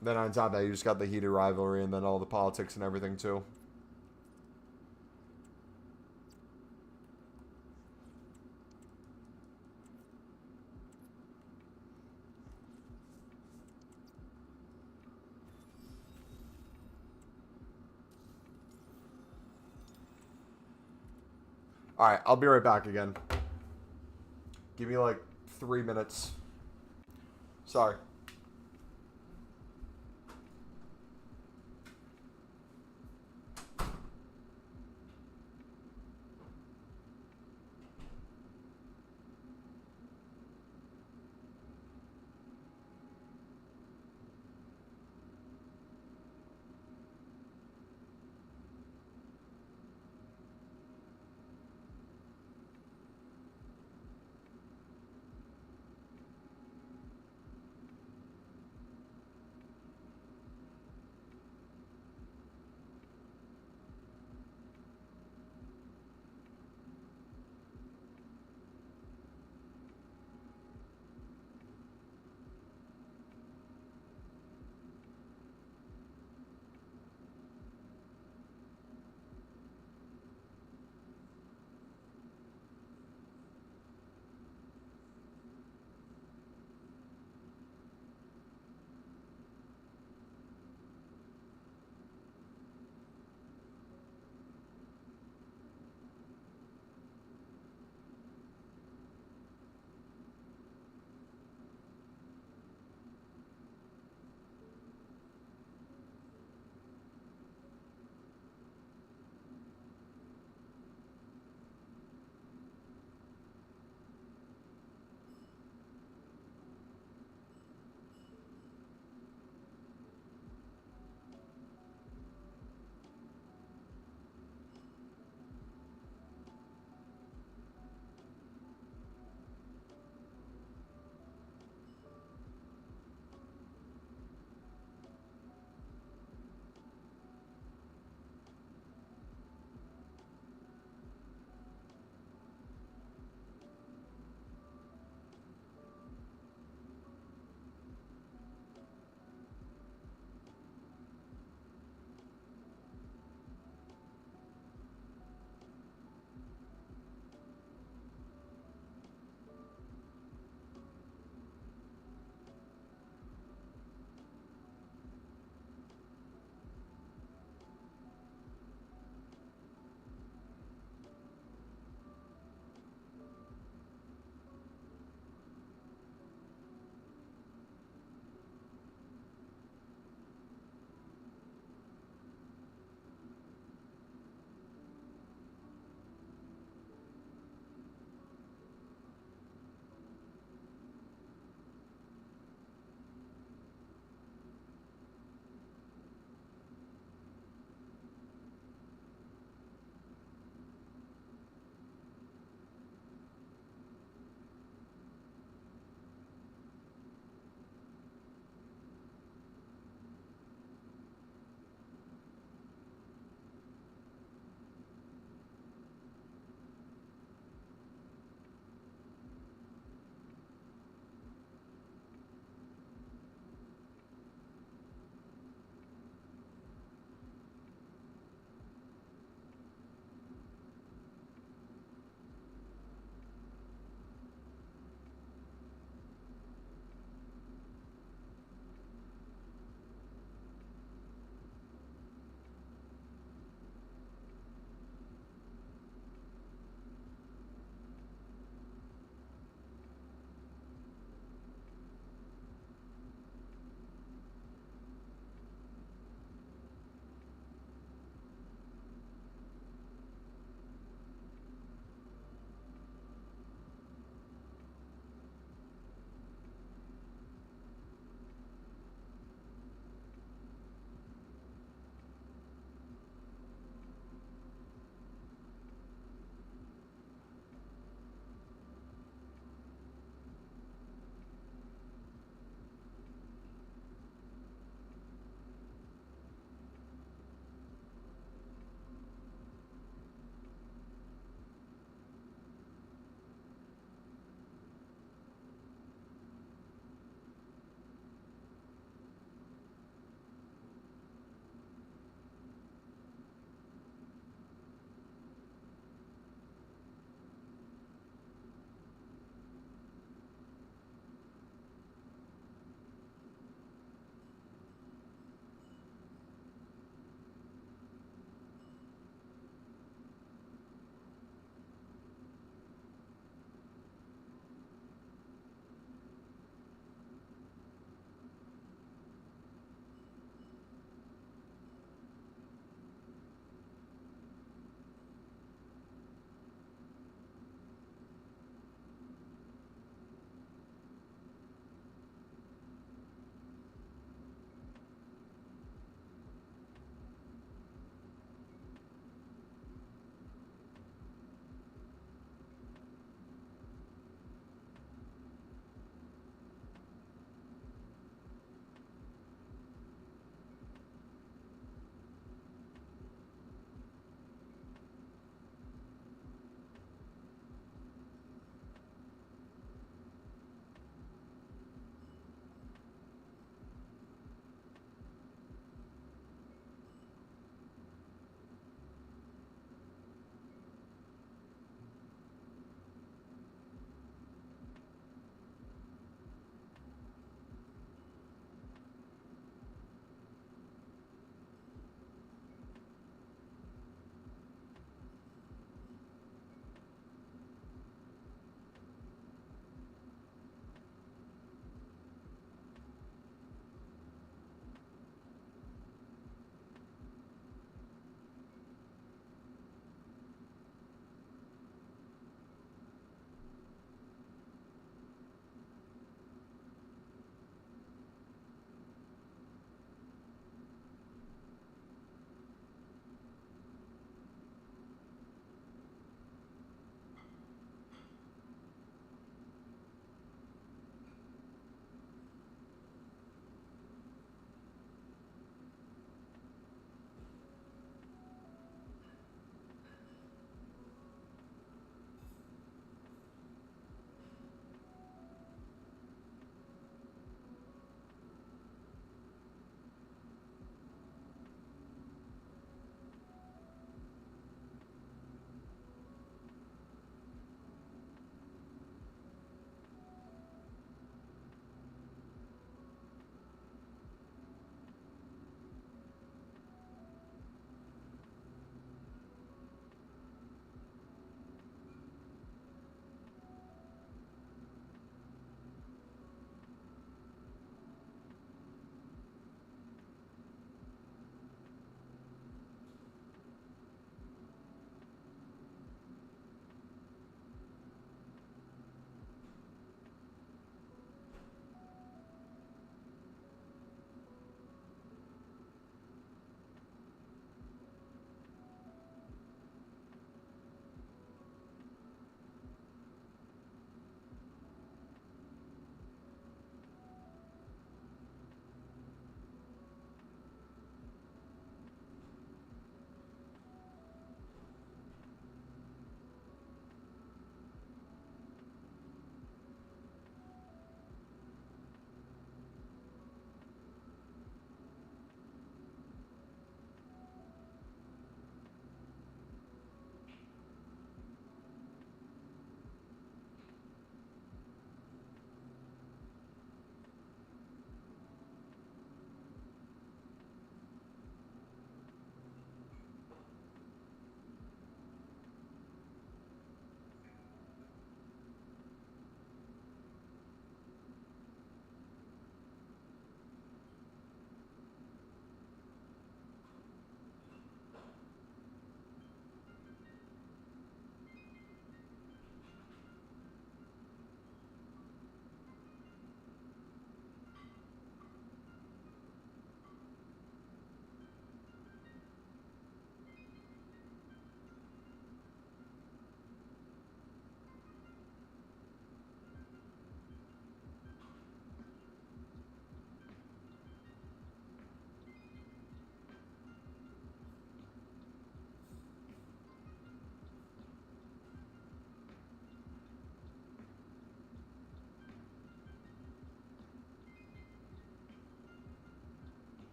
S1: Then on top of that, you just got the heated rivalry and then all the politics and everything too. Alright, I'll be right back again. Give me like 3 minutes. Sorry.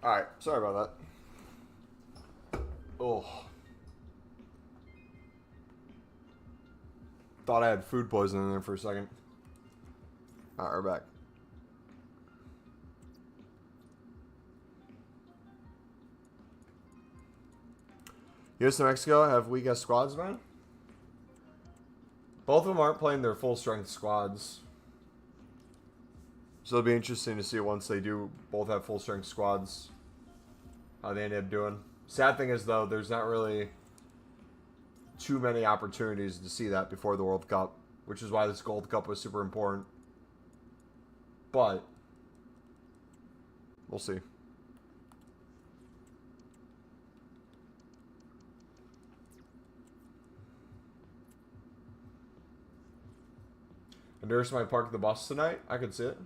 S1: Alright, sorry about that. Oh. Thought I had food poisoning in there for a second. Alright, we're back. US and Mexico have weak-ass squads, man. Both of them aren't playing their full-strength squads. So it'll be interesting to see once they do both have full-strength squads, how they end up doing. Sad thing is, though, there's not really too many opportunities to see that before the World Cup, which is why this Gold Cup was super important. But we'll see. Honduras might park the bus tonight. I could see it.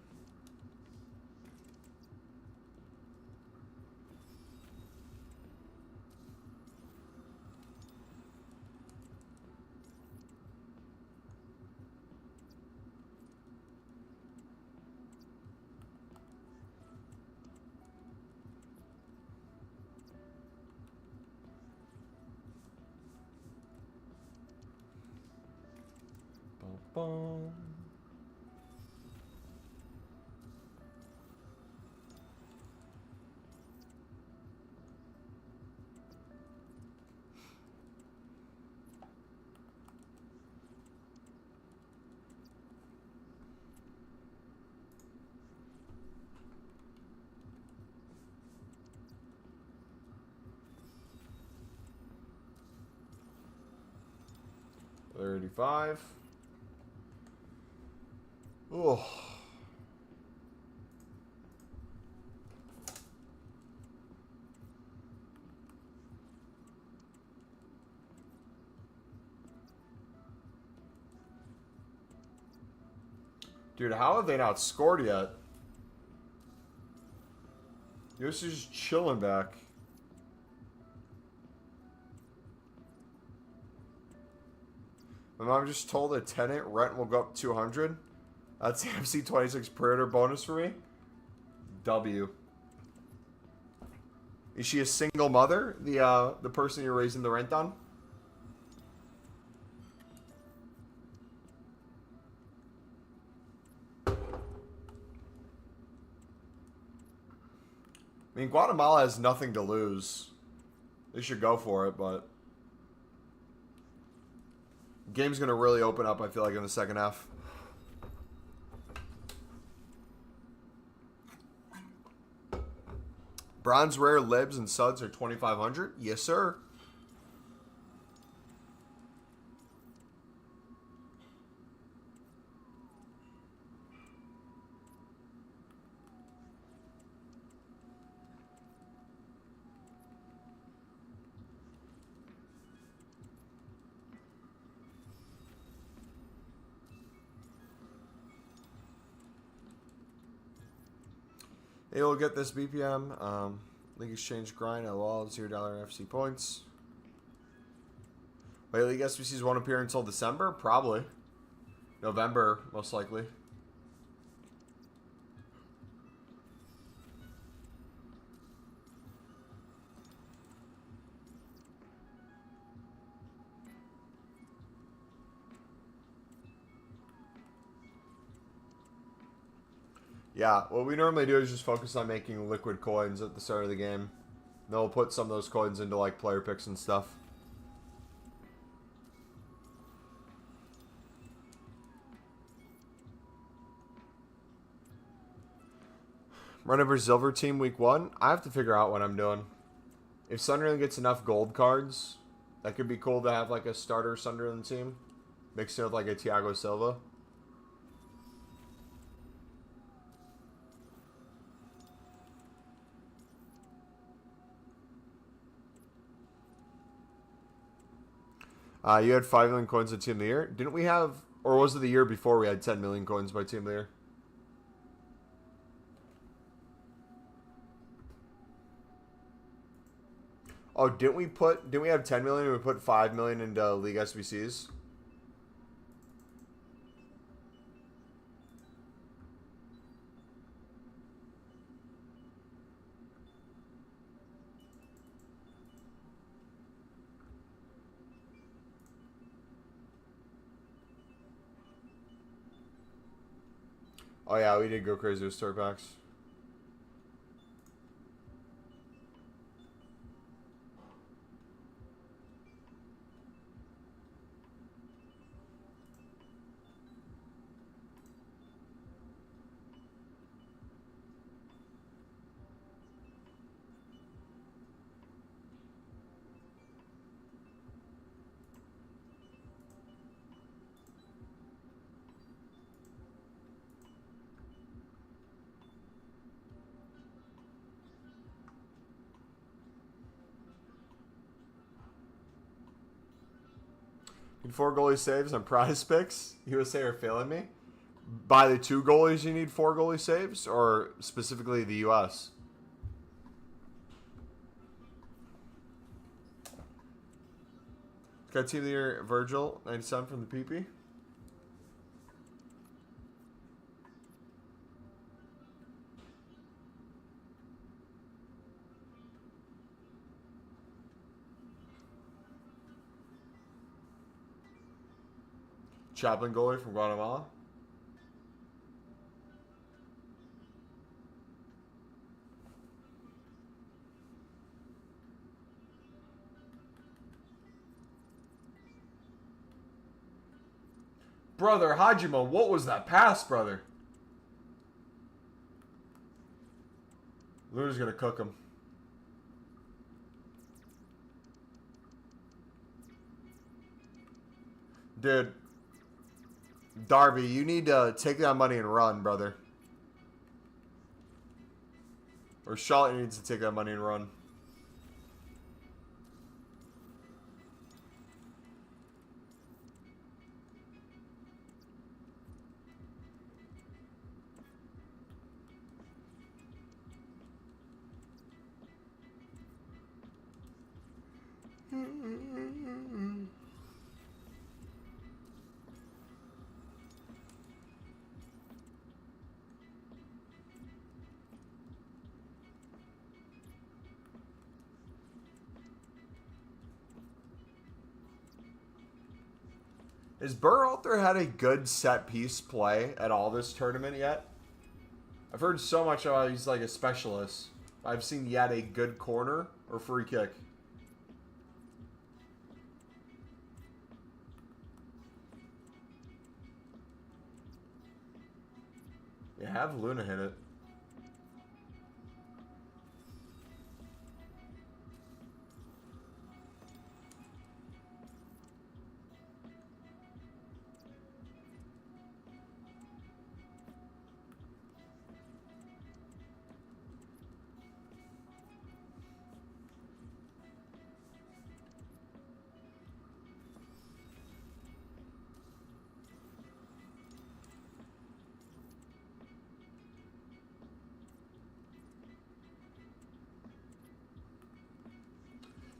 S1: Boom. $35. Oh. Dude, how have they not scored yet? US is just chilling back. My mom just told a tenant rent will go up 200. That's EAFC25 Predator bonus for me. W. Is she a single mother? The person you're raising the rent on? I mean, Guatemala has nothing to lose. They should go for it, but the game's going to really open up, I feel like, in the second half. Bronze rare libs and suds are 2,500. Yes, sir. They will get this BPM. League Exchange grind at wall, $0 FC points. Wait, League SBCs won't appear until December? Probably. November, most likely. Yeah, what we normally do is just focus on making liquid coins at the start of the game. Then we'll put some of those coins into like player picks and stuff. Running for Silver Team week 1. I have to figure out what I'm doing. If Sunderland gets enough gold cards, that could be cool to have like a starter Sunderland team. Mixed in with like a Thiago Silva. You had 5 million coins at Team of the Year. Didn't we have, or was it the year before we had 10 million coins by Team of the Year? Oh, didn't we have 10 million and we put 5 million into League SBCs? Oh yeah, we did go crazy with story packs. Need 4 goalie saves on prize picks. USA are failing me. By the 2 goalies, you need 4 goalie saves, or specifically the US? Got team of the year Virgil, 97 from the PP. Chaplin goalie from Guatemala. Brother, Hajima, what was that pass, brother? Luna's gonna cook him. Dude. Darby, you need to take that money and run, brother. Or Charlotte needs to take that money and run. Has Berhalter had a good set piece play at all this tournament yet? I've heard so much about he's like a specialist. I've seen yet a good corner or free kick. Yeah, have Luna hit it.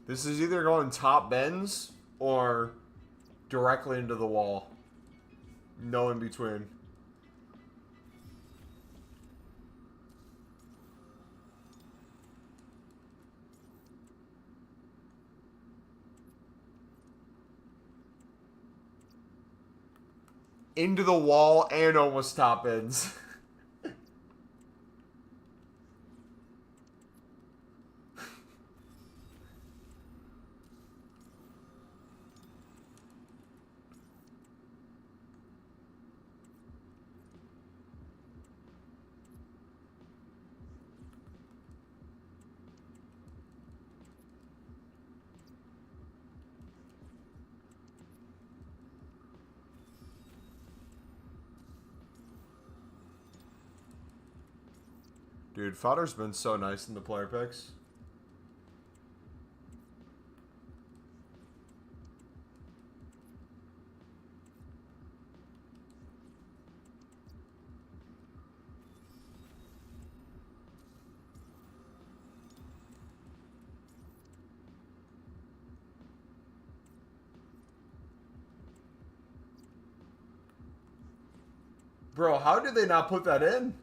S1: This is either going top bends or directly into the wall. No in between. Into the wall and almost top ends. Dude, Fodder's been so nice in the player picks. Bro, how did they not put that in?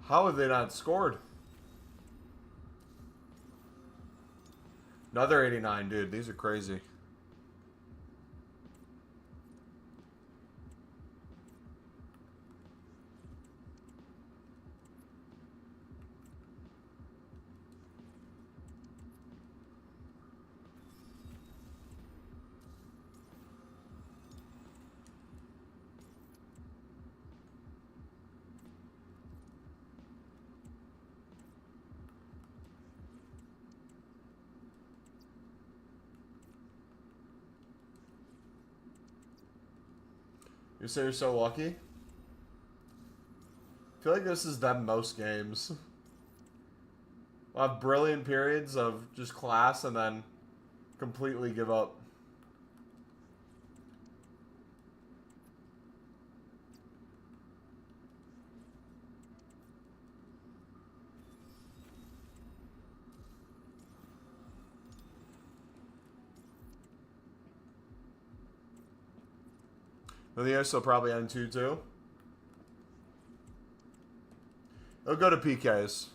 S1: How have they not scored? Another 89, dude. These are crazy. You say you're so lucky? I feel like this is them most games. We'll have brilliant periods of just class and then completely give up. I think this will probably end 2-2. It'll go to PKs.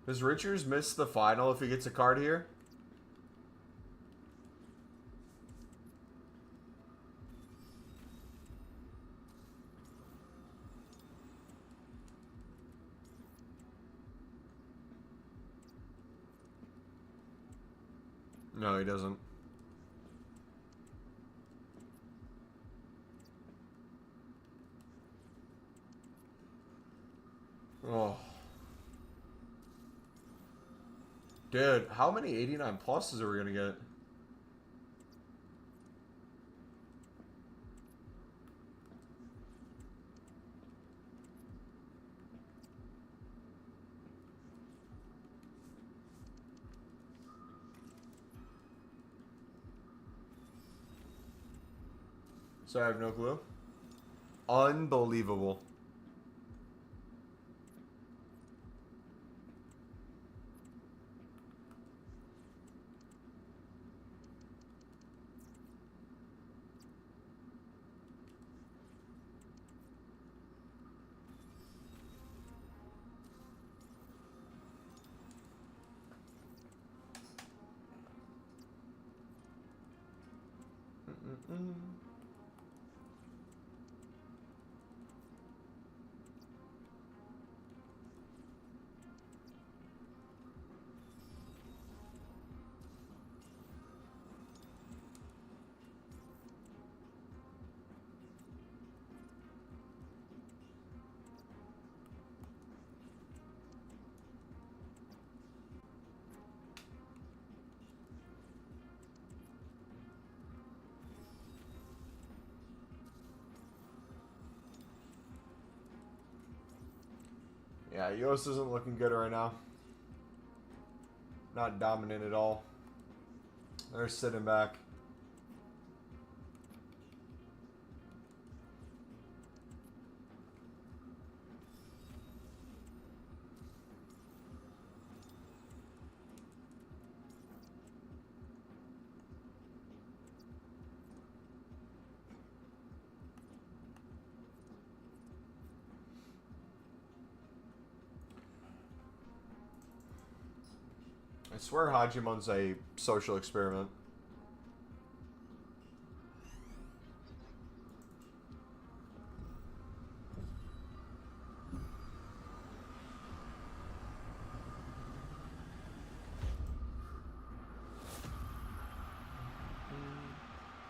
S1: Does Richards miss the final if he gets a card here? No, he doesn't. Oh. Dude, how many 89 pluses are we going to get? So I have no clue. Unbelievable. Yeah, Yost isn't looking good right now. Not dominant at all. They're sitting back. I swear Hajimon's a social experiment.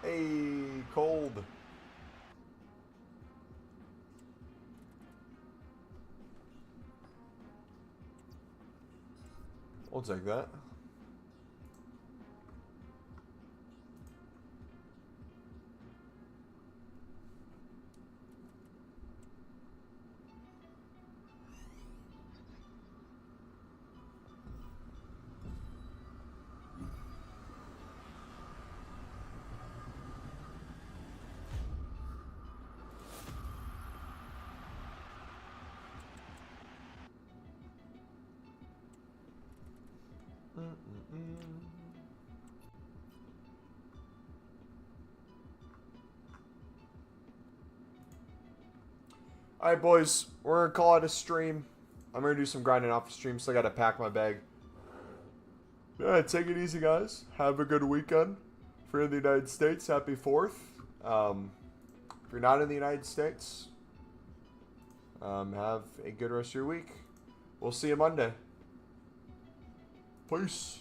S1: Hey, cold. We'll take that. Alright, boys. We're going to call it a stream. I'm going to do some grinding off the stream, so I got to pack my bag. Yeah, take it easy, guys. Have a good weekend. If you're in the United States, happy 4th. If you're not in the United States, have a good rest of your week. We'll see you Monday. Peace.